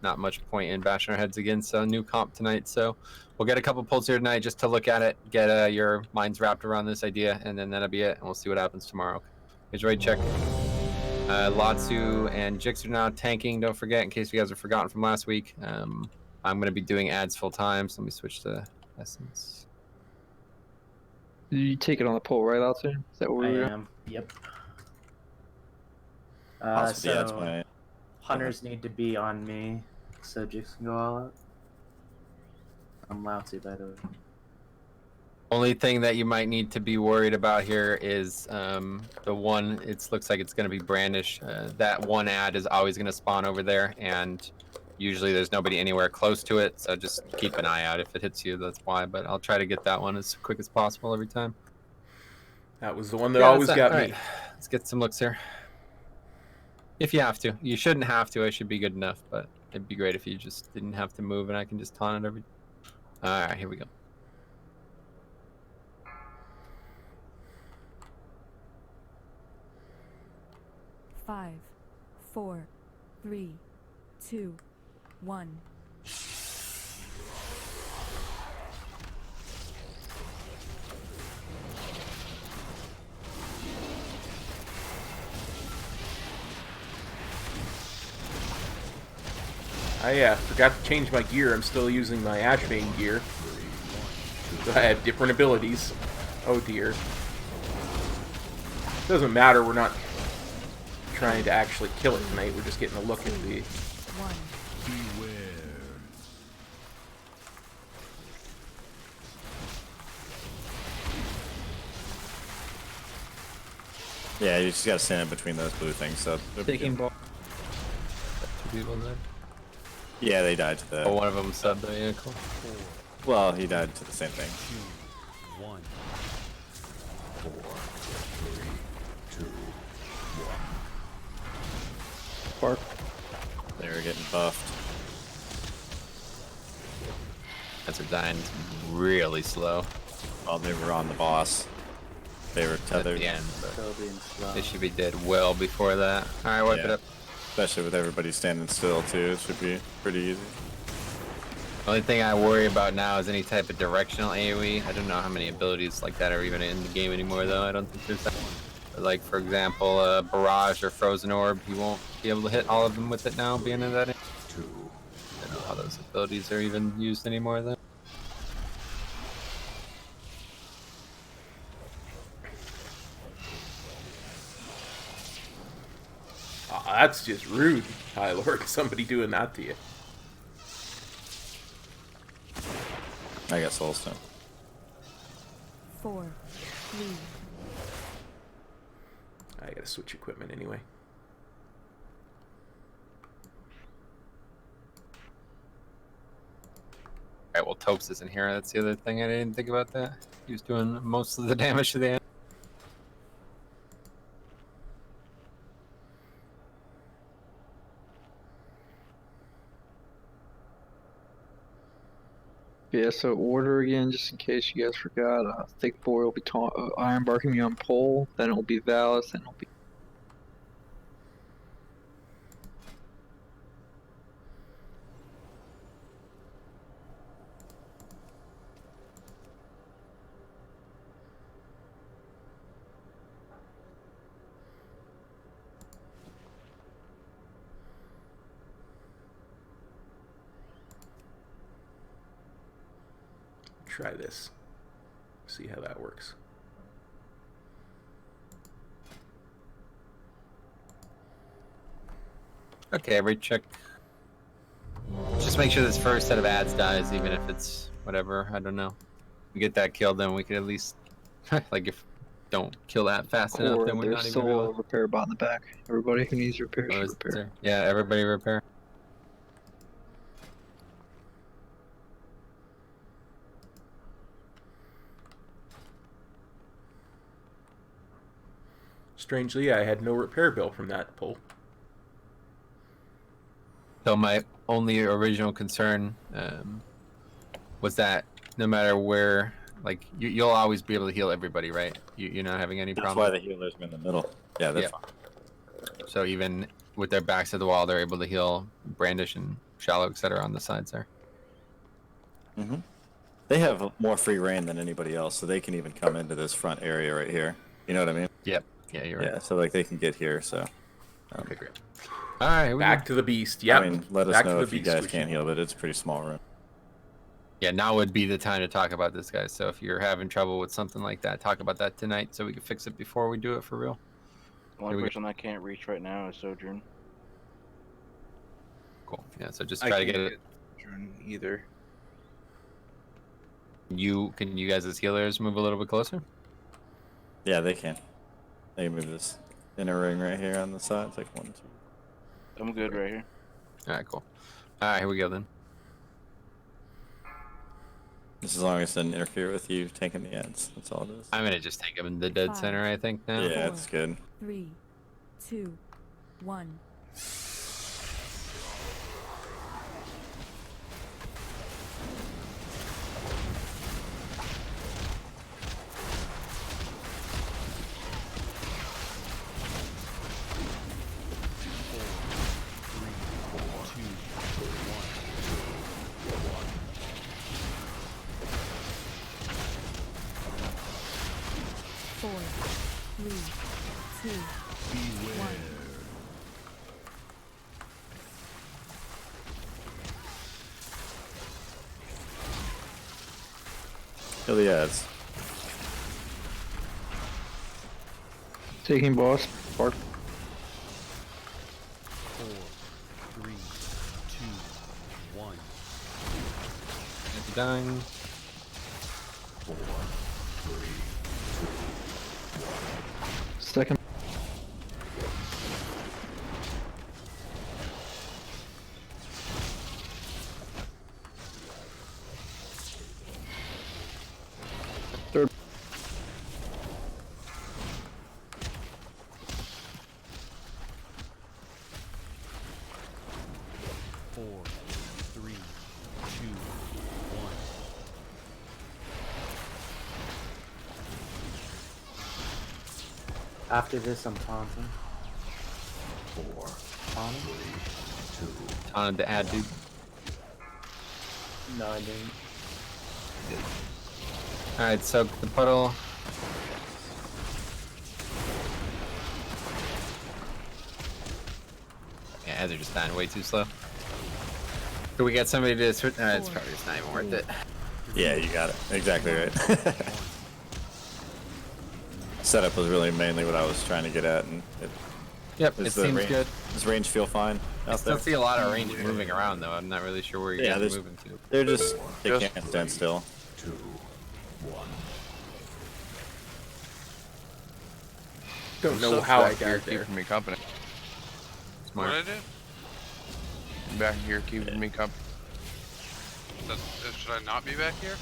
not much point in bashing our heads against a new comp tonight. So we'll get a couple pulls here tonight just to look at it, get your minds wrapped around this idea, and then that'll be it, and we'll see what happens tomorrow. Is ready to check? Latsu and Jix are now tanking. Don't forget, in case you guys have forgotten from last week. I'm going to be doing ads full time, so let me switch to Essence. Did you take it on the pole, right, Latsu? Is that what I we were am. Yep. Possibly, yeah, it's So my. hunters need to be on me, so Jix can go all out. I'm Laozi, by the way. Only thing that you might need to be worried about here is the one. It looks like it's going to be Brandish. That one ad is always going to spawn over there, and usually there's nobody anywhere close to it. So just keep an eye out. If it hits you, that's why. But I'll try to get that one as quick as possible every time. That was the one that always got me. Right. Let's get some looks here. If you have to, you shouldn't have to. I should be good enough, but it'd be great if you just didn't have to move and I can just taunt it every. All right, here we go. Five, 4, 3, 2, 1. I forgot to change my gear. I'm still using my Ashbane gear. So I have different abilities. Oh dear. Doesn't matter, we're not trying to actually kill it tonight, we're just getting a look at the... Yeah, you just gotta stand in between those blue things, so... Taking ball. 2 people dead. Yeah, they died to the... Oh, one of them subbed the vehicle. Well, he died to the same thing. 2, 1. 4, 3, 2, 1. Spark. They were getting buffed. As they're dying really slow. Well, they were on the boss. They were tethered. At the end, but Still being slow. they should be dead well before that. Alright, wipe it up. Especially with everybody standing still, too. It should be pretty easy. Only thing I worry about now is any type of directional AoE. I don't know how many abilities like that are even in the game anymore, though. I don't think there's that. But like, for example, Barrage or Frozen Orb, you won't be able to hit all of them with it now, being in that. I don't know how those abilities are even used anymore, though. That's just rude, High Lord. Somebody doing that to you. I got Soulstone. 4, 3. I gotta switch equipment anyway. Alright, well, Topes isn't here. That's the other thing I didn't think about that. He was doing most of the damage to the end. Yeah, so order again, just in case you guys forgot. Thick Boy will be iron barking me on pole, then it'll be Valis, then it'll be. Try this. See how that works. Okay, recheck. Just make sure this first set of ads dies, even if it's whatever. I don't know. We get that killed, then we could at least, like, if don't kill that fast enough, then we're not even. There's still a repair bot in the back. Everybody who needs repairs should repair. Yeah, everybody repair. Strangely, I had no repair bill from that pull. So my only original concern was that no matter where, like, you'll always be able to heal everybody, right? You're not having any problem. That's why the healers are in the middle. Yeah, that's fine. So even with their backs to the wall, they're able to heal Brandish and Shallow, etc. on the sides there. Mm-hmm. They have more free reign than anybody else, so they can even come into this front area right here. You know what I mean? Yep. Yeah, you're right. Yeah, so like they can get here, so. Okay, great. All right, here we Back go. to the beast. Yep. I mean, let us Back know to if the you beast, guys Squishy. can't heal, but it's a pretty small room. Yeah, now would be the time to talk about this, guys. So if you're having trouble with something like that, talk about that tonight so we can fix it before we do it for real. The only person I can't reach right now is Sojourn. Cool. Yeah, so just I try to can't get it. either. Can you guys as healers move a little bit closer? Yeah, they can. They can move this inner ring right here on the side. It's like 1, 2. I'm good right here. All right, cool. All right, here we go then. Just as long as it doesn't interfere with you taking the ads. That's all it is. I'm gonna just take him in the dead center, I think now. Yeah, that's good. 3, 2, 1. Four, three, two, one. Kill the ads. Taking boss. Bark. 4, 3, 2, 1. It's dying. 4, 3. Second. Third. Four, three, two, one. After this, I'm taunting. 4, Taunting? 3, 2. On the ad, dude. No, I didn't. All right, soak the puddle. Yeah, ads are just dying way too slow. Could we get somebody to switch? It's probably just not even worth it. Yeah, you got it. Exactly right. Setup was really mainly what I was trying to get at, and Yep, it seems range, good. Does range feel fine I out still there? see a lot of range moving around though. I'm not really sure where you Yeah, guys are there's- moving to. They're just they Just can't stand still. 2, 1. Don't know Sub's how I back here got there. keeping me company. Smart. What did I do? Back here keeping me company. Should I not be back here?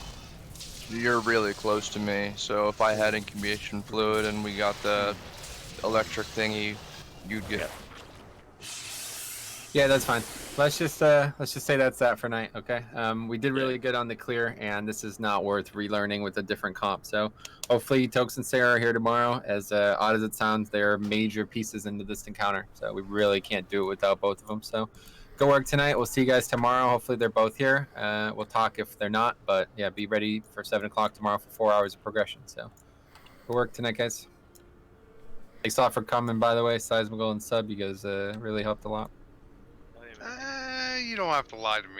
You're really close to me, so if I had incubation fluid and we got the electric thingy, you'd get. Yeah, that's fine. Let's just say that's that for night, okay? We did really good on the clear, and this is not worth relearning with a different comp. So hopefully Tokes and Sarah are here tomorrow. As odd as it sounds, they're major pieces into this encounter, so we really can't do it without both of them. So go work tonight. We'll see you guys tomorrow. Hopefully they're both here. We'll talk if they're not, but yeah, be ready for 7 o'clock tomorrow for 4 hours of progression. So go work tonight, guys. Thanks a lot for coming, by the way. Seismical and Sub, you guys really helped a lot. You don't have to lie to me.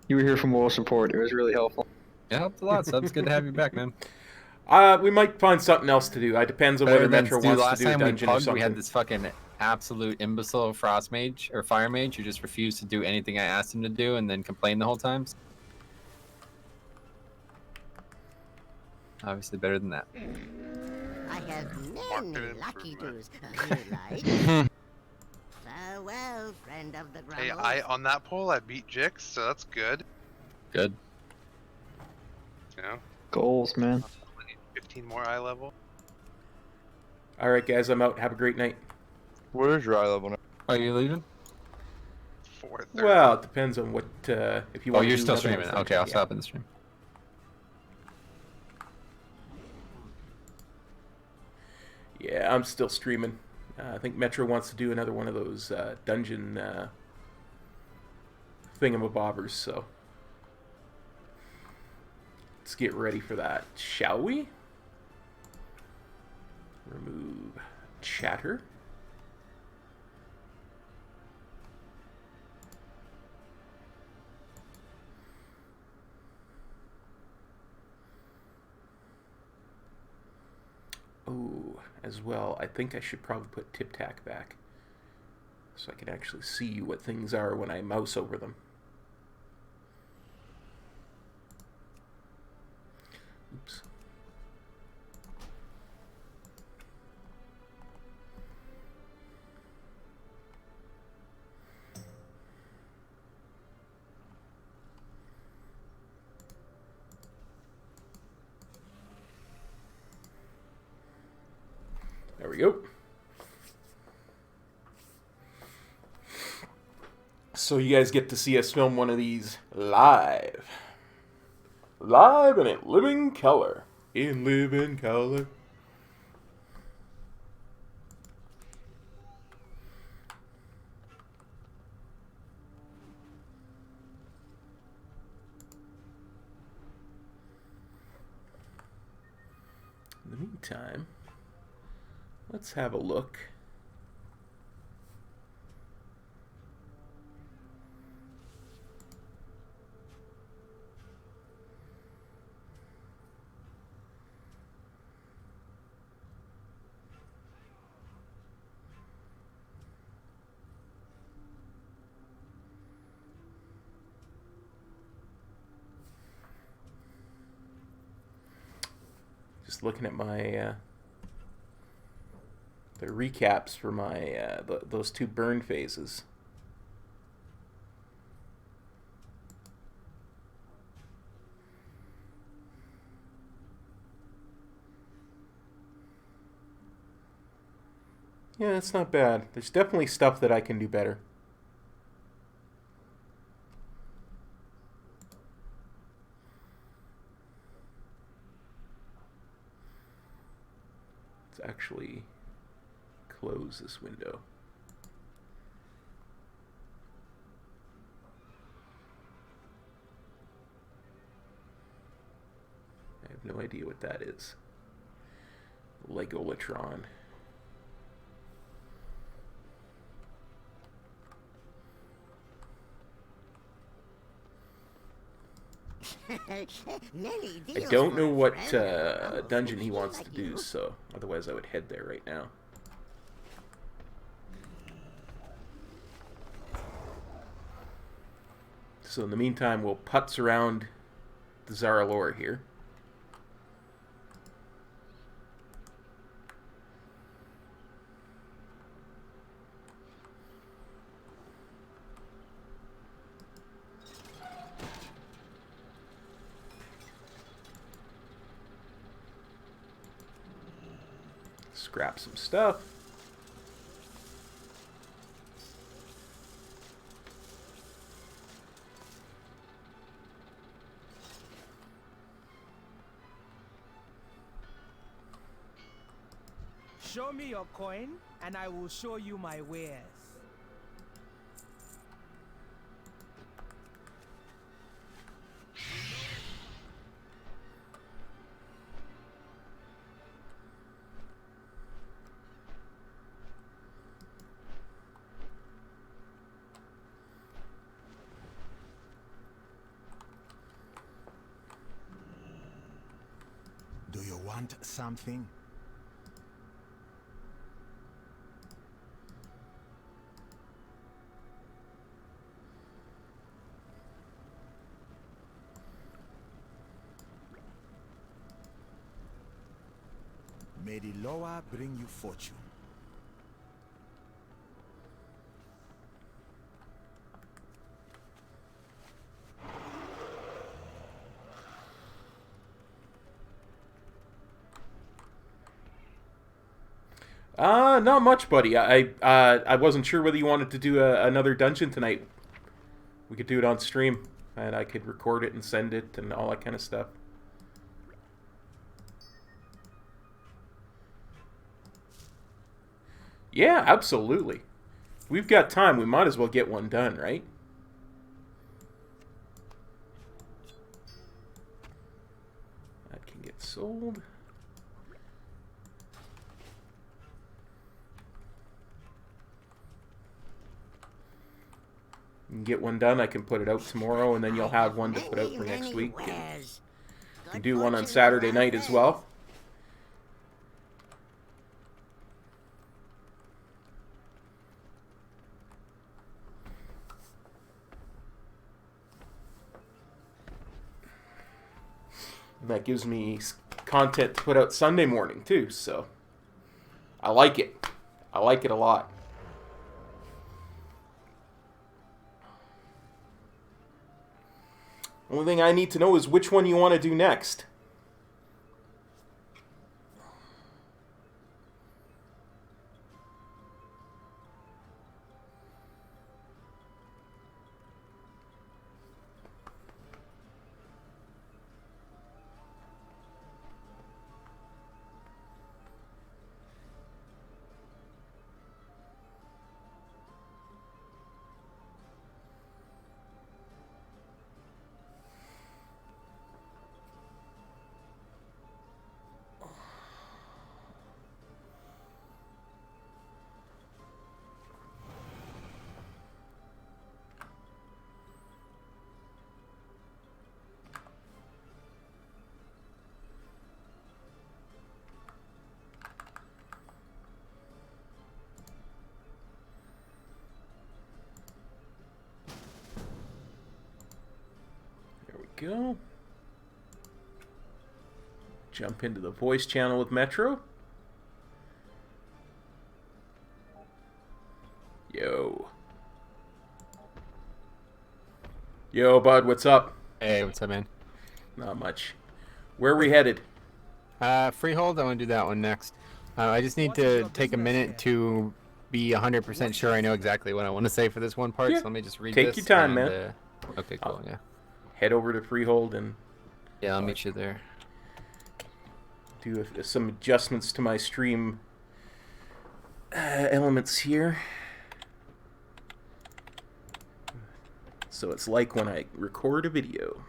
You were here for moral support. It was really helpful. It helped a lot, Sub. It's good to have you back, man. We might find something else to do. It depends on Better whether than Metro dude, wants last to do a time we dungeon or pugged, something. we had this fucking absolute imbecile frost mage or fire mage who just refused to do anything I asked him to do and then complained the whole time. Obviously better than that. I have many lucky do's. You like? Farewell, friend of the Hey, grumble. on that poll I beat Jix, so that's good. Good. You know, Goals, man. 15 more eye level. All right, guys, I'm out. Have a great night. Where is your eye level now? Are you leaving? 4:30. Well, it depends on what if you Oh, want. you're to do still another streaming. thing. Okay, I'll Yeah. stop in the stream. Yeah, I'm still streaming. I think Metro wants to do another one of those dungeon thingamabobbers, so let's get ready for that, shall we? Remove chatter. as well. I think I should probably put Tip Tac back so I can actually see what things are when I mouse over them. Oops. There we go. So you guys get to see us film one of these live. Live and in living color. In living color. In the meantime, let's have a look. Just looking at my the recaps for my those two burn phases. Yeah, it's not bad. There's definitely stuff that I can do better. Let's actually close this window. I have no idea what that is. Legolatron. I don't know what dungeon he wants to do, so otherwise I would head there right now. So in the meantime, we'll putz around the Zaralore here. Scrap some stuff. Show me your coin, and I will show you my wares. Do you want something? May the Loa bring you fortune. Not much, buddy. I wasn't sure whether you wanted to do another dungeon tonight. We could do it on stream, and I could record it and send it and all that kind of stuff. Yeah, absolutely. We've got time. We might as well get one done, right? That can get sold. You can get one done. I can put it out tomorrow, and then you'll have one to put out for next week. And you can do one on Saturday night as well. that gives me content to put out Sunday morning too. So I like it. I like it a lot. Only thing I need to know is which one you want to do next. Go. Jump into the voice channel with Metro. Yo. Yo, bud, what's up? Hey, what's up, man? Not much. Where are we headed? Freehold, I want to do that one next. I just need to take a minute to be 100% sure I know exactly what I want to say for this one part, so let me just read this. Take your time, and, man. Okay, cool, yeah. Head over to Freehold and... Yeah, I'll meet you there. Do some adjustments to my stream elements here. So it's like when I record a video.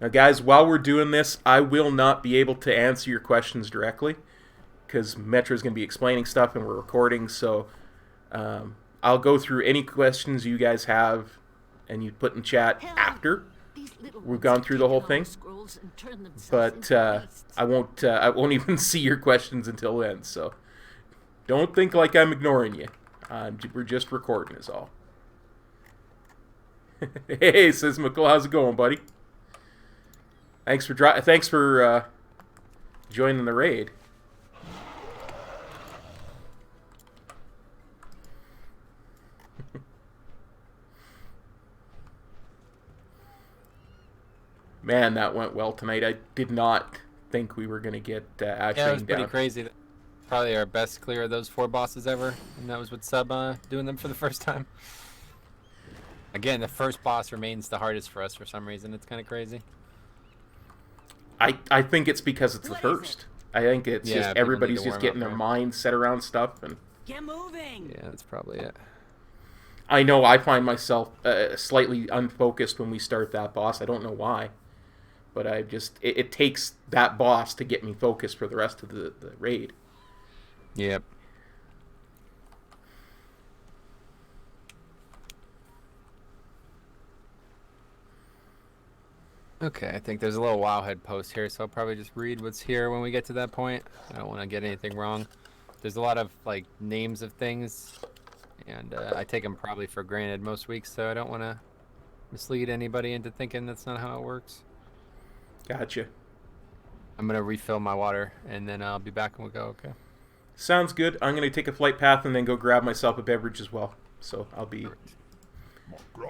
Now guys, while we're doing this, I will not be able to answer your questions directly because Metro's going to be explaining stuff and we're recording, so I'll go through any questions you guys have and you put in chat after we've gone through the whole thing. But I won't even see your questions until then, so don't think like I'm ignoring you. We're just recording is all. Hey, says McCall, how's it going, buddy? Thanks for joining the raid. Man, that went well tonight. I did not think we were going to get Ash Yeah, it was pretty down. crazy. Probably our best clear of those 4 bosses ever, and that was with Sub doing them for the first time. Again, the first boss remains the hardest for us for some reason. It's kind of crazy. I think it's because it's the first. I think it's just everybody's just getting their minds set around stuff. And get moving. Yeah, that's probably it. I know I find myself slightly unfocused when we start that boss. I don't know why. But I just... It takes that boss to get me focused for the rest of the raid. Yep. Okay, I think there's a little Wowhead post here, so I'll probably just read what's here when we get to that point. I don't want to get anything wrong. There's a lot of, like, names of things, and I take them probably for granted most weeks, so I don't want to mislead anybody into thinking that's not how it works. Gotcha. I'm going to refill my water, and then I'll be back and we'll go, okay? Sounds good. I'm going to take a flight path and then go grab myself a beverage as well. So I'll be...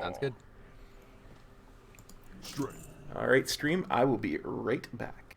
Sounds good. Alright, stream. I will be right back.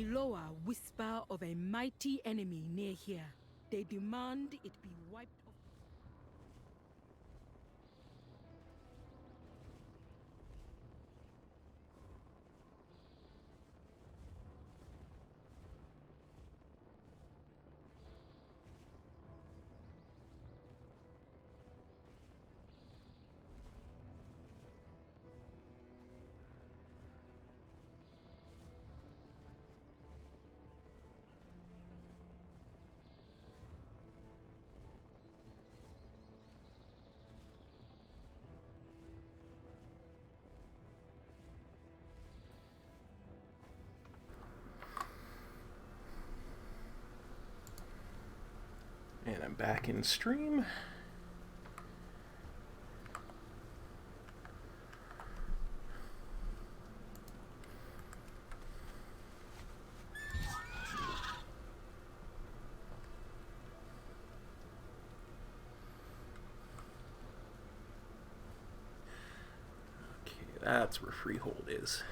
Mediloa whisper of a mighty enemy near here. They demand it be wiped off. And I'm back in stream. Okay, that's where Freehold is.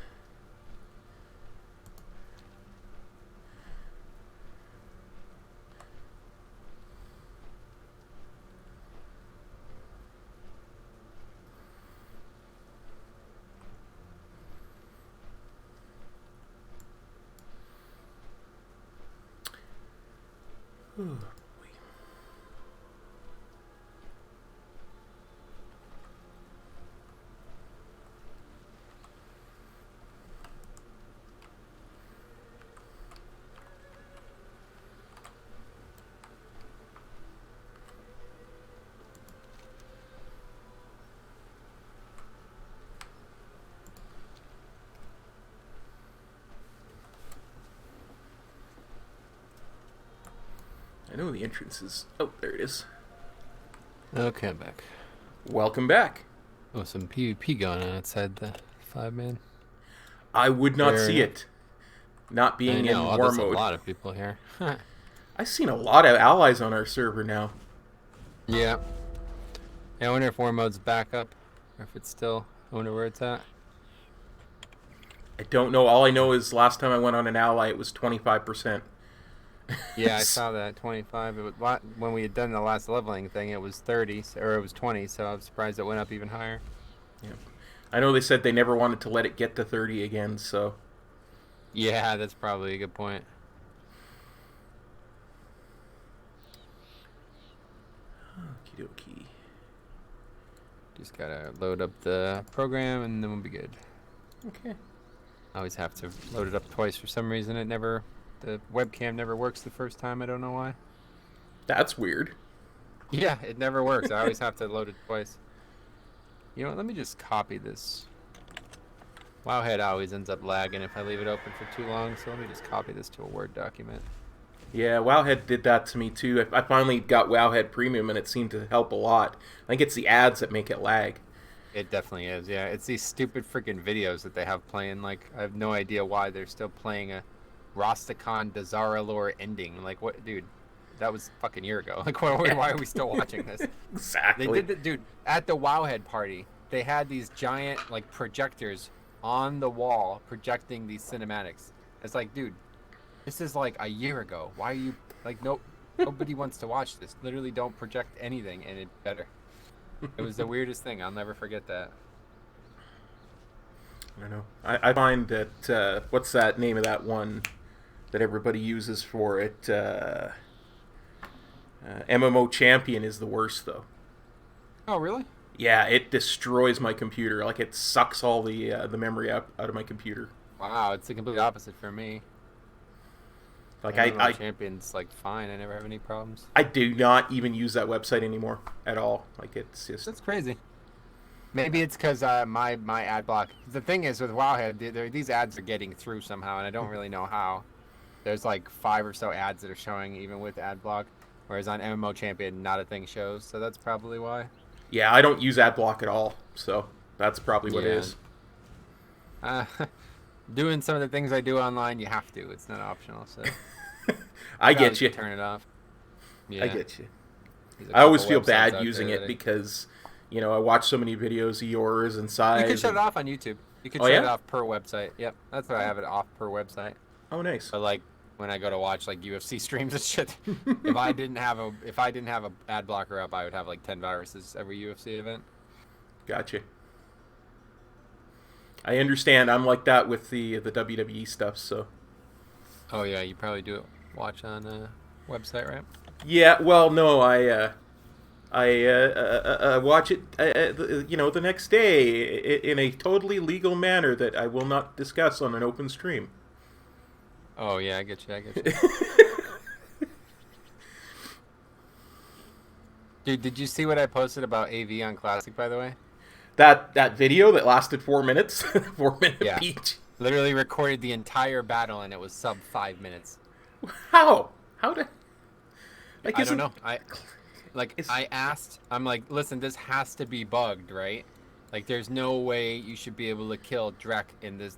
Oh, boy. I know the entrance is... Oh, there it is. Okay, I'm back. Welcome back. Oh, some PvP going on outside the 5-man. I would not see it. Not being in war there's mode. A lot of people here. I've seen a lot of allies on our server now. Yeah. I wonder if war mode's back up, or if it's still... I wonder where it's at. I don't know. All I know is last time I went on an ally, it was 25%. Yeah, I saw that 25. It was, when we had done the last leveling thing, it was 30, or it was 20. So I was surprised it went up even higher. Yeah, I know they said they never wanted to let it get to 30 again. So yeah, that's probably a good point. Okie dokie. Just gotta load up the program, and then we'll be good. Okay. I always have to load it up twice for some reason. The webcam never works the first time. I don't know why. That's weird. Yeah, it never works. I always have to load it twice. You know what? Let me just copy this. Wowhead always ends up lagging if I leave it open for too long, so let me just copy this to a Word document. Yeah, Wowhead did that to me too. I finally got Wowhead Premium, and it seemed to help a lot. I think it's the ads that make it lag. It definitely is, yeah. It's these stupid freaking videos that they have playing. Like, I have no idea why they're still playing a Rastakhan Dazara lore ending. Like, what, dude? That was a fucking year ago. Like, why are we still watching this? Exactly. They did dude, at the Wowhead party, they had these giant, like, projectors on the wall projecting these cinematics. It's like, dude, this is like a year ago. Why are you, like, nobody wants to watch this. Literally don't project anything, and it's better. It was the weirdest thing. I'll never forget that. I don't know. I find that, what's that name of that one that everybody uses for it? MMO Champion is the worst, though. Oh, really? Yeah, it destroys my computer. Like, it sucks all the memory out of my computer. Wow, it's the complete opposite for me. Like, MMO Champion's, like, fine. I never have any problems. I do not even use that website anymore at all. Like, it's just... That's crazy. Maybe it's because my ad block. The thing is, with Wowhead, these ads are getting through somehow, and I don't really know how. There's like 5 or so ads that are showing even with ad block, whereas on MMO Champion, not a thing shows. So that's probably why. Yeah, I don't use ad block at all, so that's probably what it is. Doing some of the things I do online, you have to. It's not optional. So I get you. Turn it off. Yeah. I get you. I always feel bad using it because, you know, I watch so many videos of yours and size. You can shut it off on YouTube. You can shut it off per website. Yep, that's why I have it off per website. Oh, nice. But like when I go to watch like UFC streams and shit, if I didn't have a ad blocker up, I would have like 10 viruses every UFC event. Gotcha. I understand. I'm like that with the WWE stuff. So. Oh yeah, you probably do it. Watch on website, right? Yeah. Well, no, I watch it, the next day in a totally legal manner that I will not discuss on an open stream. Oh yeah, I get you. Dude, did you see what I posted about AV on Classic, by the way? That video that lasted 4 minutes, 4 minute beat. Literally recorded the entire battle, and it was sub 5 minutes. How? How did? Like, I don't know. I asked. I'm like, listen, this has to be bugged, right? Like, there's no way you should be able to kill Drek in this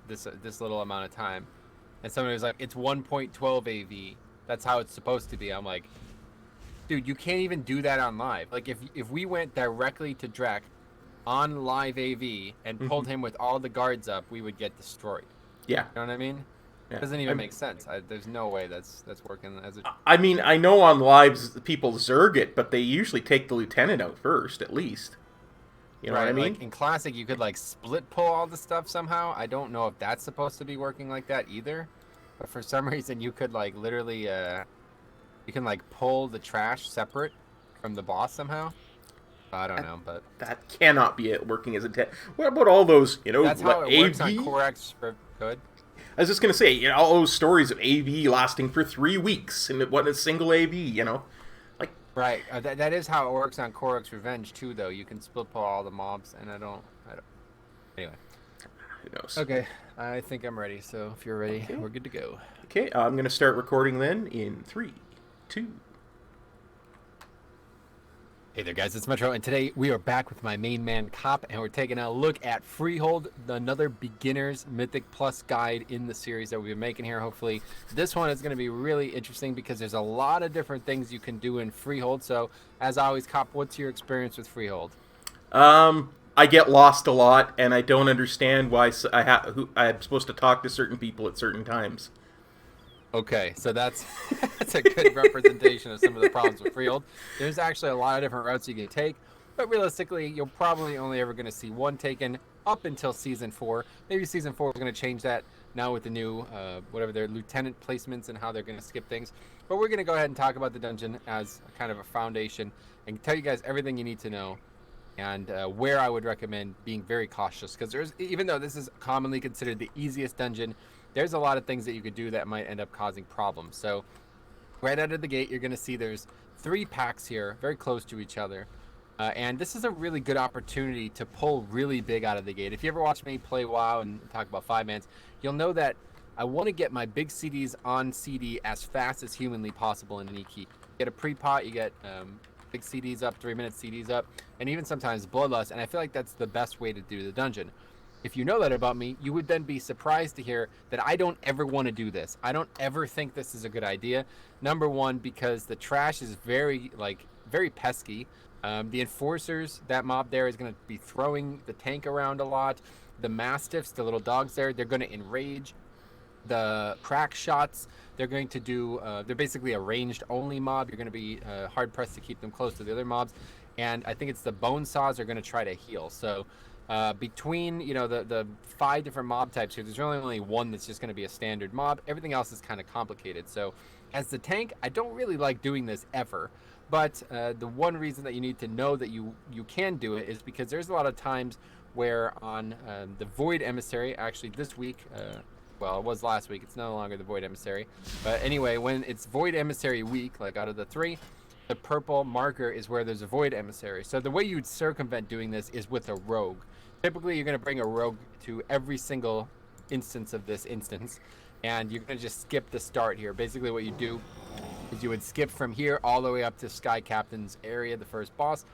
little amount of time. And somebody was like, it's 1.12 AV. That's how it's supposed to be. I'm like, dude, you can't even do that on live. Like, if we went directly to Drek on live AV and pulled him with all the guards up, we would get destroyed. Yeah. You know what I mean? Yeah. It doesn't even make sense. There's no way that's working as a... I mean, I know on lives people zerg it, but they usually take the lieutenant out first, at least. You know what I mean? Like, in Classic, you could, like, split pull all the stuff somehow. I don't know if that's supposed to be working like that either. But for some reason, you could, like, literally... you can, like, pull the trash separate from the boss somehow. I don't know, but... That cannot be it working as intended. What about all those, That's how it works on Korax for good. I was just going to say, all those stories of AV lasting for 3 weeks, and it wasn't a single AV, Like... Right, that is how it works on Korax Revenge, too, though. You can split pull all the mobs, and I don't... Anyway. Who knows? Okay, I think I'm ready, so if you're ready, we're good to go. Okay, I'm going to start recording then in 3, 2... Hey there guys, it's Metro, and today we are back with my main man Cop, and we're taking a look at Freehold, another beginner's Mythic Plus guide in the series that we've been making here. Hopefully this one is going to be really interesting because there's a lot of different things you can do in Freehold. So as always, Cop, what's your experience with Freehold? I get lost a lot, and I don't understand why I'm supposed to talk to certain people at certain times. Okay, so that's a good representation of some of the problems with Freehold. There's actually a lot of different routes you can take, but realistically, you're probably only ever going to see one taken up until Season 4. Maybe Season 4 is going to change that now with the new, whatever their lieutenant placements and how they're going to skip things. But we're going to go ahead and talk about the dungeon as kind of a foundation and tell you guys everything you need to know and where I would recommend being very cautious. Because even though this is commonly considered the easiest dungeon, there's a lot of things that you could do that might end up causing problems. So right out of the gate, you're going to see there's 3 packs here, very close to each other. And this is a really good opportunity to pull really big out of the gate. If you ever watch me play WoW and talk about 5-mans, you'll know that I want to get my big CDs on CD as fast as humanly possible in any key. You get a pre-pot, you get big CDs up, 3-minute CDs up, and even sometimes Bloodlust, and I feel like that's the best way to do the dungeon. If you know that about me, you would then be surprised to hear that I don't ever want to do this. I don't ever think this is a good idea. Number one, because the trash is very pesky. The enforcers, that mob there is going to be throwing the tank around a lot. The mastiffs, the little dogs there, they're going to enrage. The crack shots, they're going to do, they're basically a ranged only mob. You're going to be hard pressed to keep them close to the other mobs. And I think it's the bone saws are going to try to heal. So between the 5 different mob types here, there's really only one that's just going to be a standard mob. Everything else is kind of complicated. So as the tank, I don't really like doing this ever, but the one reason that you need to know that you can do it is because there's a lot of times where on the Void Emissary, actually this week, well, it was last week, it's no longer the Void Emissary, but anyway, when it's Void Emissary week, like out of the 3, the purple marker is where there's a Void Emissary. So the way you'd circumvent doing this is with a rogue. Typically, you're going to bring a rogue to every single instance of this instance, and you're going to just skip the start here. Basically, what you do is you would skip from here all the way up to Sky Captain's area, the first boss,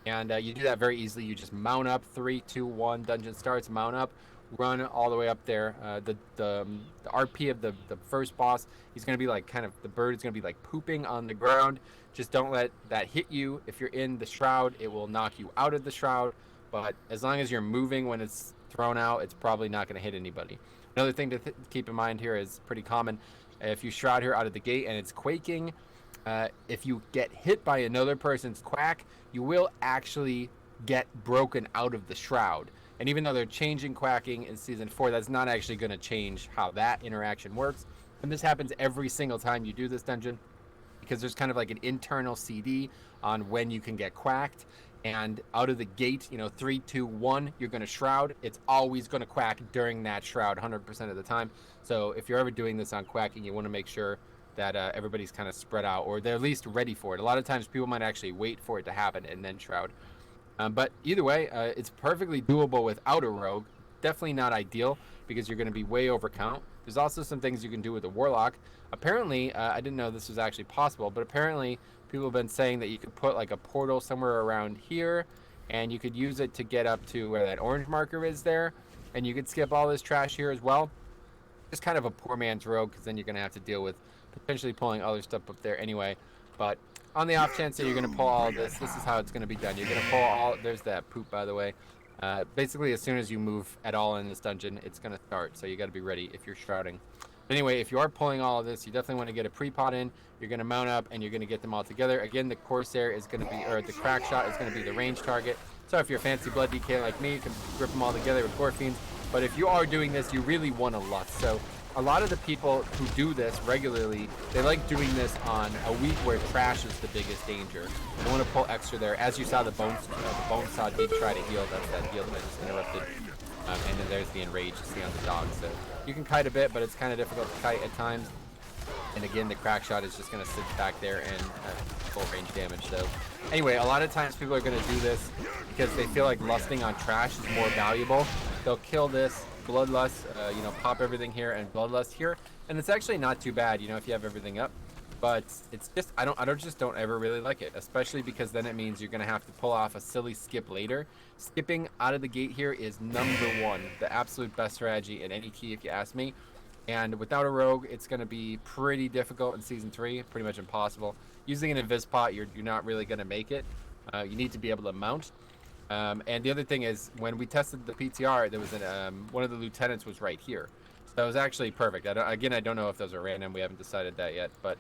and you do that very easily. You just mount up, 3, 2, 1, dungeon starts, mount up, run all the way up there. The RP of the first boss, he's going to be like the bird is going to be like pooping on the ground. Just don't let that hit you. If you're in the shroud, it will knock you out of the shroud. But as long as you're moving when it's thrown out, it's probably not going to hit anybody. Another thing to keep in mind here is pretty common. If you shroud here out of the gate and it's quaking, if you get hit by another person's quack, you will actually get broken out of the shroud. And even though they're changing quacking in Season 4, that's not actually going to change how that interaction works. And this happens every single time you do this dungeon, because there's kind of like an internal CD on when you can get quacked. And out of the gate, 3, 2, 1, you're going to shroud. It's always going to quack during that shroud 100% of the time. So if you're ever doing this on quacking, you want to make sure that everybody's kind of spread out, or they're at least ready for it. A lot of times people might actually wait for it to happen and then shroud. But either way, it's perfectly doable without a rogue. Definitely not ideal because you're going to be way over count. There's also some things you can do with the warlock. Apparently, I didn't know this was actually possible, but apparently people have been saying that you could put like a portal somewhere around here, and you could use it to get up to where that orange marker is there, and you could skip all this trash here as well. Just kind of a poor man's rogue, because then you're going to have to deal with potentially pulling other stuff up there anyway. But on the off chance that you're going to pull all this is how it's going to be done. You're going to pull all, there's that poop by the way. Basically as soon as you move at all in this dungeon, it's going to start. So you got to be ready if you're shrouding. Anyway, if you are pulling all of this, you definitely want to get a pre-pot in. You're going to mount up and you're going to get them all together. Again, the Corsair is going to be, or the crack shot is going to be the range target. So if you're a fancy blood DK like me, you can grip them all together with Gore Fiends. But if you are doing this, you really want to lust. So a lot of the people who do this regularly, they like doing this on a week where trash is the biggest danger. They want to pull extra there. As you saw, the bone saw did try to heal. That's that heal that I just interrupted. And then there's the enrage you see on the dog. So you can kite a bit, but it's kind of difficult to kite at times. And again, the crack shot is just going to sit back there and full range damage. So anyway, a lot of times people are going to do this because they feel like lusting on trash is more valuable. They'll kill this bloodlust, pop everything here and bloodlust here, and it's actually not too bad, if you have everything up. But it's just I don't ever really like it, especially because then it means you're gonna have to pull off a silly skip later. Skipping out of the gate here is number one, the absolute best strategy in any key, if you ask me. And without a rogue, it's gonna be pretty difficult in Season 3, pretty much impossible. Using an invis pot, you're not really gonna make it. You need to be able to mount. And the other thing is, when we tested the PTR, there was one of the lieutenants was right here. So that was actually perfect. I don't know if those are random. We haven't decided that yet. But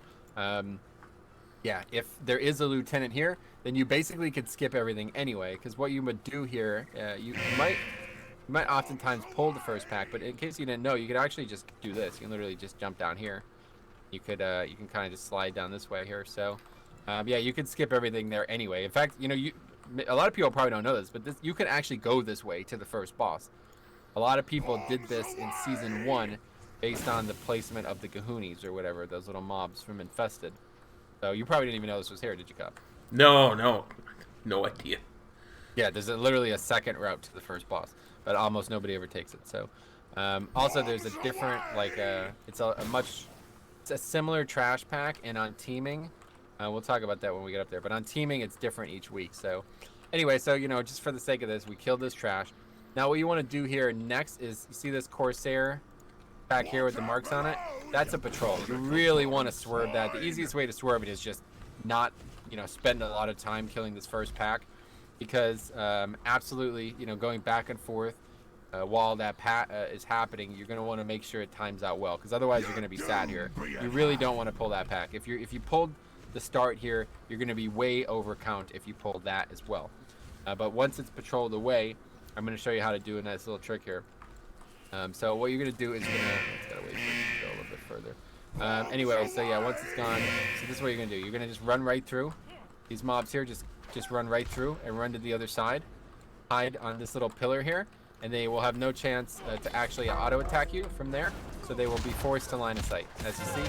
yeah, if there is a lieutenant here, then you basically could skip everything anyway. Because what you would do here, you might oftentimes pull the first pack. But in case you didn't know, you could actually just do this. You can literally just jump down here. You can kind of just slide down this way here. So yeah, you could skip everything there anyway. In fact, a lot of people probably don't know this, but you can actually go this way to the first boss. A lot of people did this in Season 1 based on the placement of the Kahoonies or whatever, those little mobs from Infested. So you probably didn't even know this was here, did you, Cup? No idea. Yeah, there's literally a second route to the first boss, but almost nobody ever takes it. So also there's a different, it's a similar trash pack, and on teaming, we'll talk about that when we get up there. But on teaming, it's different each week. So anyway, so, just for the sake of this, we killed this trash. Now what you want to do here next is, you see this Corsair back here with the marks on it? That's a patrol. You really want to swerve that. The easiest way to swerve it is just not, spend a lot of time killing this first pack. Because absolutely, going back and forth while that is happening, you're going to want to make sure it times out well. Because otherwise you're going to be sad here. You really don't want to pull that pack. If you pulled the start here, you're going to be way over count if you pull that as well. But once it's patrolled away, I'm going to show you how to do a nice little trick here. So what you're going to do is it's got to wait for it to go a little bit further. Anyway, so yeah, once it's gone, so this is what you're going to do. You're going to just run right through these mobs here. Just run right through and run to the other side. Hide on this little pillar here, and they will have no chance to actually auto attack you from there. So they will be forced to line of sight. As you see,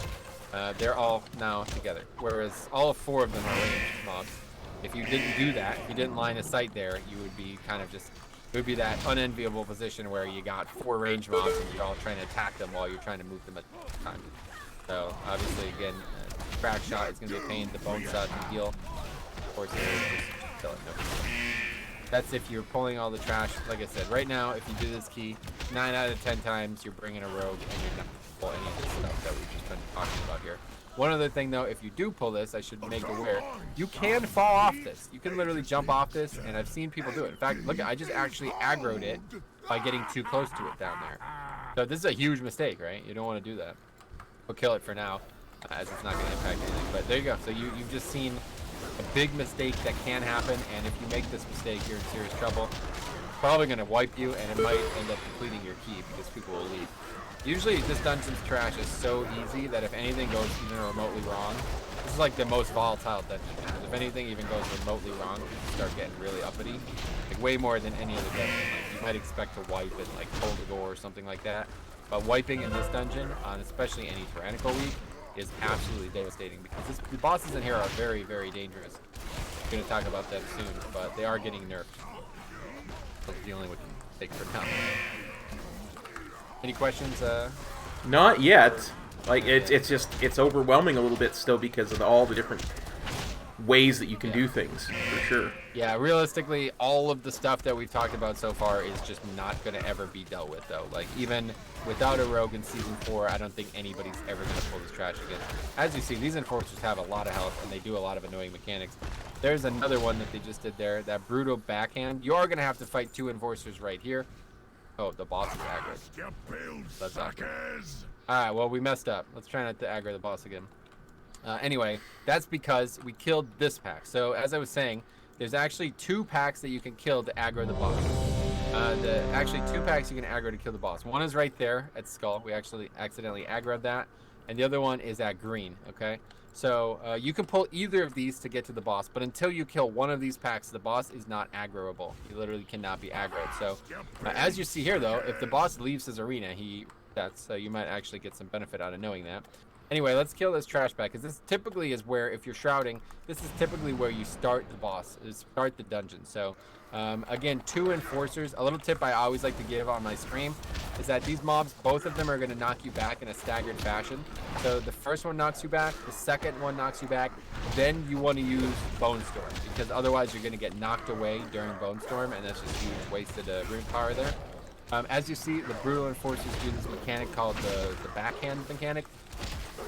they're all now together, whereas all 4 of them are ranged mobs. If you didn't do that, if you didn't line of sight there, you would be kind of just, it would be that unenviable position where you got 4 ranged mobs and you're all trying to attack them while you're trying to move them at the time. So obviously, again, crack shot is going to be a pain. The bone shot can heal. Of course, just kill it. No. That's if you're pulling all the trash. Like I said, right now, if you do this key, 9 out of 10 times you're bringing a rogue and you're not pull any of this stuff that we've just been talking about here. One other thing though, if you do pull this, I should make aware, you can fall off this. You can literally jump off this, and I've seen people do it. In fact, look, I just actually aggroed it by getting too close to it down there. So this is a huge mistake, right? You don't want to do that. We'll kill it for now, as it's not going to impact anything. But there you go. So you've just seen a big mistake that can happen, and if you make this mistake, you're in serious trouble. It's probably going to wipe you, and it might end up depleting your key because people will leave. Usually this dungeon's trash is so easy that if anything goes even remotely wrong, this is like the most volatile dungeon. Because if anything even goes remotely wrong, you start getting really uppity. Like way more than any other dungeon. Like you might expect to wipe in like Coldagor or something like that. But wiping in this dungeon, on especially any tyrannical week, is absolutely devastating because the bosses in here are very, very dangerous. I'm going to talk about them soon, but they are getting nerfed. So dealing with them takes for now. Any questions? Not yet. Like it's overwhelming a little bit still because of all the different ways that you can do things, for sure. Yeah, realistically, all of the stuff that we've talked about so far is just not going to ever be dealt with, though. Like, even without a rogue in Season 4, I don't think anybody's ever going to pull this trash again. As you see, these enforcers have a lot of health, and they do a lot of annoying mechanics. There's another one that they just did there, that brutal backhand. You are going to have to fight 2 enforcers right here. Oh, the boss is aggro. That's awesome. Alright, well, we messed up. Let's try not to aggro the boss again. Anyway, that's because we killed this pack. So, as I was saying, there's actually 2 packs that you can kill to aggro the boss. Actually, 2 packs you can aggro to kill the boss. One is right there at Skull. We actually accidentally aggroed that. And the other one is at green, okay? So, you can pull either of these to get to the boss, but until you kill one of these packs, the boss is not aggroable. He literally cannot be aggroed. So, as you see here, though, if the boss leaves his arena, so you might actually get some benefit out of knowing that. Anyway, let's kill this trash pack, because this typically is where, if you're shrouding, this is typically where you start the boss, start the dungeon. So, again, 2 enforcers. A little tip I always like to give on my stream is that these mobs, both of them are going to knock you back in a staggered fashion. So the first one knocks you back, the second one knocks you back, then you want to use Bone Storm, because otherwise you're going to get knocked away during Bone Storm, and that's just huge wasted rune power there. As you see, the brutal enforcers do this mechanic called the backhand mechanic.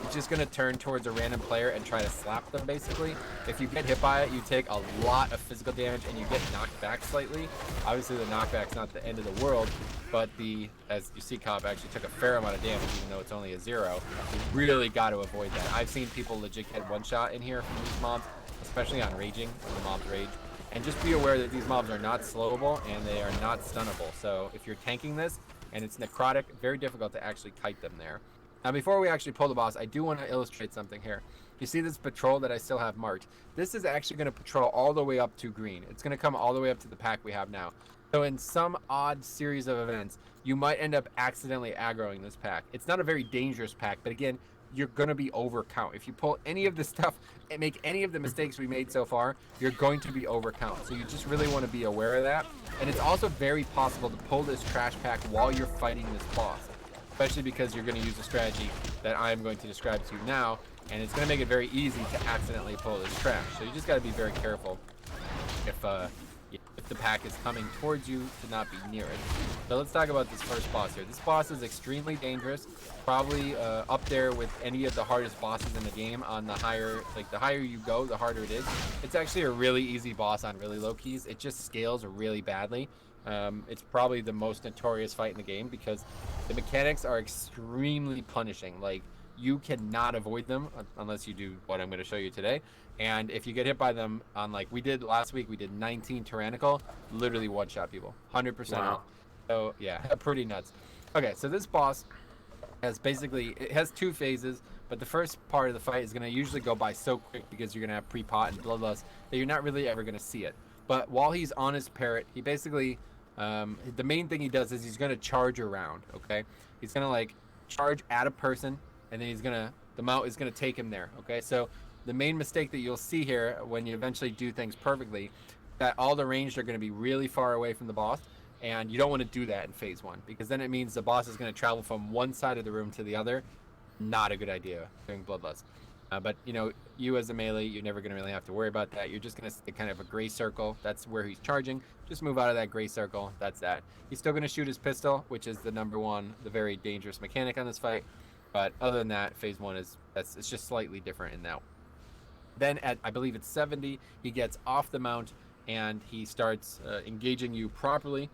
It's just going to turn towards a random player and try to slap them, basically. If you get hit by it, you take a lot of physical damage and you get knocked back slightly. Obviously, the knockback's not the end of the world, but as you see, Cobb actually took a fair amount of damage, even though it's only a 0. You really got to avoid that. I've seen people legit get one-shot in here from these mobs, especially on raging, when the mobs rage. And just be aware that these mobs are not slowable and they are not stunnable. So if you're tanking this and it's necrotic, very difficult to actually kite them there. Now, before we actually pull the boss, I do want to illustrate something here. You see this patrol that I still have marked? This is actually going to patrol all the way up to green. It's going to come all the way up to the pack we have now. So in some odd series of events, you might end up accidentally aggroing this pack. It's not a very dangerous pack, but again, you're going to be overcount. If you pull any of this stuff and make any of the mistakes we made so far, you're going to be overcount. So you just really want to be aware of that. And it's also very possible to pull this trash pack while you're fighting this boss, especially because you're going to use a strategy that I'm going to describe to you now, and it's going to make it very easy to accidentally pull this trash. So you just got to be very careful if the pack is coming towards you to not be near it. So let's talk about this first boss here. This boss is extremely dangerous, probably up there with any of the hardest bosses in the game. On the higher you go, the harder it is. It's actually a really easy boss on really low keys. It just scales really badly. It's probably the most notorious fight in the game because the mechanics are extremely punishing. Like, you cannot avoid them unless you do what I'm going to show you today. And if you get hit by them on, like we did last week, we did 19 tyrannical, literally one-shot people, 100%. Wow. So yeah, pretty nuts. Okay, so this boss has it has 2 phases, but the first part of the fight is going to usually go by so quick because you're going to have pre-pot and bloodlust that you're not really ever going to see it. But while he's on his parrot, he basically, the main thing he does is he's going to charge around, okay? He's going to, like, charge at a person, and then the mount is going to take him there, okay? So the main mistake that you'll see here when you eventually do things perfectly, that all the ranged are going to be really far away from the boss, and you don't want to do that in phase 1, because then it means the boss is going to travel from one side of the room to the other. Not a good idea during bloodlust. But, you know, you as a melee, you're never going to really have to worry about that. You're just going to stay kind of a gray circle. That's where he's charging. Just move out of that gray circle. That's that. He's still going to shoot his pistol, which is the #1, the very dangerous mechanic on this fight. But other than that, phase 1 it's just slightly different in that. Then at, I believe it's 70, he gets off the mount and he starts engaging you properly.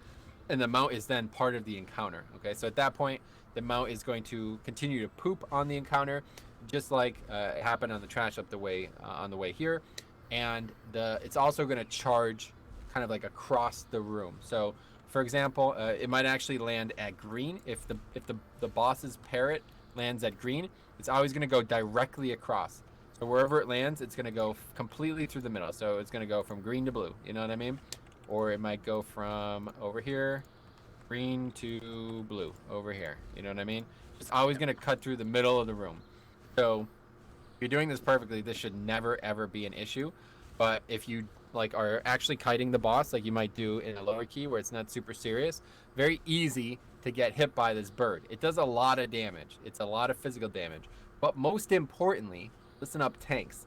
and the mount is then part of the encounter. Okay, so at that point, the mount is going to continue to poop on the encounter, just like it happened on the trash up the way on the way here, and it's also going to charge kind of like across the room. So, for example, it might actually land at green. If the boss's parrot lands at green, it's always going to go directly across. So wherever it lands, it's going to go completely through the middle. So it's going to go from green to blue. You know what I mean? Or it might go from over here, green to blue over here. You know what I mean? It's always going to cut through the middle of the room. So if you're doing this perfectly, this should never ever be an issue. But if you like are actually kiting the boss, like you might do in a lower key where it's not super serious, very easy to get hit by this bird. It does a lot of damage. It's a lot of physical damage. But most importantly, listen up, tanks.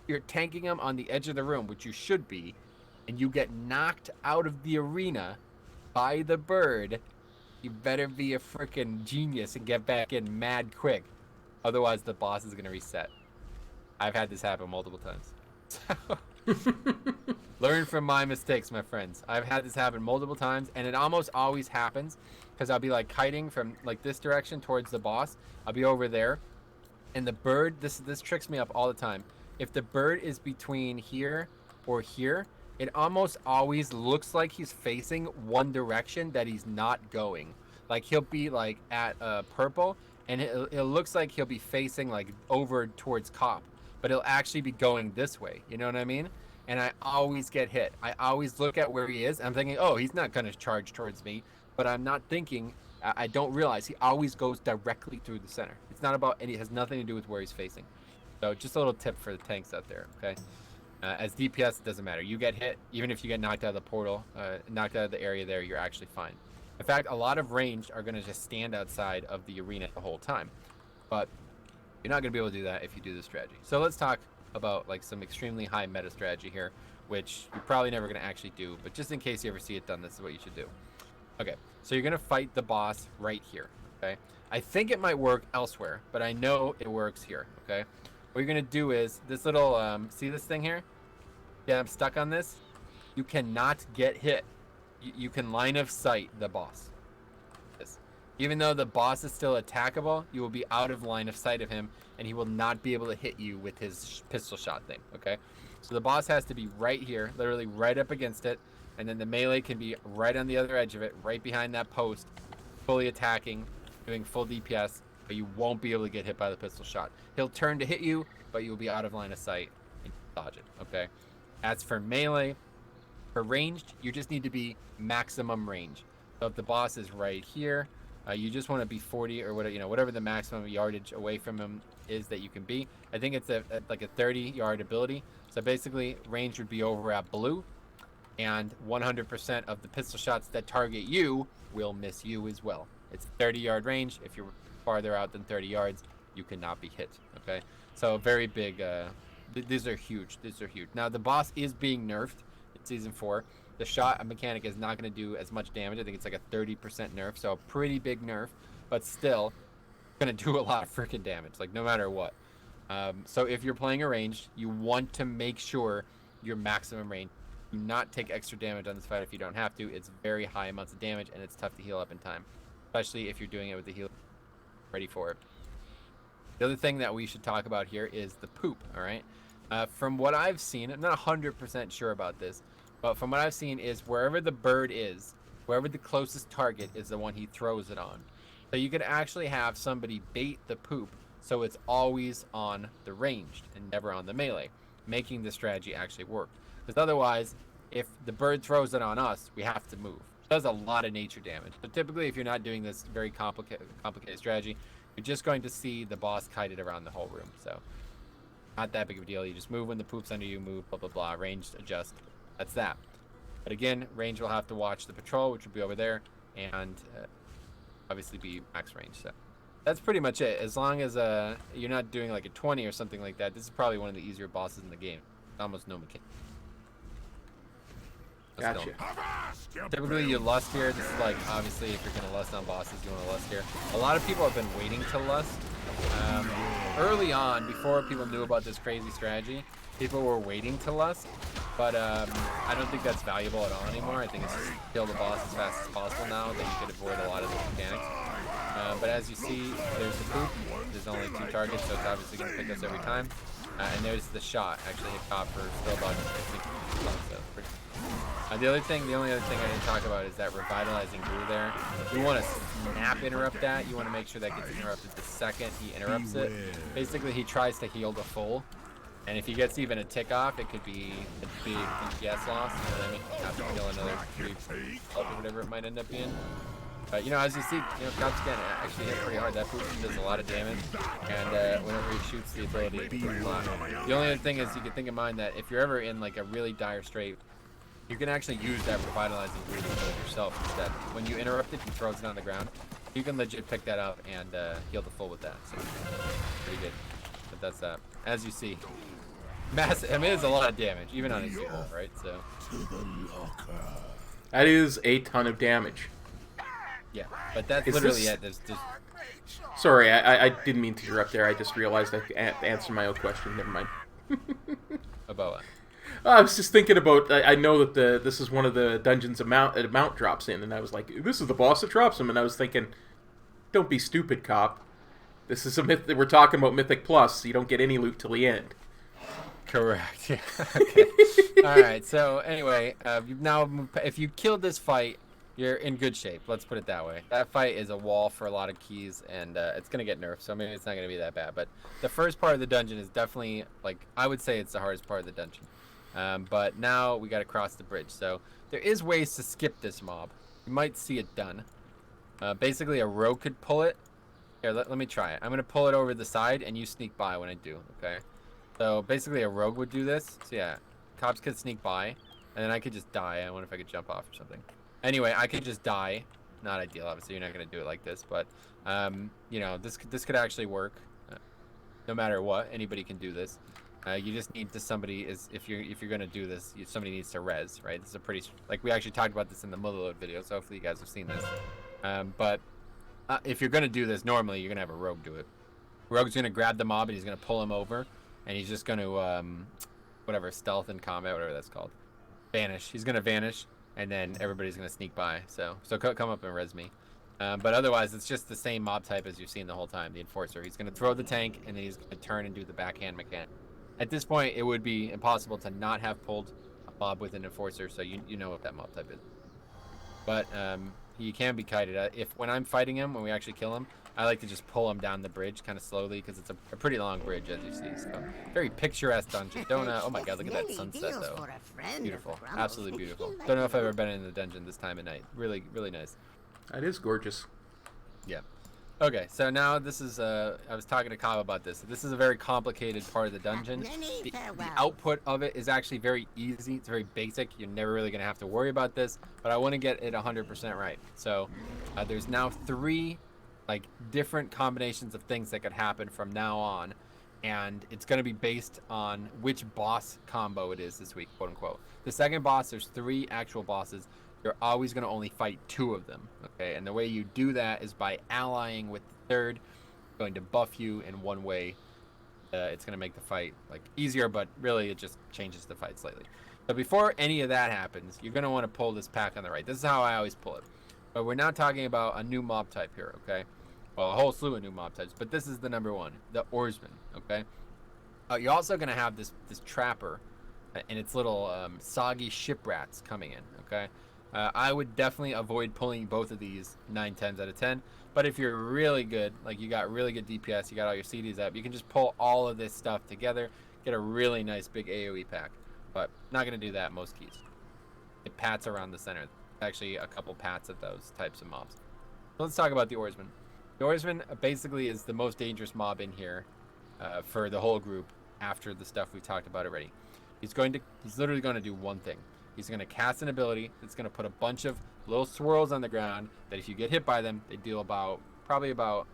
You're tanking them on the edge of the room, which you should be, and you get knocked out of the arena by the bird. You better be a freaking genius and get back in mad quick. Otherwise, the boss is going to reset. I've had this happen multiple times. Learn from my mistakes, my friends. I've had this happen multiple times, and it almost always happens because I'll be like kiting from like this direction towards the boss. I'll be over there, and the bird, this tricks me up all the time. If the bird is between here or here, it almost always looks like he's facing one direction that he's not going. Like he'll be like at purple, and it looks like he'll be facing like over towards cop, but he'll actually be going this way. You know what I mean? And I always get hit. I always look at where he is. I'm thinking, oh, he's not going to charge towards me. But I'm not thinking, I don't realize he always goes directly through the center. It's not about any, it has nothing to do with where he's facing. So just a little tip for the tanks out there, okay? As DPS, it doesn't matter. You get hit, even if you get knocked out of the portal, knocked out of the area there, you're actually fine. In fact, a lot of ranged are going to just stand outside of the arena the whole time. But you're not going to be able to do that if you do this strategy. So let's talk about like some extremely high meta strategy here, which you're probably never going to actually do, but just in case you ever see it done, this is what you should do. Okay, so you're going to fight the boss right here, okay? I think it might work elsewhere, but I know it works here, okay? What you're going to do is this little, see this thing here? Yeah, I'm stuck on this. You cannot get hit. You can line of sight the boss. Even though the boss is still attackable, you will be out of line of sight of him, and he will not be able to hit you with his pistol shot thing, okay? So the boss has to be right here, literally right up against it, and then the melee can be right on the other edge of it, right behind that post, fully attacking, doing full DPS, but you won't be able to get hit by the pistol shot. He'll turn to hit you, but you'll be out of line of sight and dodge it, okay? As for melee, for ranged, you just need to be maximum range. So if the boss is right here, you just want to be 40 or whatever, whatever the maximum yardage away from him is that you can be. I think it's like a 30-yard ability. So basically, range would be over at blue, and 100% of the pistol shots that target you will miss you as well. It's 30-yard range. If you're farther out than 30 yards, you cannot be hit. Okay, so very big. These are huge. These are huge. Now the boss is being nerfed in season 4. The shot mechanic is not going to do as much damage. I think it's like a 30% nerf, so a pretty big nerf, but still going to do a lot of freaking damage, like no matter what. So if you're playing a ranged, you want to make sure your maximum range. Do not take extra damage on this fight if you don't have to. It's very high amounts of damage, and it's tough to heal up in time, especially if you're doing it with the heal ready for it. The other thing that we should talk about here is the poop, all right? From what I've seen, I'm not 100% sure about this, but from what I've seen is wherever the bird is, wherever the closest target is the one he throws it on. So you could actually have somebody bait the poop so it's always on the ranged and never on the melee, making the strategy actually work. Because otherwise, if the bird throws it on us, we have to move. It does a lot of nature damage. But typically, if you're not doing this very complicated strategy, you're just going to see the boss kited around the whole room. So not that big of a deal. You just move when the poop's under you, move, blah, blah, blah, ranged, adjust. That's that. But again, range will have to watch the patrol, which will be over there, and obviously be max range. So that's pretty much it. As long as you're not doing like a 20 or something like that, this is probably one of the easier bosses in the game. Almost no mechanic. Gotcha. Typically you lust here. This is like, obviously, if you're going to lust on bosses, you want to lust here. A lot of people have been waiting to lust. Early on, before people knew about this crazy strategy, people were waiting to lust. But I don't think that's valuable at all anymore. I think it's just kill the boss as fast as possible now that you could avoid a lot of the mechanics. But as you see, there's the poop. There's only 2 targets, so it's obviously going to pick us every time. And there's the shot. Actually hit Cop for still about 50. The only other thing I didn't talk about is that revitalizing glue there. You want to snap interrupt that. You want to make sure that gets interrupted the second he interrupts it. Basically, he tries to heal the full. And if he gets even a tick off, it could be a big DPS loss. You know what I mean? Have to kill another 3 or whatever it might end up being. But you know, as you see, Cop's getting actually hit pretty hard. That poop does a lot of damage, and whenever he shoots the ability, it does a lot. The only other thing is you can think in mind that if you're ever in like a really dire strait, you can actually use that revitalizing glue to heal yourself instead. When you interrupt it, he throws it on the ground. You can legit pick that up and heal the full with that. So pretty good. But that's that. As you see, massive. I mean, it's a lot of damage, even on a 0, right? So that is a ton of damage. Yeah, but that's literally it. There's Sorry, I didn't mean to interrupt there. I just realized I answered my own question. Never mind. About what? I was just thinking about. I know that this is one of the dungeons amount drops in, and I was like, "This is the boss that drops him." And I was thinking, "Don't be stupid, Cop. This is a myth. We're talking about Mythic Plus. So you don't get any loot till the end." Correct. Yeah. Okay. All right. So anyway, if you killed this fight, you're in good shape. Let's put it that way. That fight is a wall for a lot of keys, and it's going to get nerfed, so maybe it's not going to be that bad. But the first part of the dungeon is definitely, like, I would say it's the hardest part of the dungeon. But now we got to cross the bridge. So there is ways to skip this mob. You might see it done. Basically, a rogue could pull it. Here, let me try it. I'm going to pull it over the side, and you sneak by when I do, okay? So basically, a rogue would do this. So yeah, cops could sneak by, and then I could just die. I wonder if I could jump off or something. Anyway, I could just die. Not ideal, obviously. You're not going to do it like this, but you know, this could actually work. No matter what, anybody can do this. You just need to if you're going to do this, somebody needs to res, right? This is a pretty, like, we actually talked about this in the Motherload video, so hopefully you guys have seen this. But if you're going to do this, normally you're going to have a rogue do it. Rogue's going to grab the mob and he's going to pull him over, and he's just going to whatever, stealth in combat, whatever that's called, vanish. He's going to vanish. And then everybody's going to sneak by. So come up and res me. But otherwise, it's just the same mob type as you've seen the whole time, the Enforcer. He's going to throw the tank, and then he's going to turn and do the backhand mechanic. At this point, it would be impossible to not have pulled a mob with an Enforcer, so you know what that mob type is. But he can be kited. When I'm fighting him, when we actually kill him, I like to just pull him down the bridge kind of slowly, because it's a pretty long bridge, as you see. So very picturesque dungeon. Oh my god, look at that sunset, though. Beautiful. Absolutely beautiful. Don't know if I've ever been in the dungeon this time of night. Really, really nice. That is gorgeous. Yeah. Okay, so now this is, I was talking to Kyle about this. This is a very complicated part of the dungeon. The output of it is actually very easy. It's very basic. You're never really going to have to worry about this, but I want to get it 100% right. So there's now 3 like different combinations of things that could happen from now on, and it's going to be based on which boss combo it is this week, quote unquote. The second boss, there's 3 actual bosses. You're always going to only fight 2 of them, okay? And the way you do that is by allying with the third, going to buff you in one way. It's going to make the fight like easier, but really it just changes the fight slightly. So before any of that happens, you're going to want to pull this pack on the right. This is how I always pull it. But we're now talking about a new mob type here, okay? Well, a whole slew of new mob types, but this is the number 1, the Oarsman, okay? You're also going to have this trapper and its little soggy ship rats coming in, okay? I would definitely avoid pulling both of these 9/10s out of 10, but if you're really good, like you got really good DPS, you got all your CDs up, you can just pull all of this stuff together, get a really nice big AoE pack, but not going to do that most keys. It pats around the center. Actually, a couple pats of those types of mobs. So let's talk about the Oarsman. The Oarsman basically is the most dangerous mob in here for the whole group after the stuff we talked about already. He's literally going to do one thing. He's going to cast an ability that's going to put a bunch of little swirls on the ground that if you get hit by them, they deal probably about,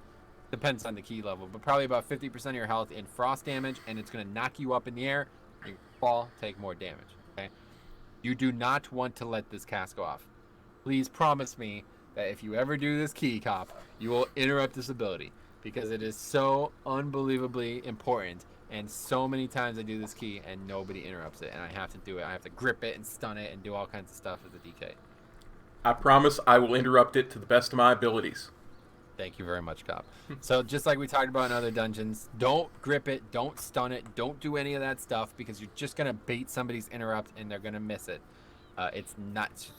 depends on the key level, but probably about 50% of your health in frost damage, and it's going to knock you up in the air, you fall, take more damage, okay? You do not want to let this cast go off. Please promise me that if you ever do this key, Cop, you will interrupt this ability, because it is so unbelievably important And so many times I do this key and nobody interrupts it, and I have to do it. I have to grip it and stun it and do all kinds of stuff with the DK. I promise I will interrupt it to the best of my abilities. Thank you very much, Cop. So just like we talked about in other dungeons, don't grip it, don't stun it, don't do any of that stuff, because you're just going to bait somebody's interrupt and they're going to miss it. It's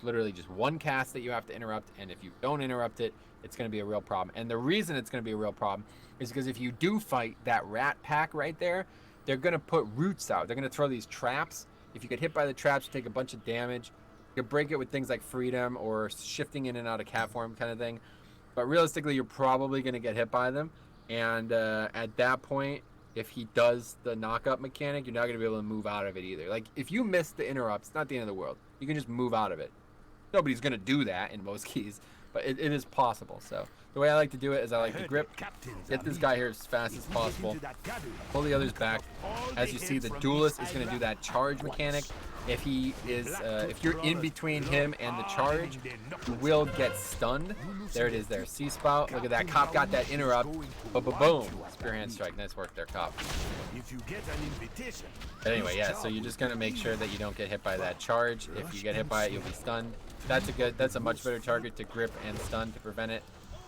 literally just one cast that you have to interrupt, and if you don't interrupt it, it's going to be a real problem. And the reason it's going to be a real problem is because if you do fight that rat pack right there, they're going to put roots out. They're going to throw these traps. If you get hit by the traps, you take a bunch of damage. You can break it with things like freedom or shifting in and out of cat form kind of thing. But realistically, you're probably going to get hit by them. And at that point, if he does the knock-up mechanic, you're not going to be able to move out of it either. Like, if you miss the interrupt, it's not the end of the world. You can just move out of it. Nobody's going to do that in most keys, but it is possible. So the way I like to do it is I like to grip, get this guy here as fast as possible, pull the others back. As you see, the duelist is going to do that charge mechanic. If he is, if you're in between him and the charge, you will get stunned. There it is there, C-Spout. Look at that, Cop got that interrupt. Boom. Spear hand strike, nice work there, Cop. But anyway, yeah, so you're just gonna make sure that you don't get hit by that charge. If you get hit by it, you'll be stunned. That's a much better target to grip and stun to prevent it.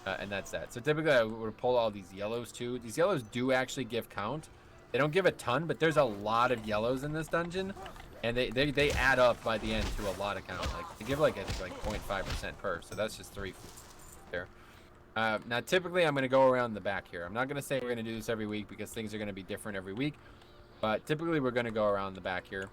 And that's that. So typically I would pull all these yellows too. These yellows do actually give count. They don't give a ton, but there's a lot of yellows in this dungeon. And they add up by the end to a lot of count. Like they give like I think like 0.5% per, so that's just 3 there. Now typically I'm gonna go around the back here. I'm not gonna say we're gonna do this every week because things are gonna be different every week, but typically we're gonna go around the back here.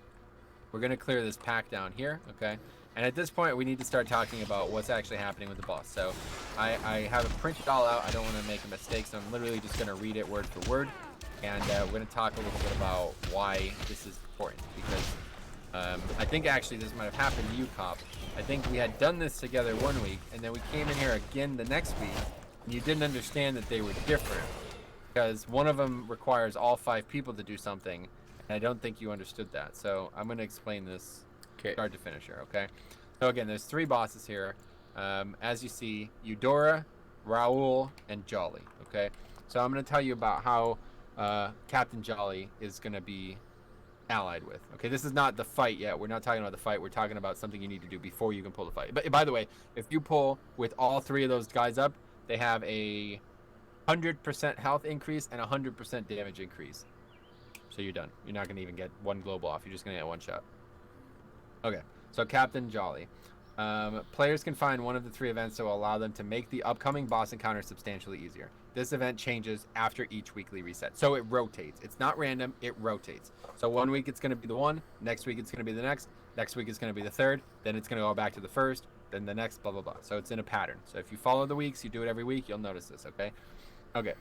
We're gonna clear this pack down here, okay? And at this point we need to start talking about what's actually happening with the boss. So I have it printed all out. I don't want to make a mistake, so I'm literally just gonna read it word for word, and we're gonna talk a little bit about why this is important because. I think actually this might have happened to you, Cop. I think we had done this together one week, and then we came in here again the next week, and you didn't understand that they were different. Because one of them requires all 5 people to do something, and I don't think you understood that. So I'm going to explain this start to finish here, okay? So again, there's 3 bosses here. As you see, Eudora, Raoul, and Jolly, okay? So I'm going to tell you about how Captain Jolly is going to be allied with. Okay, this is not the fight yet. We're not talking about the fight. We're talking about something you need to do before you can pull the fight. But by the way, if you pull with all 3 of those guys up, they have a 100% health increase and 100% damage increase. So you're done. You're not going to even get 1 global off. You're just going to get 1 shot. Okay, so Captain Jolly. Players can find one of the 3 events that will allow them to make the upcoming boss encounter substantially easier. This event changes after each weekly reset. So it rotates. It's not random, it rotates. So one week it's going to be the one, next week it's going to be the next week it's going to be the 3rd, then it's going to go back to the 1st, then the next, blah, blah, blah. So it's in a pattern. So if you follow the weeks, you do it every week, you'll notice this, okay? Okay,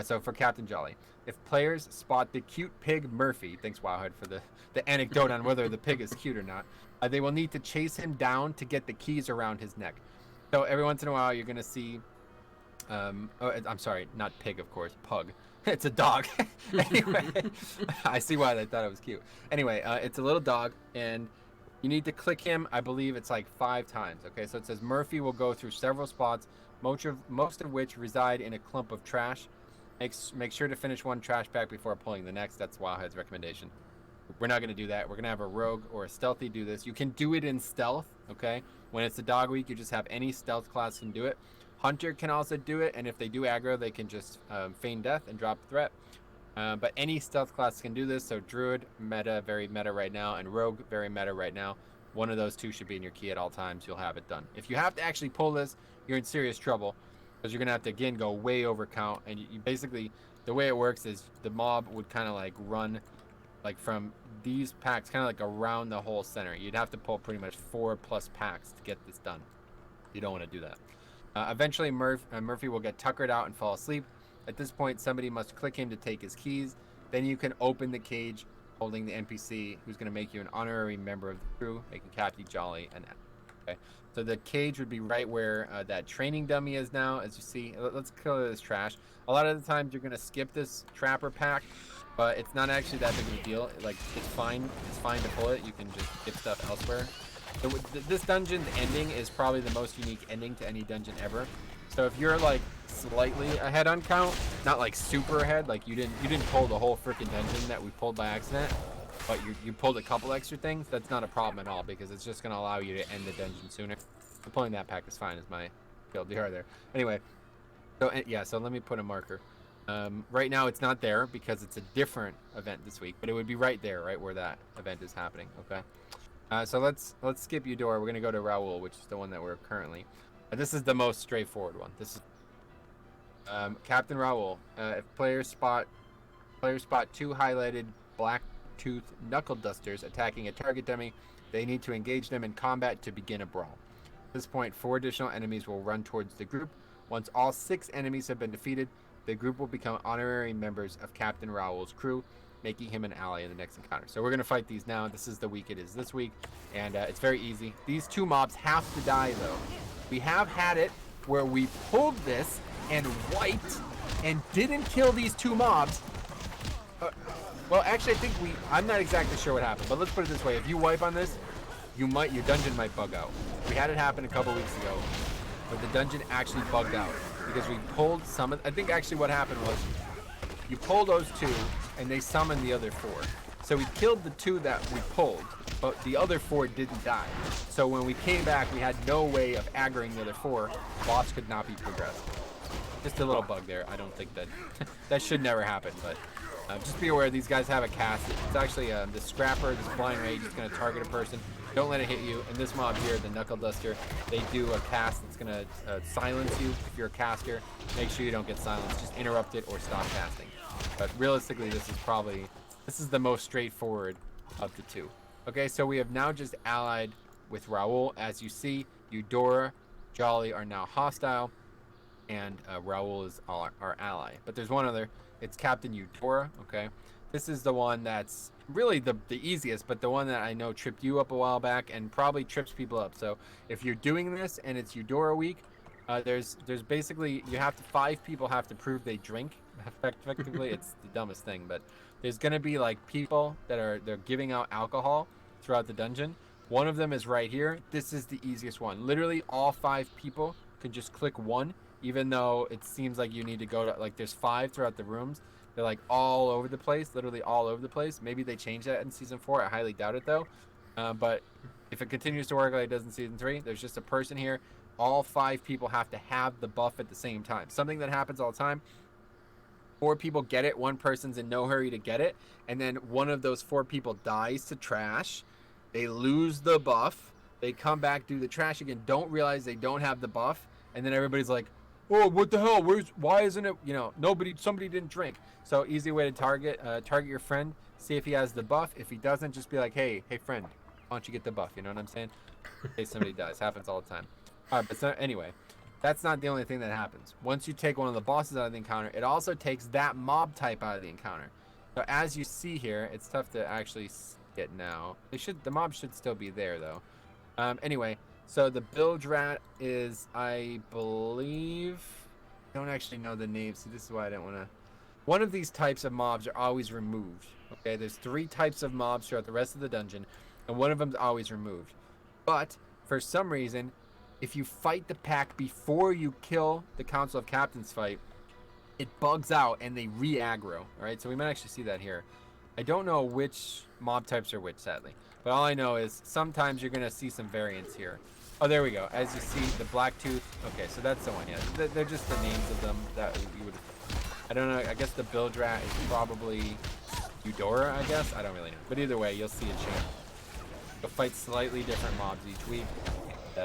so for Captain Jolly. If players spot the cute pig Murphy, thanks Wowhead for the anecdote on whether the pig is cute or not, they will need to chase him down to get the keys around his neck. So every once in a while you're going to see I'm sorry, not pig, of course, pug. It's a dog. Anyway, I see why they thought it was cute. Anyway, it's a little dog, and you need to click him. I believe it's like 5 times. Okay, so it says Murphy will go through several spots, most of which reside in a clump of trash. Make sure to finish 1 trash pack before pulling the next. That's Wowhead's recommendation. We're not going to do that. We're going to have a rogue or a stealthy do this. You can do it in stealth, okay? When it's a dog week, you just have any stealth class can do it. Hunter can also do it, and if they do aggro, they can just feign death and drop the threat. But any stealth class can do this, so Druid, meta, very meta right now, and Rogue, very meta right now. One of those 2 should be in your key at all times. You'll have it done. If you have to actually pull this, you're in serious trouble, because you're going to have to, again, go way over count. And you basically, the way it works is the mob would kind of like run like from these packs, kind of like around the whole center. You'd have to pull pretty much 4+ packs to get this done. You don't want to do that. Eventually, Murphy will get tuckered out and fall asleep. At this point, somebody must click him to take his keys. Then you can open the cage holding the NPC, who's going to make you an honorary member of the crew, making Captain Jolly an okay. So the cage would be right where that training dummy is now, as you see. Let's clear this trash. A lot of the times you're going to skip this trapper pack, but it's not actually that big of a deal. Like, it's fine to pull it. You can just get stuff elsewhere. So this dungeon's ending is probably the most unique ending to any dungeon ever. So if you're like slightly ahead on count, not like super ahead, like you didn't pull the whole freaking dungeon that we pulled by accident, but you pulled a couple extra things, that's not a problem at all because it's just going to allow you to end the dungeon sooner. So pulling that pack is fine is my TLDR there. Anyway, so yeah, so let me put a marker. Right now it's not there because it's a different event this week, but it would be right there, right where that event is happening, okay? So let's skip Eudora. We're going to go to Raoul, which is the one that we're currently... this is the most straightforward one. This is Captain Raoul. If players spot 2 highlighted black tooth knuckle dusters attacking a target dummy, they need to engage them in combat to begin a brawl. At this point, 4 additional enemies will run towards the group. Once all 6 enemies have been defeated, the group will become honorary members of Captain Raoul's crew, making him an ally in the next encounter. So we're going to fight these now. This is the week it is this week, and it's very easy. These 2 mobs have to die, though. We have had it where we pulled this and wiped and didn't kill these 2 mobs. Well, actually, I think I'm not exactly sure what happened, but let's put it this way. If you wipe on this, your dungeon might bug out. We had it happen a couple weeks ago, but the dungeon actually bugged out because we pulled some of... I think actually what happened was you pull those 2, and they summoned the other 4. So we killed the 2 that we pulled, but the other 4 didn't die. So when we came back, we had no way of aggroing the other 4. Boss could not be progressed. Just a little bug there. I don't think that... that should never happen, but... just be aware these guys have a cast. It's actually the Scrapper, this Blind Rage is going to target a person. Don't let it hit you. And this mob here, the Knuckle Duster, they do a cast that's going to silence you if you're a caster. Make sure you don't get silenced. Just interrupt it or stop casting. But realistically, this is the most straightforward of the 2. Okay, so we have now just allied with Raoul. As you see, Eudora, Jolly are now hostile, and Raoul is our ally. But there's one other. It's Captain Eudora, okay? This is the one that's really the easiest, but the one that I know tripped you up a while back and probably trips people up. So if you're doing this and it's Eudora week, there's basically, 5 people have to prove they drink. Effectively, it's the dumbest thing, but there's going to be like people they're giving out alcohol throughout the dungeon. One of them is right here. This is the easiest one. Literally all 5 people can just click 1. Even though it seems like you need to go to, like, there's 5 throughout the rooms. They're, like, all over the place, literally all over the place. Maybe they changed that in Season 4. I highly doubt it, though. But if it continues to work like it does in Season 3, there's just a person here. All 5 people have to have the buff at the same time. Something that happens all the time. 4 people get it. 1 person's in no hurry to get it. And then one of those 4 people dies to trash. They lose the buff. They come back, do the trash again, don't realize they don't have the buff. And then everybody's like, oh, what the hell? Why isn't it? Somebody didn't drink. So easy way to target your friend. See if he has the buff. If he doesn't, just be like, hey friend, why don't you get the buff? You know what I'm saying? In case somebody dies. Happens all the time. All right, but so, anyway, that's not the only thing that happens. Once you take one of the bosses out of the encounter, it also takes that mob type out of the encounter. So as you see here, it's tough to actually see it now. The mob should still be there though. Anyway. So the bilge rat is, I believe, I don't actually know the name, so this is why I didn't want to. One of these types of mobs are always removed. Okay, there's 3 types of mobs throughout the rest of the dungeon, and one of them is always removed. But for some reason, if you fight the pack before you kill the Council of Captains fight, it bugs out and they re-aggro. All right, so we might actually see that here. I don't know which mob types are which, sadly. But all I know is sometimes you're going to see some variants here. Oh, there we go. As you see, the black tooth. Okay, so that's the one. Yeah, they're just the names of them that you would. I don't know. I guess the bilge rat is probably Eudora. I guess I don't really know. But either way, you'll see a change. You'll fight slightly different mobs each week.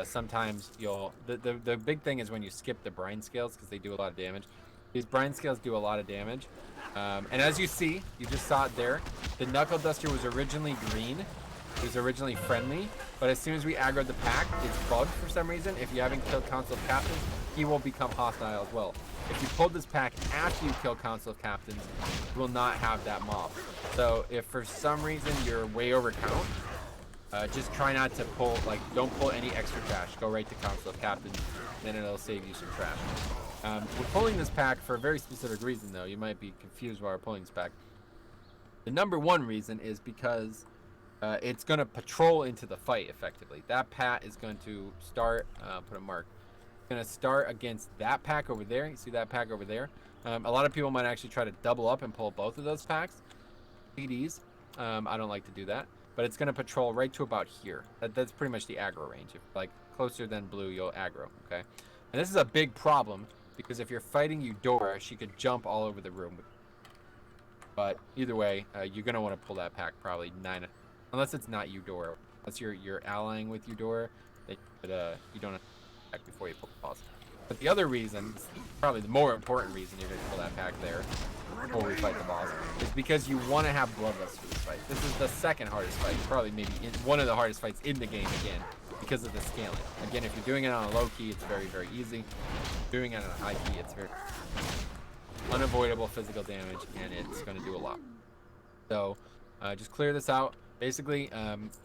Sometimes you'll. The big thing is when you skip the brine scales because they do a lot of damage. These brine scales do a lot of damage. And as you see, you just saw it there. The Knuckle Duster was originally green. It was originally friendly, but as soon as we aggroed the pack, it's bugged for some reason. If you haven't killed Council of Captains, he will become hostile as well. If you pulled this pack after you kill Council of Captains, you will not have that mob. So if for some reason you're way over count, just try not to pull, don't pull any extra trash. Go right to Council of Captains, then it'll save you some trash. We're pulling this pack for a very specific reason, though. You might be confused why we're pulling this pack. The number 1 reason is because it's going to patrol into the fight, effectively. That pat is going to start, put a mark. Gonna start against that pack over there. You see that pack over there? A lot of people might actually try to double up and pull both of those packs. PDs. I don't like to do that, but it's gonna patrol right to about here. That's pretty much the aggro range. If like closer than blue, you'll aggro. Okay, and this is a big problem because if you're fighting Eudora, she could jump all over the room. But either way, you're gonna want to pull that pack probably 9, unless it's not Eudora. Unless you're allying with Eudora, that you don't have to pack before you pull the boss. But the other reason, probably the more important reason you're gonna pull that pack there before we fight the boss, is because you want to have bloodlust for this fight. This is the second hardest fight, probably maybe one of the hardest fights in the game again, because of the scaling. Again, if you're doing it on a low key, it's very, very easy. If you're doing it on a high key, it's very unavoidable physical damage, and it's going to do a lot. So just clear this out. Basically,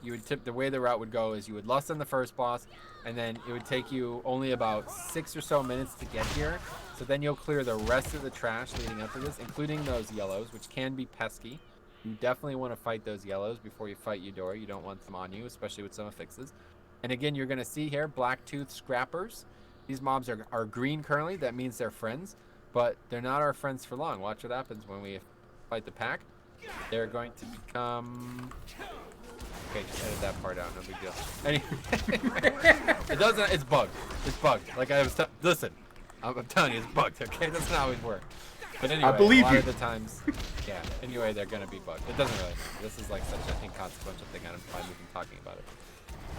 you would the way the route would go is you would lust on the first boss, and then it would take you only about 6 or so minutes to get here. So then you'll clear the rest of the trash leading up to this, including those yellows, which can be pesky. You definitely want to fight those yellows before you fight Eudora. You don't want them on you, especially with some affixes. And again, you're going to see here, Blacktooth Scrappers. These mobs are green currently. That means they're friends, but they're not our friends for long. Watch what happens when we fight the pack. They're going to become... Okay, just edit that part out. No big deal. Anyway, it doesn't... It's bugged. It's bugged. Like I was... Listen, I'm telling you, it's bugged, okay? It doesn't always work. But anyway, I believe a lot you. of the times... Yeah, anyway, they're going to be bugged. It doesn't really matter. This is like such an inconsequential thing. I'm not even talking about it.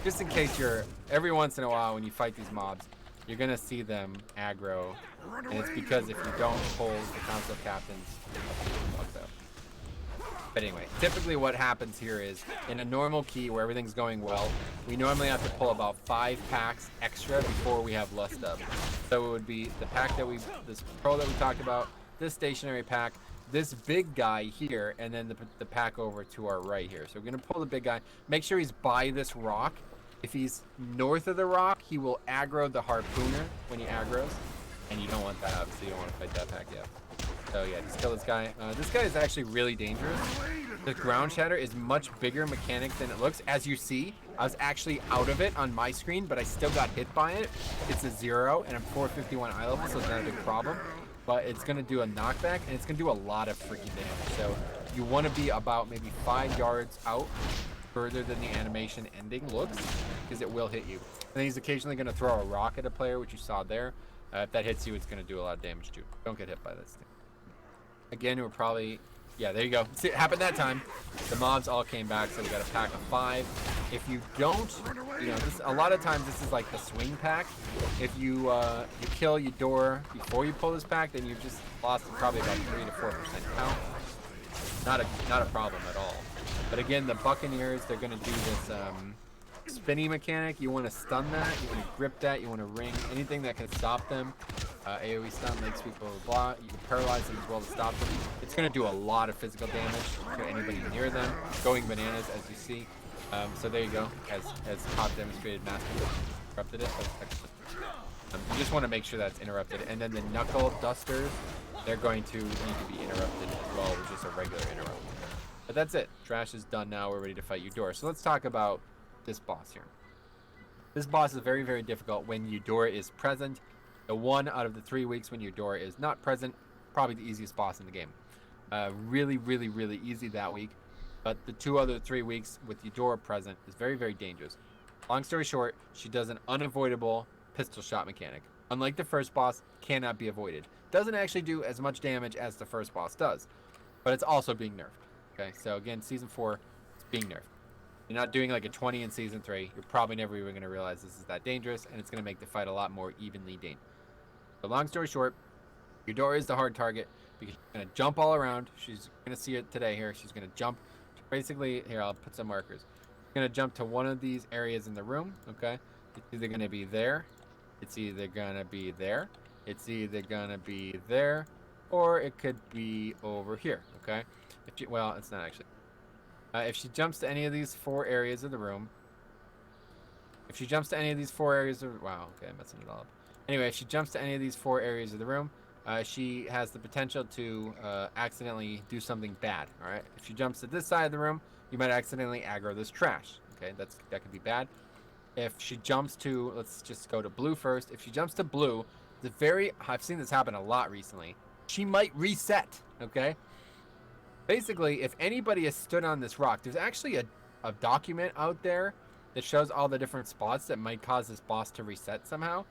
Just in case you're... Every once in a while, when you fight these mobs, you're going to see them aggro. And it's because if you don't pull the console captains, it bugs out. But anyway, typically what happens here is, in a normal key where everything's going well, we normally have to pull about 5 packs extra before we have lust up. So it would be the pack that this pro that we talked about, this stationary pack, this big guy here, and then the pack over to our right here. So we're gonna pull the big guy, make sure he's by this rock. If he's north of the rock, he will aggro the harpooner when he aggros, and you don't want that, obviously you don't want to fight that pack yet. So yeah, just kill this guy. This guy is actually really dangerous. The ground shatter is much bigger mechanic than it looks. As you see, I was actually out of it on my screen, but I still got hit by it. It's a 0, and I'm 451 eye level, so it's not a big problem. But it's gonna do a knockback, and it's gonna do a lot of freaking damage. So you want to be about maybe 5 yards out further than the animation ending looks, because it will hit you. And then he's occasionally gonna throw a rock at a player, which you saw there. If that hits you, it's gonna do a lot of damage too. Don't get hit by this thing. Again, we're probably, yeah, there you go. See, it happened that time. The mobs all came back, so we got a pack of 5. If you don't, you know, a lot of times this is like the swing pack. If you you kill Eudora before you pull this pack, then you've just lost probably about 3 to 4% count. Not a problem at all. But again, the Buccaneers, they're gonna do this spinny mechanic. You want to stun that, you want to grip that, you want to ring anything that can stop them. AoE stun makes people block. You can paralyze them as well to stop them. It's going to do a lot of physical damage to anybody near them, going bananas as you see. So there you go. As Pop demonstrated, Master interrupted it. That's excellent. You just want to make sure that's interrupted. And then the Knuckle Dusters, they're going to need to be interrupted as well, which is a regular interrupt. But that's it. Trash is done now. We're ready to fight Eudora. So let's talk about this boss here. This boss is very, very difficult when Eudora is present. The 1 out of the 3 weeks when Eudora is not present, probably the easiest boss in the game. Really, really, really easy that week. But the 2 other 3 weeks with Eudora present is very, very dangerous. Long story short, she does an unavoidable pistol shot mechanic. Unlike the first boss, cannot be avoided. Doesn't actually do as much damage as the first boss does, but it's also being nerfed. Okay, so again, Season 4, it's being nerfed. You're not doing like a 20 in Season 3. You're probably never even going to realize this is that dangerous, and it's going to make the fight a lot more evenly dangerous. So long story short, Eudora is the hard target because she's going to jump all around. She's going to see it today here. She's going to jump. Basically, here, I'll put some markers. She's going to jump to one of these areas in the room, okay? It's either going to be there. It's either going to be there. It's either going to be there, or it could be over here, okay? Well, it's not actually. If she jumps to any of these 4 areas of the room, wow, okay, I'm messing it all up. Anyway, if she jumps to any of these 4 areas of the room, she has the potential to accidentally do something bad, all right? If she jumps to this side of the room, you might accidentally aggro this trash, okay? That could be bad. if she jumps to, let's just go to blue first. If she jumps to blue, I've seen this happen a lot recently. She might reset, okay? Basically, if anybody has stood on this rock, there's actually a document out there that shows all the different spots that might cause this boss to reset somehow.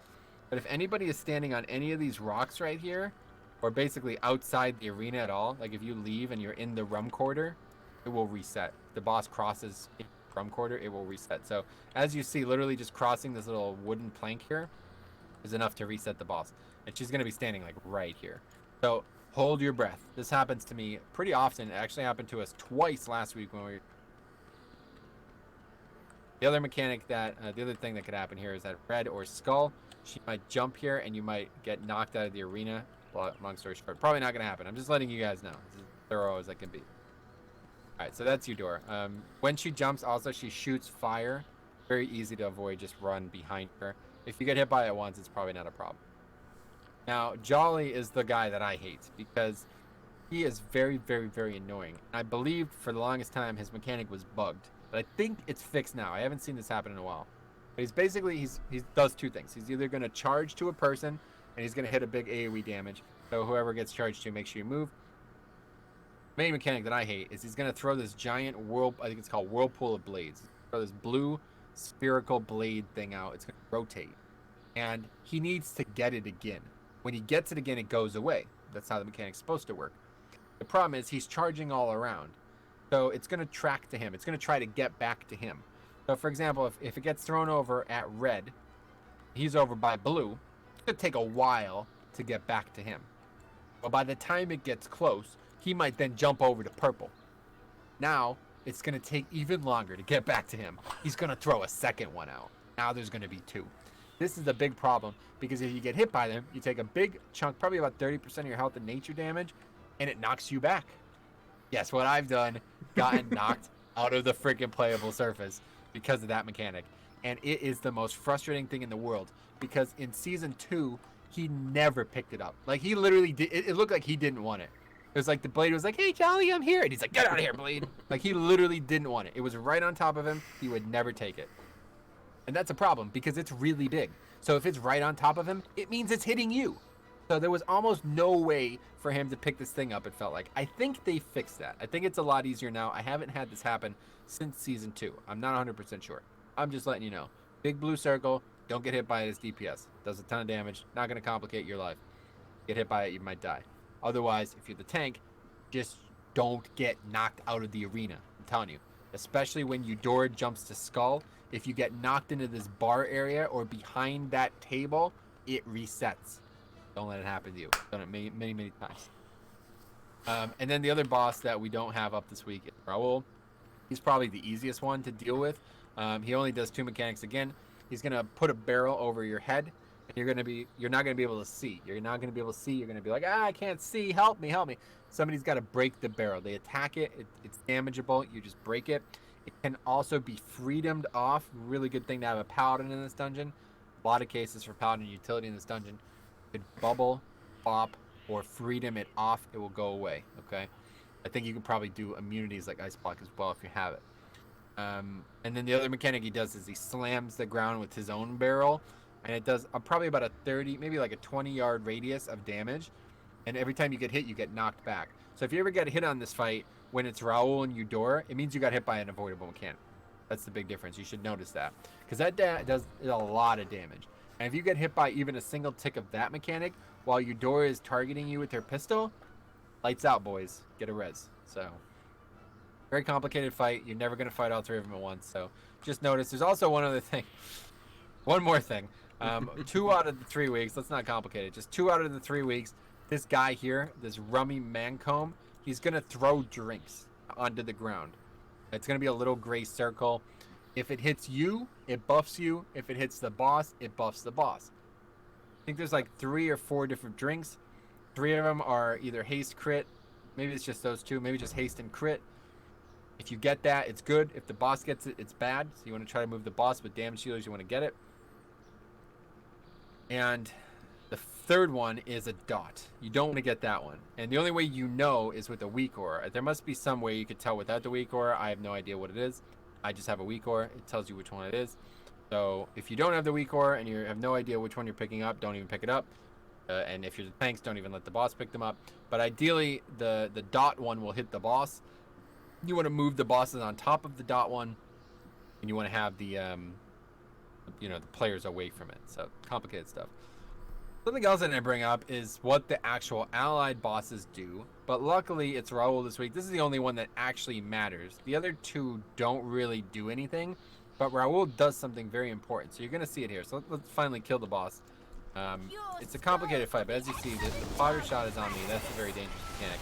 But if anybody is standing on any of these rocks right here, or basically outside the arena at all, like if you leave and you're in the rum quarter, it will reset. If the boss crosses in the rum quarter, it will reset. So as you see, literally just crossing this little wooden plank here is enough to reset the boss. And she's going to be standing like right here. So hold your breath. This happens to me pretty often. It actually happened to us twice last week when we were... The other thing that could happen here is that red or skull, she might jump here and you might get knocked out of the arena. Well, long story short, probably not going to happen. I'm just letting you guys know. This is thorough as I can be. Alright, so that's your door. When she jumps, also, she shoots fire. Very easy to avoid. Just run behind her. If you get hit by it once, it's probably not a problem. Now, Jolly is the guy that I hate because he is very, very, very annoying. I believe for the longest time his mechanic was bugged. But I think it's fixed now. I haven't seen this happen in a while. But he's basically, he does two things. He's either going to charge to a person and he's going to hit a big AoE damage. So whoever gets charged to, make sure you move. Main mechanic that I hate is he's going to throw this giant I think it's called whirlpool of blades. Throw this blue spherical blade thing out. It's going to rotate. And he needs to get it again. When he gets it again, it goes away. That's how the mechanic's supposed to work. The problem is he's charging all around. So it's going to track to him. It's going to try to get back to him. So for example, if it gets thrown over at red, he's over by blue, it's going to take a while to get back to him. But by the time it gets close, he might then jump over to purple. Now, it's going to take even longer to get back to him. He's going to throw a second one out. Now there's going to be two. This is a big problem because if you get hit by them, you take a big chunk, probably about 30% of your health and nature damage, and it knocks you back. Guess what I've done? Gotten knocked out of the freaking playable surface because of that mechanic. And it is the most frustrating thing in the world because in Season 2, he never picked it up. Like, he literally did. It looked like he didn't want it. It was like the blade was like, hey, Jolly, I'm here. And he's like, get out of here, blade. Like, he literally didn't want it. It was right on top of him. He would never take it. And that's a problem because it's really big. So if it's right on top of him, it means it's hitting you. So there was almost no way for him to pick this thing up, it felt like. I think they fixed that. I think it's a lot easier now. I haven't had this happen since Season 2. I'm not 100% sure. I'm just letting you know. Big blue circle. Don't get hit by it as DPS. Does a ton of damage. Not going to complicate your life. Get hit by it, you might die. Otherwise, if you're the tank, just don't get knocked out of the arena. I'm telling you. Especially when Eudora jumps to skull. If you get knocked into this bar area or behind that table, it resets. Don't let it happen to you. I've done it many, many, many times. And then the other boss that we don't have up this week is Raul. He's probably the easiest one to deal with. He only does two mechanics again. He's gonna put a barrel over your head, and you're not gonna be able to see. You're not gonna be able to see. You're gonna be like, I can't see. Help me, help me. Somebody's got to break the barrel. They attack it. It's damageable. You just break it. It can also be freedomed off. Really good thing to have a paladin in this dungeon. A lot of cases for paladin utility in this dungeon. You could bubble, bop, or freedom it off. It will go away. Okay. I think you could probably do immunities like Ice Block as well if you have it. And then the other mechanic he does is he slams the ground with his own barrel, and it does probably about a 30, maybe like a 20-yard radius of damage. And every time you get hit, you get knocked back. So if you ever get hit on this fight when it's Raul and Eudora, it means you got hit by an avoidable mechanic. That's the big difference. You should notice that because that does a lot of damage. And if you get hit by even a single tick of that mechanic while Eudora is targeting you with her pistol, lights out, boys. Get a res. So very complicated fight. You're never going to fight all three of them at once. So just notice. There's also one other thing. One more thing. 2 out of the 3 weeks. Let's not complicate it. Just 2 out of the 3 weeks. This guy here, this Rummy Mancomb, he's going to throw drinks onto the ground. It's going to be a little gray circle. If it hits you, it buffs you. If it hits the boss, it buffs the boss. I think there's like 3 or 4 different drinks. 3 of them are either haste, crit. Maybe it's just those 2. Maybe just haste and crit. If you get that, it's good. If the boss gets it, it's bad. So you want to try to move the boss with damage healers. You want to get it. And the third one is a dot. You don't want to get that one. And the only way you know is with a weak aura. There must be some way you could tell without the weak aura. I have no idea what it is. I just have a weak aura. It tells you which one it is. So if you don't have the weak ore and you have no idea which one you're picking up, don't even pick it up. And if you're the tanks, don't even let the boss pick them up. But ideally, the dot one will hit the boss. You want to move the bosses on top of the dot one, and you want to have the the players away from it. So complicated stuff. Something else I didn't bring up is what the actual allied bosses do. But luckily, it's Raul this week. This is the only one that actually matters. The other two don't really do anything, but Raul does something very important. So you're going to see it here. So let's finally kill the boss. It's a complicated fight, but as you see, the Potter shot is on me. That's a very dangerous mechanic.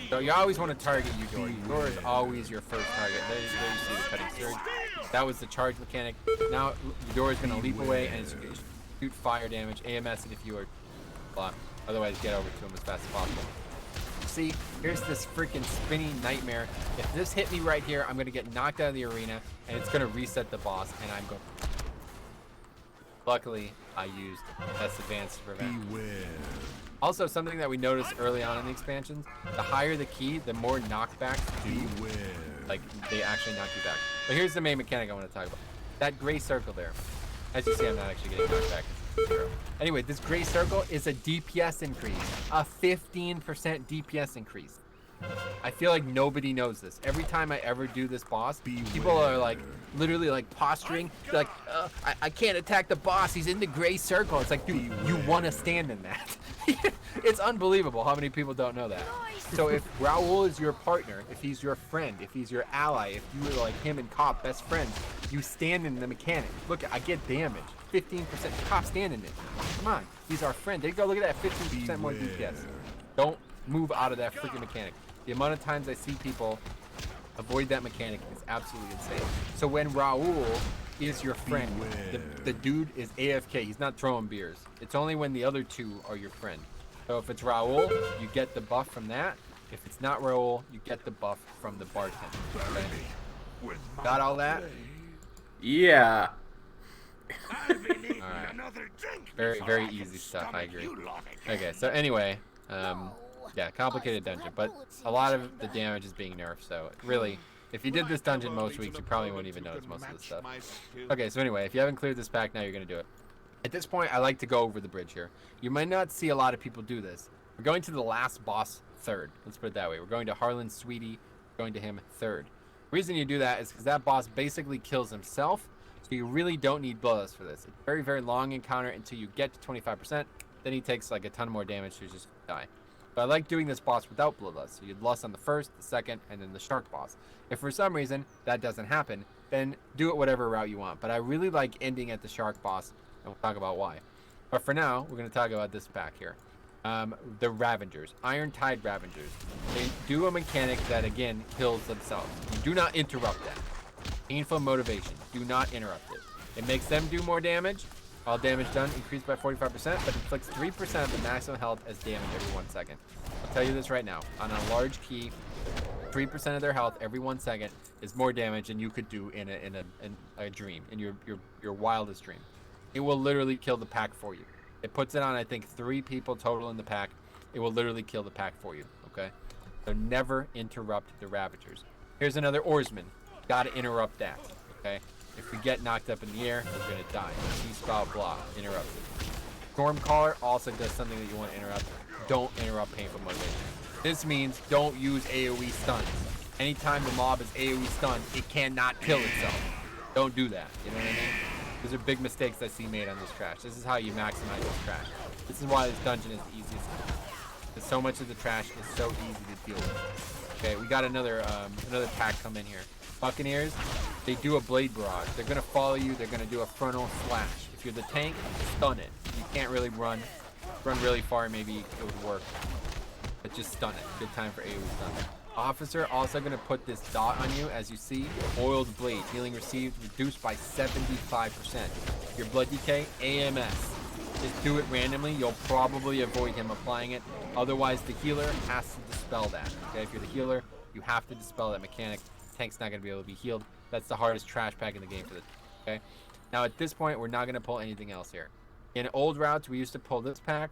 So you always want to target Eudora. Eudora is always your first target. There you see the cutting surge. That was the charge mechanic. Now Eudora is going to leap away and it's going to shoot fire damage. AMS it if you are blocked. Otherwise, get over to him as fast as possible. See, here's this freaking spinning nightmare. If this hit me right here, I'm going to get knocked out of the arena and it's going to reset the boss and I'm going. Luckily, I used S advanced to prevent. Beware. Also, something that we noticed early on in the expansions, the higher the key, the more knockbacks do. Like, they actually knock you back. But here's the main mechanic I want to talk about. That gray circle there. As you see, I'm not actually getting knocked back. It's 0. Anyway, this gray circle is a DPS increase. A 15% DPS increase. I feel like nobody knows this. Every time I ever do this boss, people are like, literally like posturing. They're like, I can't attack the boss. He's in the gray circle. It's like, dude, you want to stand in that. It's unbelievable how many people don't know that. So if Raul is your partner, if he's your friend, if he's your ally, if you were like him and Cop best friends, you stand in the mechanic. Look, I get damage. 15%. Cop stand in it. Come on. He's our friend. There you go. Look at that. 15% more DPS. Don't move out of that freaking mechanic. The amount of times I see people avoid that mechanic is absolutely insane. So when Raul is your friend, the dude is AFK. He's not throwing beers. It's only when the other two are your friend. So if it's Raul, you get the buff from that. If it's not Raul, you get the buff from the bartender. Okay? Got all that? Yeah. Alright. Very, very easy stuff, I agree. Okay, so anyway, yeah, complicated dungeon, but a lot of the damage is being nerfed, so really, if you did this dungeon most weeks, you probably wouldn't even notice most of this stuff. Okay, so anyway, if you haven't cleared this pack, now you're going to do it. At this point, I like to go over the bridge here. You might not see a lot of people do this. We're going to the last boss third. Let's put it that way. We're going to Harlan Sweetie, going to him third. The reason you do that is because that boss basically kills himself, so you really don't need Bloodlust for this. It's a very, very long encounter until you get to 25%. Then he takes like a ton more damage, so he's just die. But I like doing this boss without Bloodlust. So you'd lust on the first, the second, and then the shark boss. If for some reason that doesn't happen, then do it whatever route you want. But I really like ending at the shark boss, and we'll talk about why. But for now, we're going to talk about this pack here. The Ravengers, Iron Tide Ravengers. They do a mechanic that, again, kills themselves. You do not interrupt that. Painful motivation. Do not interrupt it. It makes them do more damage. All damage done increased by 45%, but inflicts 3% of the maximum health as damage every 1 second. I'll tell you this right now. On a large key, 3% of their health every 1 second is more damage than you could do in a dream, in your wildest dream. It will literally kill the pack for you. It puts it on, I think, 3 people total in the pack. It will literally kill the pack for you, okay? So never interrupt the Ravagers. Here's another Oarsman. Gotta interrupt that, okay? If we get knocked up in the air, we're gonna die. T-spout block, interrupted. Stormcaller also does something that you want to interrupt. Don't interrupt painful motivation. This means don't use AoE stuns. Anytime the mob is AoE stunned, it cannot kill itself. Don't do that, you know what I mean? Those are big mistakes I see made on this trash. This is how you maximize this trash. This is why this dungeon is the easiest. Because so much of the trash is so easy to deal with. Okay, we got another pack come in here. Buccaneers, they do a blade barrage. They're gonna follow you. They're gonna do a frontal slash. If you're the tank, stun it. You can't really run really far. Maybe it would work, but just stun it. Good time for AoE stun. Officer also gonna put this dot on you, as you see. Oiled blade, healing received reduced by 75%. Your blood decay, AMS. Just do it randomly. You'll probably avoid him applying it. Otherwise, the healer has to dispel that. Okay, if you're the healer, you have to dispel that mechanic. Tank's not going to be able to be healed. That's the hardest trash pack in the game for this. Okay. Now at this point, we're not going to pull anything else here. In old routes, we used to pull this pack.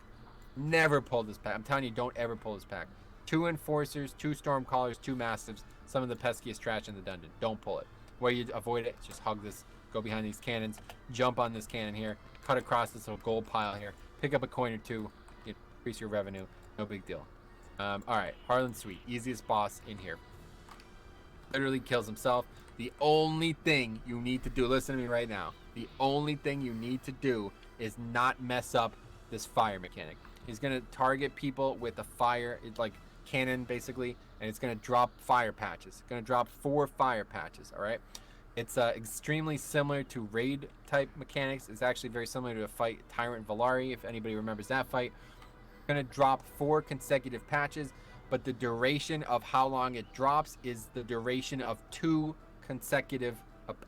Never pull this pack. I'm telling you, don't ever pull this pack. 2 Enforcers, 2 Stormcallers, 2 Mastiffs. Some of the peskiest trash in the dungeon. Don't pull it. Way you avoid it, just hug this Go behind these cannons, jump on this cannon here, cut across this little gold pile here, pick up a coin or two, increase your revenue. No big deal. All right, Harlan Sweet, easiest boss in here. Literally kills himself. The only thing you need to do, listen to me right now, the only thing you need to do is not mess up this fire mechanic. He's going to target people with a fire, like cannon basically, and it's going to drop fire patches. It's going to drop 4 fire patches, all right? It's extremely similar to raid type mechanics. It's actually very similar to a fight Tyrant Valari, if anybody remembers that fight. Going to drop 4 consecutive patches, but the duration of how long it drops is the duration of 2 consecutive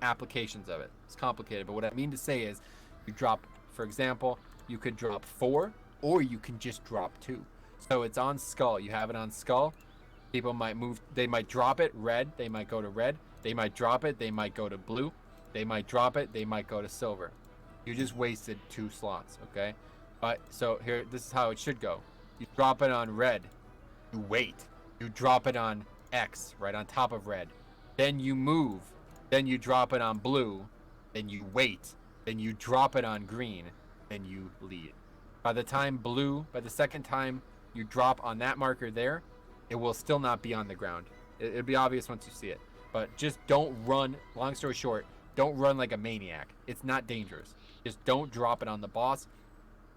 applications of it. It's complicated, but what I mean to say is you drop, for example, you could drop 4 or you can just drop 2. So it's on skull. You have it on skull. People might move, they might drop it red, they might go to red, they might drop it, they might go to blue, they might drop it, they might go to silver. You just wasted 2 slots, okay? But so here, this is how it should go. You drop it on red, you wait. You drop it on X, right on top of red. Then you move. Then you drop it on blue. Then you wait. Then you drop it on green. Then you lead. By the second time you drop on that marker there, it will still not be on the ground. It'll be obvious once you see it. But just don't run, long story short, don't run like a maniac. It's not dangerous. Just don't drop it on the boss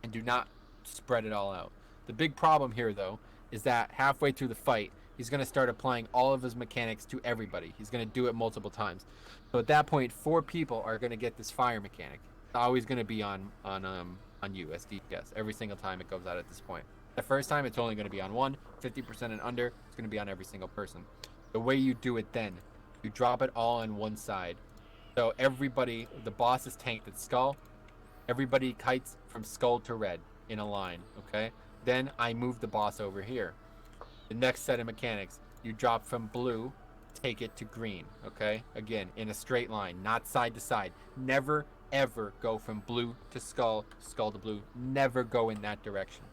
and do not spread it all out. The big problem here, though, is that halfway through the fight, he's going to start applying all of his mechanics to everybody. He's going to do it multiple times. So at that point, 4 people are going to get this fire mechanic. It's always going to be on you as DPS. Every single time it goes out at this point. The first time, it's only going to be on 1. 50% and under, it's going to be on every single person. The way you do it then, you drop it all on one side. So everybody, the boss is tanked at skull. Everybody kites from skull to red in a line, okay? Then I move the boss over here. The next set of mechanics, you drop from blue, take it to green, okay? Again, in a straight line, not side to side. Never, ever go from blue to skull, skull to blue. Never go in that direction.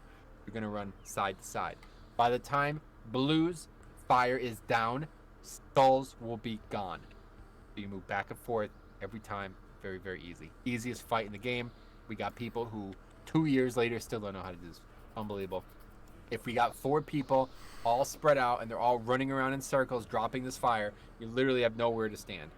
You're going to run side to side. By the time blue's fire is down, skulls will be gone. So you move back and forth every time. Very, very easy. Easiest fight in the game. We got people who 2 years later still don't know how to do this. Unbelievable. If we got 4 people all spread out and they're all running around in circles dropping this fire, you literally have nowhere to stand.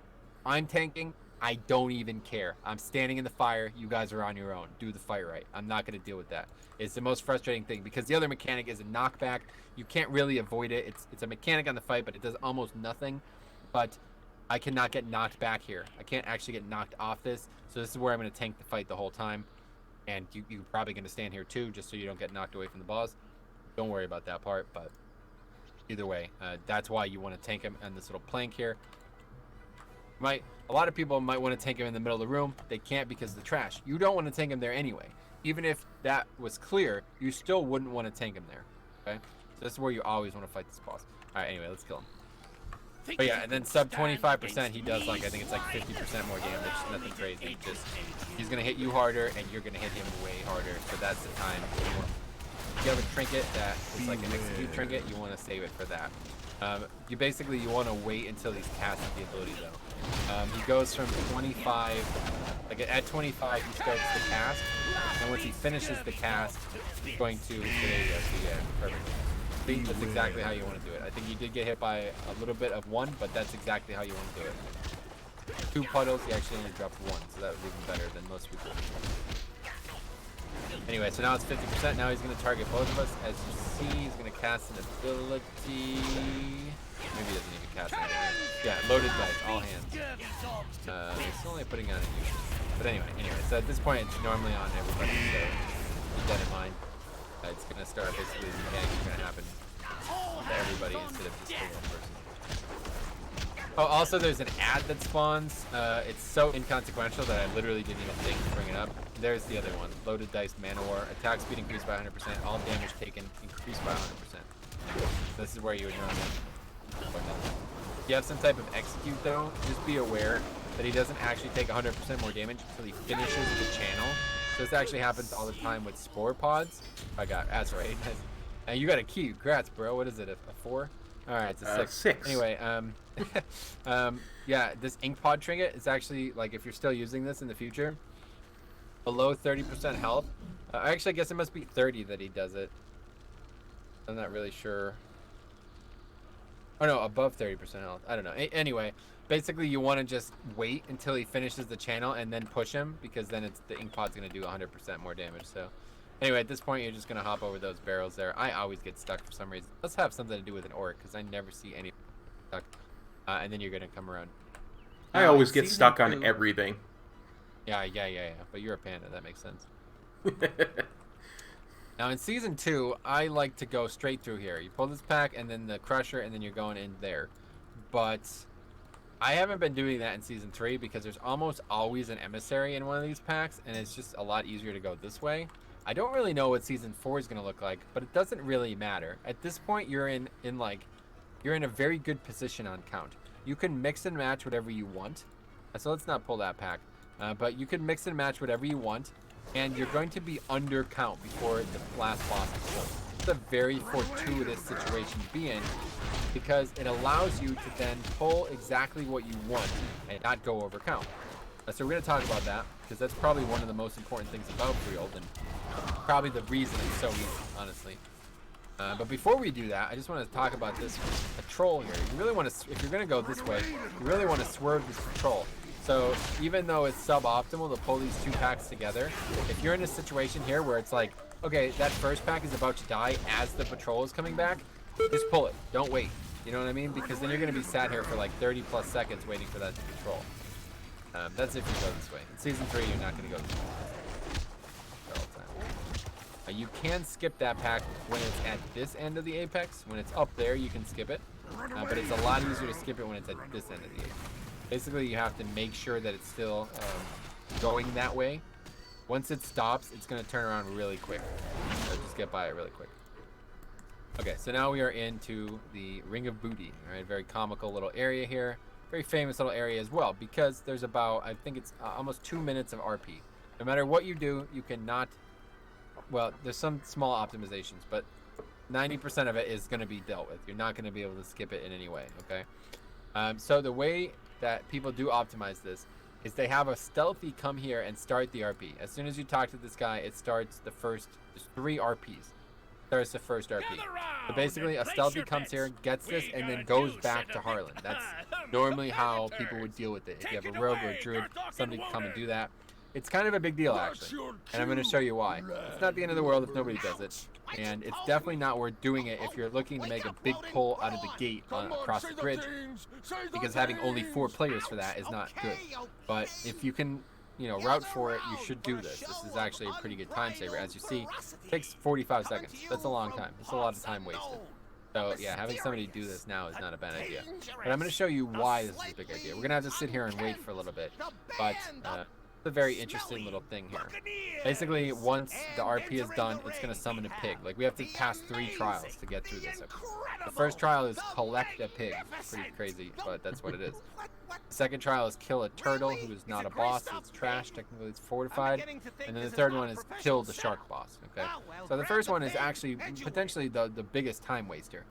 I'm tanking. I don't even care. I'm standing in the fire. You guys are on your own. Do the fight right. I'm not going to deal with that. It's the most frustrating thing because the other mechanic is a knockback. You can't really avoid it. It's a mechanic on the fight, but it does almost nothing. But I cannot get knocked back here. I can't actually get knocked off this. So this is where I'm going to tank the fight the whole time. And you're probably going to stand here too, just so you don't get knocked away from the boss. Don't worry about that part, but either way, that's why you want to tank him on this little plank here. A lot of people might want to tank him in the middle of the room. They can't because of the trash. You don't want to tank him there anyway. Even if that was clear, you still wouldn't want to tank him there. Okay? So this is where you always want to fight this boss. Alright, anyway, let's kill him. But yeah, and then sub 25%, he does like, I think it's like 50% more damage. Nothing crazy. Just, he's going to hit you harder, and you're going to hit him way harder. So that's the time. If you have a trinket that is like an execute trinket, you want to save it for that. You want to wait until he's casted the ability though. He goes from 25, like at 25 he starts the cast, and once he finishes the cast, he's going to, perfect. I think that's exactly how you want to do it. I think you did get hit by a little bit of 1, but that's exactly how you want to do it. 2 puddles, he actually only dropped 1, so that was even better than most people. Anyway, so now it's 50%. Now he's going to target both of us. As you see, he's going to cast an ability. Maybe he doesn't even cast it. Yeah, loaded dice, all hands. It's only putting on a user. But anyway, so at this point, it's normally on everybody, so keep that in mind. It's going to start basically the mechanic is going to happen to everybody instead of just to one person. Oh, also there's an ad that spawns. It's so inconsequential that I literally didn't even think to bring it up. There's the other one. Loaded dice, mana war. Attack speed increased by 100%. All damage taken increased by 100%. This is where you would normally. If you have some type of execute though, just be aware that he doesn't actually take 100% more damage until he finishes the channel. So this actually happens all the time with spore pods. That's right. And you got a key. Congrats, bro. What is it? A 4? All right, it's a 6. 6. Anyway, Yeah, this ink pod trinket is actually, like, if you're still using this in the future, below 30% health. Actually, I guess it must be 30 that he does it. I'm not really sure. Oh no, above 30% health. I don't know. Anyway, basically you want to just wait until he finishes the channel and then push him, because then the ink pod's going to do 100% more damage. So anyway, at this point you're just going to hop over those barrels there. I always get stuck for some reason. Let's have something to do with an orc, because I never see any stuck. And then you're going to come around. I always get stuck on everything. Yeah. But you're a panda. That makes sense. Now in season 2, I like to go straight through here. You pull this pack and then the crusher, and then you're going in there. But I haven't been doing that in season 3 because there's almost always an emissary in one of these packs, and it's just a lot easier to go this way. I don't really know what season 4 is going to look like, but it doesn't really matter. At this point, you're in a very good position on count. You can mix and match whatever you want. So let's not pull that pack. But you can mix and match whatever you want, and you're going to be under count before the last boss is killed. It's a very fortuitous situation to be in, because it allows you to then pull exactly what you want and not go over count. So we're going to talk about that, because that's probably one of the most important things about Freehold, and probably the reason it's so easy, honestly. But before we do that, I just want to talk about this patrol here. You really want to, if you're going to go this way, you really want to swerve this patrol. So even though it's suboptimal to pull these 2 packs together, if you're in a situation here where it's like, okay, that first pack is about to die as the patrol is coming back, just pull it. Don't wait. You know what I mean? Because then you're going to be sat here for like 30 plus seconds waiting for that to patrol. That's if you go this way. In season 3, you're not going to go this way. You can skip that pack when it's at this end of the apex. When it's up there, you can skip it. But it's a lot easier to skip it when it's at this end of the apex. Basically, you have to make sure that it's still going that way. Once it stops, it's going to turn around really quick. So just get by it really quick. Okay, so now we are into the Ring of Booty. All right, very comical little area here. Very famous little area as well, because there's about, I think it's almost 2 minutes of RP. No matter what you do, you cannot... Well, there's some small optimizations, but 90% of it is going to be dealt with. You're not going to be able to skip it in any way, okay? So the way that people do optimize this is they have a stealthy come here and start the RP. As soon as you talk to this guy, it starts the first, there's 3 RPs. Starts the first RP. So basically, a stealthy comes here, gets this, and then goes back to Harlan. That's normally how people would deal with it. If you have a rogue or a druid, somebody can come and do that. It's kind of a big deal, actually, and I'm going to show you why. It's not the end of the world if nobody does it, and it's definitely not worth doing it if you're looking to make a big pull out of the gate across the bridge, because having only 4 players for that is not good. But if you can, you know, route for it, you should do this. This is actually a pretty good time saver. As you see, it takes 45 seconds. That's a long time. It's a lot of time wasted. So yeah, having somebody do this now is not a bad idea. But I'm going to show you why this is a big idea. We're going to have to sit here and wait for a little bit, but a very interesting little thing here. Basically, once the RP is done, it's going to summon a pig. Like, we have to pass 3 trials to get through this. The first trial is collect a pig. Pretty crazy, but that's what it is. The second trial is kill a turtle, who is not a boss. It's trash. Technically, it's fortified. And then the third one is kill the shark boss. Okay. So the first one is actually potentially the biggest time waster.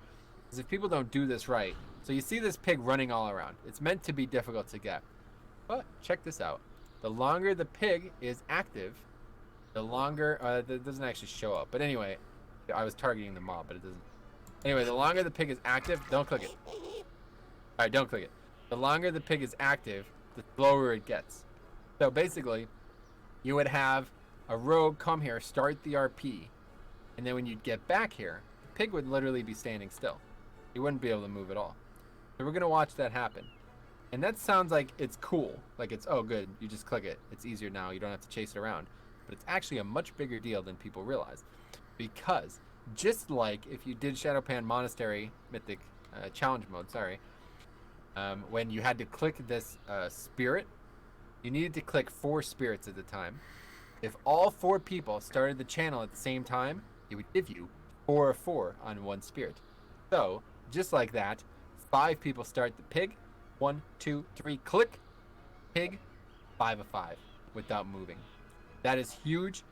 Because if people don't do this right, so you see this pig running all around. It's meant to be difficult to get. But check this out. The longer the pig is active, the longer, that doesn't actually show up. But anyway, I was targeting the mob, but it doesn't. Anyway, the longer the pig is active, don't click it. Alright, don't click it. The longer the pig is active, the slower it gets. So basically, you would have a rogue come here, start the RP, and then when you'd get back here, the pig would literally be standing still. You wouldn't be able to move at all. So we're going to watch that happen. And that sounds like it's cool. Like it's, oh good, you just click it. It's easier now. You don't have to chase it around. But it's actually a much bigger deal than people realize. Because just like if you did Shadowpan Monastery Mythic Challenge Mode, when you had to click this spirit, you needed to click 4 spirits at a time. If all 4 people started the channel at the same time, it would give you 4 of 4 on 1 spirit. So, just like that, 5 people start the pig. 1, 2, 3, click, pig, 5 of 5 without moving. That is huge,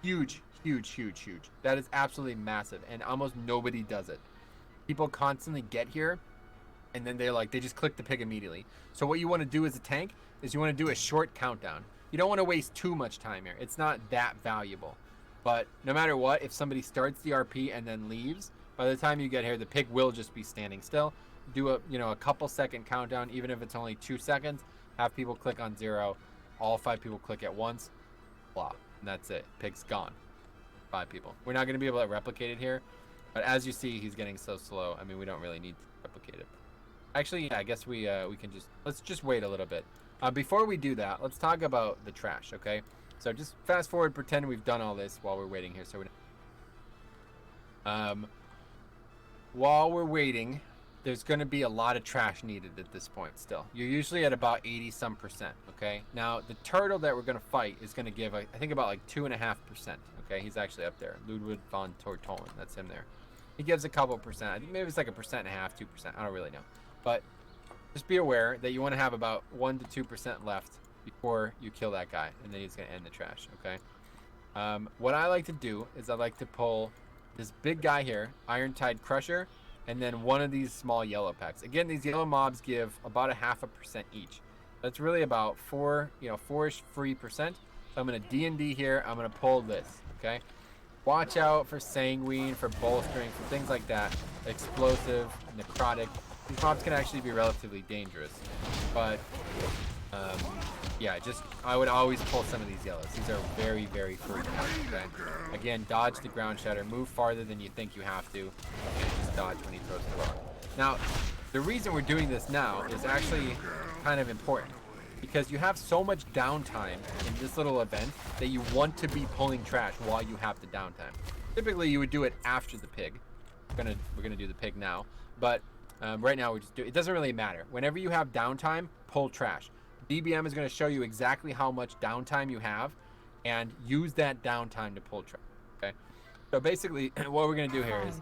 huge, huge, huge, huge. That is absolutely massive, and almost nobody does it. People constantly get here and then they just click the pig immediately. So what you want to do as a tank is you want to do a short countdown. You don't want to waste too much time here. It's not that valuable. But no matter what, if somebody starts the RP and then leaves, by the time you get here, the pig will just be standing still. Do a couple second countdown, even if it's only 2 seconds. Have people click on 0. All 5 people click at once. Blah. And that's it. Pig's gone. 5 people. We're not going to be able to replicate it here. But as you see, he's getting so slow. I mean, we don't really need to replicate it. Actually, yeah, I guess we can let's just wait a little bit. Before we do that, let's talk about the trash, okay? So just fast forward, pretend we've done all this while we're waiting here. So while we're waiting, there's going to be a lot of trash needed at this point still. You're usually at about 80-some%, okay? Now, the turtle that we're going to fight is going to give, I think, about like 2.5%, okay? He's actually up there. Ludwig von Tortolen, that's him there. He gives a couple percent. I think maybe it's like 1.5%, 2%. I don't really know. But just be aware that you want to have about 1 to 2% left before you kill that guy, and then he's going to end the trash, okay? What I like to do is I like to pull this big guy here, Iron Tide Crusher, and then one of these small yellow packs. Again, these yellow mobs give about 0.5% each. That's really about 4-ish free percent. So I'm going to D&D here. I'm going to pull this, okay? Watch out for sanguine, for bolstering, for things like that. Explosive, necrotic. These mobs can actually be relatively dangerous. But, yeah, I would always pull some of these yellows. These are very, very free. Okay? Again, dodge the ground shatter. Move farther than you think you have to. And just dodge when he throws the rock. Now, the reason we're doing this now is actually kind of important. Because you have so much downtime in this little event that you want to be pulling trash while you have the downtime. Typically, you would do it after the pig. We're gonna do the pig now. But right now, it doesn't really matter. Whenever you have downtime, pull trash. DBM is going to show you exactly how much downtime you have and use that downtime to pull trash. Okay, so basically what we're going to do here is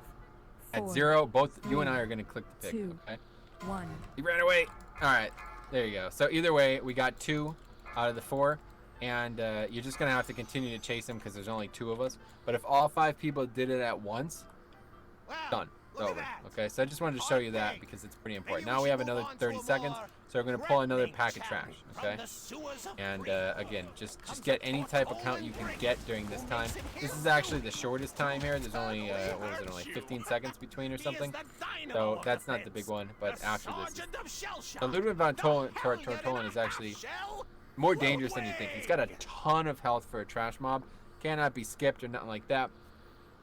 at 0, both you and I are going to click the pig. Okay, 1. He ran away. All right, there you go. So either way, we got 2 out of the 4, and you're just going to have to continue to chase him because there's only 2 of us. But if all 5 people did it at once, done. It's over. Okay, so I just wanted to show you that because it's pretty important. Now we have another 30 seconds, so we're going to pull another pack of trash, okay? And again, just get any type of count you can get during this time. This is actually the shortest time here. There's only, what was it, only 15 seconds between or something? So that's not the big one, but after this. So Ludwig von Tortolen is actually more dangerous than you think. He's got a ton of health for a trash mob. Cannot be skipped or nothing like that.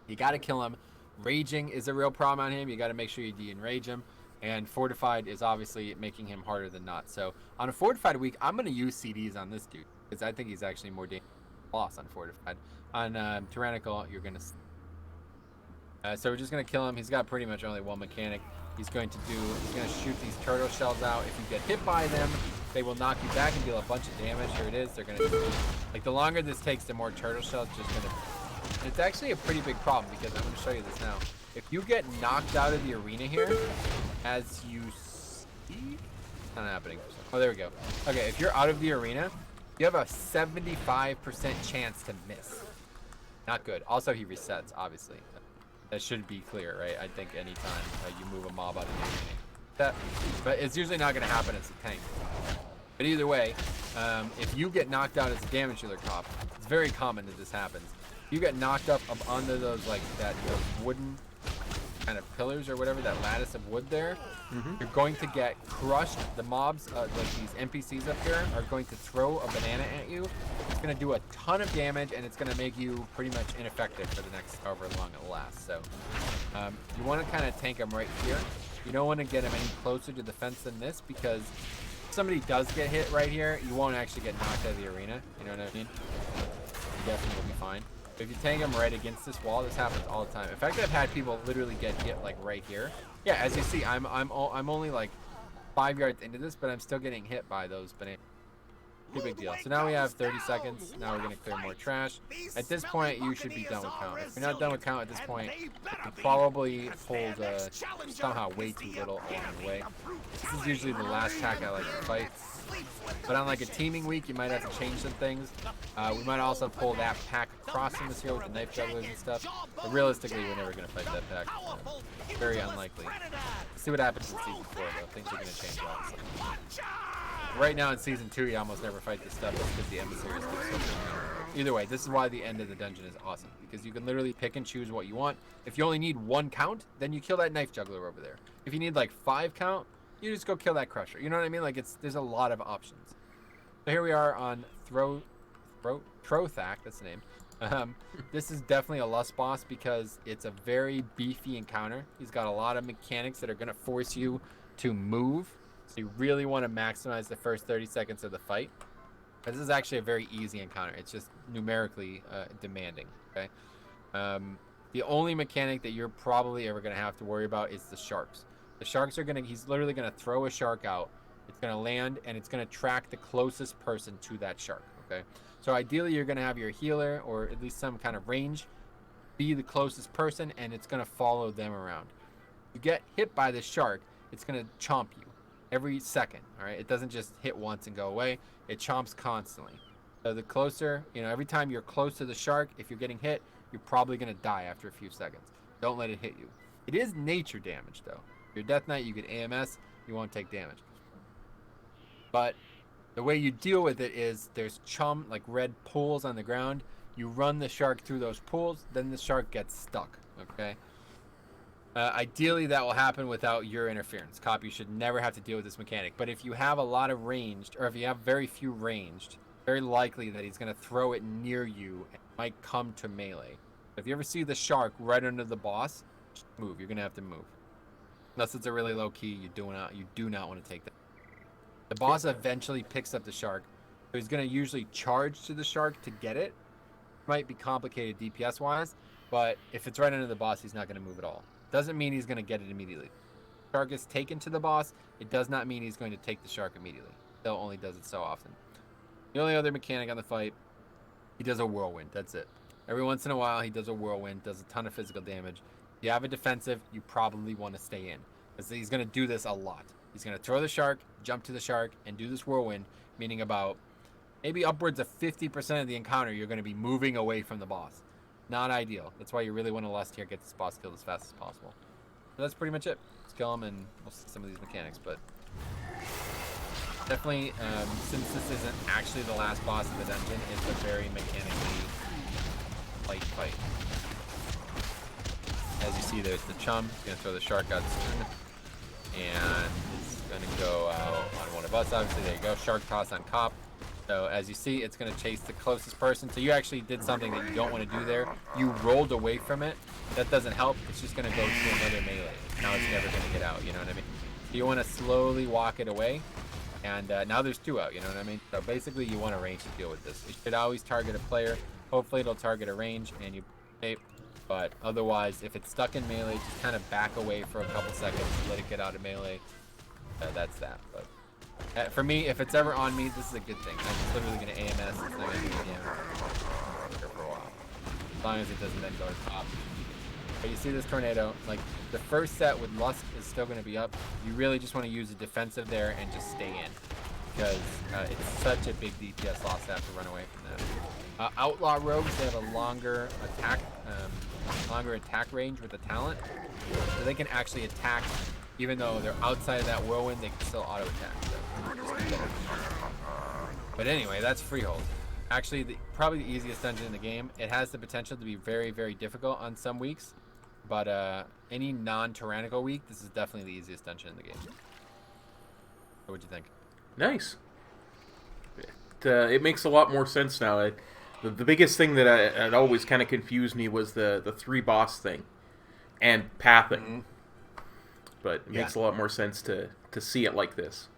You got to kill him. Raging is a real problem on him. You got to make sure you de-enrage him. And Fortified is obviously making him harder than not. So on a Fortified week, I'm going to use CDs on this dude. Because I think he's actually more dangerous boss on Fortified. On Tyrannical, you're going to... so we're just going to kill him. He's got pretty much only one mechanic. He's going to shoot these turtle shells out. If you get hit by them, they will knock you back and deal a bunch of damage. Here it is. They're going to... Like, the longer this takes, the more turtle shells just going to... It's actually a pretty big problem because I'm going to show you this now. If you get knocked out of the arena here, as you see, it's not happening. Oh, there we go. Okay, if you're out of the arena, you have a 75% chance to miss. Not good. Also, he resets, obviously. That should be clear, right? I think anytime you move a mob out of the arena. But it's usually not going to happen as a tank. But either way, if you get knocked out as a damage dealer cop, it's very common that this happens. You get knocked up onto those those wooden kind of pillars or whatever, that lattice of wood there. You're going to get crushed. The mobs, like these NPCs up here, are going to throw a banana at you. It's going to do a ton of damage, and it's going to make you pretty much ineffective for the next however long it lasts. So you want to kind of tank them right here. You don't want to get them any closer to the fence than this, because if somebody does get hit right here, you won't actually get knocked out of the arena. You know what I mean? You definitely will be fine. If you tank them right against this wall, this happens all the time. In fact, I've had people literally get hit like right here. Yeah, as you see, I'm only like 5 yards into this, but I'm still getting hit by those bananas. Pretty big deal. So now we have 30 seconds. Now we're gonna clear more trash. At this point, you should be done with count. If you're not done with count at this point, you probably pulled somehow way too little along the way. This is usually the last attack I like to fight. But on like a teaming week, you might have to change some things. We might also pull that pack across from this here with the knife jugglers and stuff. But realistically, we're never going to fight that pack. Very unlikely. See what happens in Season 4, though. Things are going to change, obviously. Right now in Season 2, you almost never fight this stuff because the emissaries get so big. Either way, this is why the end of the dungeon is awesome. Because you can literally pick and choose what you want. If you only need 1 count, then you kill that knife juggler over there. If you need like 5 count, you just go kill that crusher. You know what I mean? Like there's a lot of options. So here we are on Trothak, that's the name. This is definitely a Lust boss because it's a very beefy encounter. He's got a lot of mechanics that are going to force you to move. So you really want to maximize the first 30 seconds of the fight. This is actually a very easy encounter. It's just numerically demanding. Okay. The only mechanic that you're probably ever going to have to worry about is the sharks. The sharks are he's literally going to throw a shark out. It's going to land and it's going to track the closest person to that shark. Okay. So ideally you're going to have your healer or at least some kind of range be the closest person and it's going to follow them around. You get hit by the shark, it's going to chomp you every second. All right. It doesn't just hit once and go away. It chomps constantly. So the closer, every time you're close to the shark, if you're getting hit, you're probably going to die after a few seconds. Don't let it hit you. It is nature damage though. If you're Death Knight, you get AMS, you won't take damage. But the way you deal with it is there's like red pools on the ground. You run the shark through those pools, then the shark gets stuck, okay? Ideally, that will happen without your interference. Cop, you should never have to deal with this mechanic. But if you have a lot of ranged, or if you have very few ranged, very likely that he's going to throw it near you and might come to melee. If you ever see the shark right under the boss, just move. You're going to have to move. Unless it's a really low key, you do not want to take that. The boss eventually picks up the shark, so he's going to usually charge to the shark to get it. Might be complicated DPS wise, but if it's right under the boss, he's not going to move at all. Doesn't mean he's going to get it immediately. Shark is taken to the boss. It does not mean he's going to take the shark immediately. Still only does it so often. The only other mechanic on the fight, he does a whirlwind. That's it. Every once in a while, he does a whirlwind, does a ton of physical damage. If you have a defensive, you probably want to stay in. Because he's going to do this a lot. He's going to throw the shark, jump to the shark, and do this whirlwind, meaning about maybe upwards of 50% of the encounter, you're going to be moving away from the boss. Not ideal. That's why you really want to lust here, get this boss killed as fast as possible. So that's pretty much it. Let's kill him, and we'll see some of these mechanics. But definitely, since this isn't actually the last boss of the dungeon, it's a very mechanically light fight. As you see, there's the chum. He's going to throw the shark out soon. And it's going to go out on one of us, obviously. There you go. Shark toss on Cop. So as you see, it's going to chase the closest person. So you actually did something that you don't want to do there. You rolled away from it. That doesn't help. It's just going to go to another melee. Now it's never going to get out, you know what I mean? So you want to slowly walk it away. And now there's 2 out, you know what I mean? So basically you want a range to deal with this. It should always target a player. Hopefully it'll target a range and you tape. But otherwise, if it's stuck in melee, just kind of back away for a couple seconds, let it get out of melee. That's that. But for me, if it's ever on me, this is a good thing. I'm just literally going to AMS. It's not going to do damage for a while. As long as it doesn't then go to top. But you see this tornado, like the first set with Lust is still going to be up. You really just want to use a defensive there and just stay in. Because it's such a big DPS loss to have to run away from that. Outlaw rogues, they have a longer attack range with the talent. So they can actually attack even though they're outside of that whirlwind, they can still auto attack. So. But anyway, that's Freehold. Actually, probably the easiest dungeon in the game. It has the potential to be very, very difficult on some weeks. But any non-tyrannical week, this is definitely the easiest dungeon in the game. So what'd you think? Nice. It makes a lot more sense now. The biggest thing that had always kind of confused me was the 3 boss thing and pathing. Mm-hmm. But it makes a lot more sense to see it like this.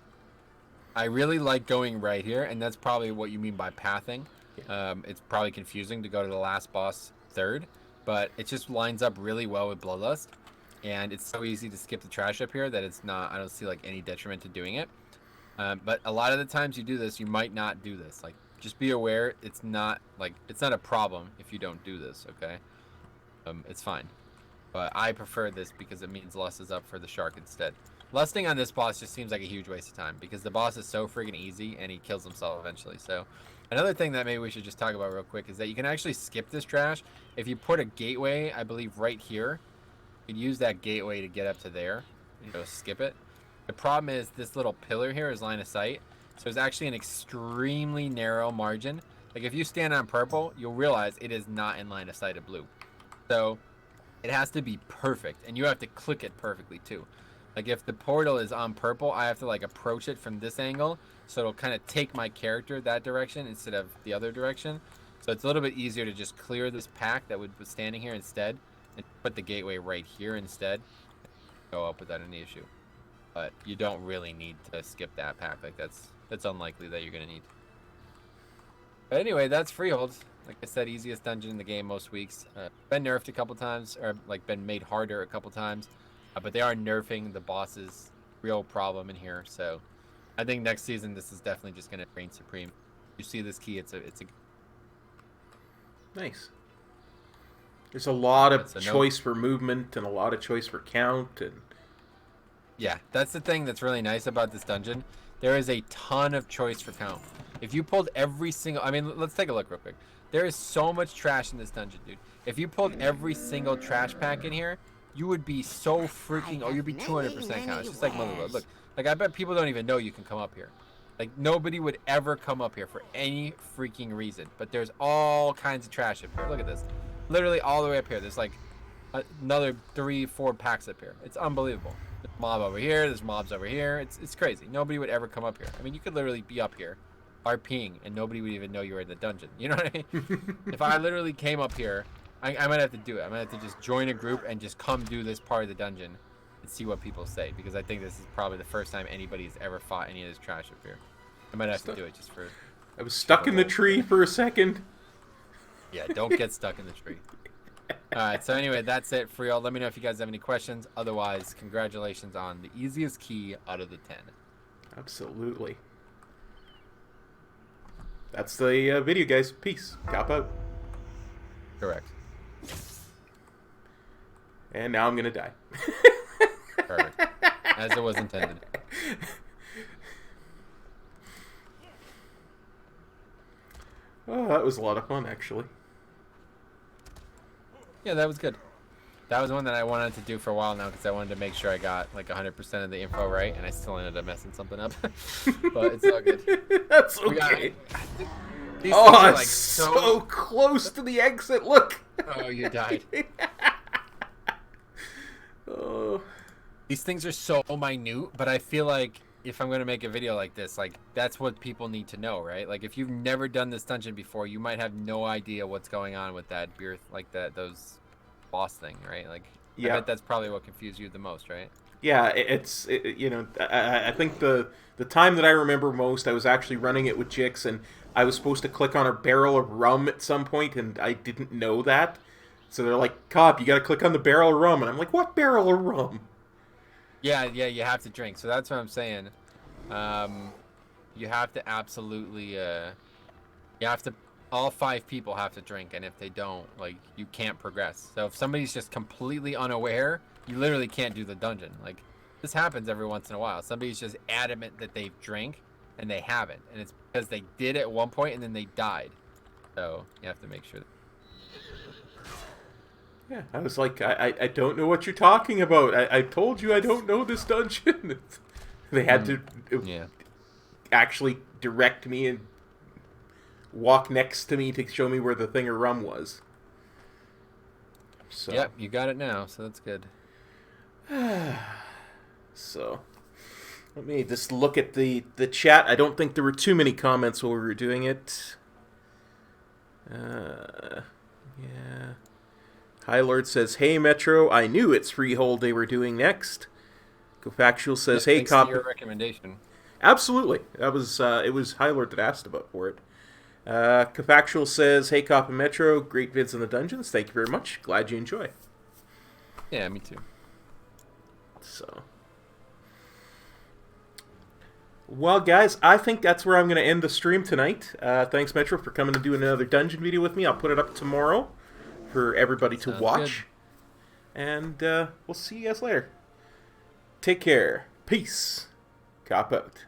I really like going right here, and that's probably what you mean by pathing. Yeah. It's probably confusing to go to the last boss third, but it just lines up really well with Bloodlust, and it's so easy to skip the trash up here that it's not. I don't see like any detriment to doing it. But a lot of the times you do this, you might not do this. Like, just be aware, it's not a problem if you don't do this. Okay, it's fine. But I prefer this because it means Lust is up for the shark instead. Lusting on this boss just seems like a huge waste of time because the boss is so freaking easy and he kills himself eventually. So another thing that maybe we should just talk about real quick is that you can actually skip this trash. If you put a gateway, I believe right here, you can use that gateway to get up to there. You know, skip it. The problem is this little pillar here is line of sight. So there's actually an extremely narrow margin. Like if you stand on purple, you'll realize it is not in line of sight of blue. So it has to be perfect and you have to click it perfectly too. Like if the portal is on purple, I have to like approach it from this angle, so it'll kind of take my character that direction instead of the other direction. So it's a little bit easier to just clear this pack that would be standing here instead, and put the gateway right here instead. Go up without any issue. But you don't really need to skip that pack. Like that's unlikely that you're gonna need. But anyway, that's Freehold. Like I said, easiest dungeon in the game most weeks. Been nerfed a couple times, or like been made harder a couple times. But they are nerfing the boss's real problem in here, so I think next season this is definitely just gonna reign supreme. You see this key, it's a nice. There's a lot of choice for movement and a lot of choice for count, and yeah, that's the thing that's really nice about this dungeon. There is a ton of choice for count. If you pulled every single, I mean, let's take a look real quick. There is so much trash in this dungeon, dude. If you pulled every single trash pack in here, you would be so freaking, you'd be 200% count. It's just like Motherload. Look, like I bet people don't even know you can come up here. Like nobody would ever come up here for any freaking reason. But there's all kinds of trash up here. Look at this. Literally all the way up here. There's like another 3-4 packs up here. It's unbelievable. There's mob over here. There's mobs over here. It's crazy. Nobody would ever come up here. I mean, you could literally be up here, RPing, and nobody would even know you were in the dungeon. You know what I mean? If I literally came up here, I might have to do it. I might have to just join a group and just come do this part of the dungeon and see what people say, because I think this is probably the first time anybody's ever fought any of this trash up here. I might have to do it just for... I was stuck in the tree for a second. Yeah, don't get stuck in the tree. Alright, so anyway, that's it for y'all. Let me know if you guys have any questions. Otherwise, congratulations on the easiest key out of the 10. Absolutely. That's the video, guys. Peace. Cop out. Correct. And now I'm gonna die. Perfect. As it was intended. Oh, that was a lot of fun, actually. Yeah, that was good. That was one that I wanted to do for a while now because I wanted to make sure I got like 100% of the info right, and I still ended up messing something up. But it's all good. That's okay. Oh, it's like so close to the exit. Look. Oh, you died. Oh. These things are so minute, but I feel like if I'm going to make a video like this, like that's what people need to know, right? Like if you've never done this dungeon before, you might have no idea what's going on with that beer, like those boss thing, right? Like yeah, I bet that's probably what confused you the most, right? Yeah, you know, I think the time that I remember most, I was actually running it with Jix, and I was supposed to click on a barrel of rum at some point, and I didn't know that. So they're like, Cop, you got to click on the barrel of rum. And I'm like, what barrel of rum? Yeah, you have to drink. So that's what I'm saying. You have to absolutely, all 5 people have to drink. And if they don't, like, you can't progress. So if somebody's just completely unaware, you literally can't do the dungeon. Like, this happens every once in a while. Somebody's just adamant that they've drank, and they haven't. And it's because they did at one point, and then they died. So you have to make sure. Yeah, I was like, I don't know what you're talking about. I told you I don't know this dungeon. They had to actually direct me and walk next to me to show me where the thing of rum was. So. Yep, you got it now, so that's good. So, let me just look at the chat. I don't think there were too many comments while we were doing it. Yeah. High Lord says, "Hey Metro, I knew it's Freehold they were doing next." GoFactual says, "Hey Cop." Your recommendation. Absolutely, that was it was High Lord that asked about for it. GoFactual says, "Hey Cop and Metro, great vids in the dungeons. Thank you very much. Glad you enjoy." Yeah, me too. So, well, guys, I think that's where I'm going to end the stream tonight. Thanks, Metro, for coming to do another dungeon video with me. I'll put it up tomorrow for everybody to watch. Good. And we'll see you guys later. Take care. Peace. Cop out.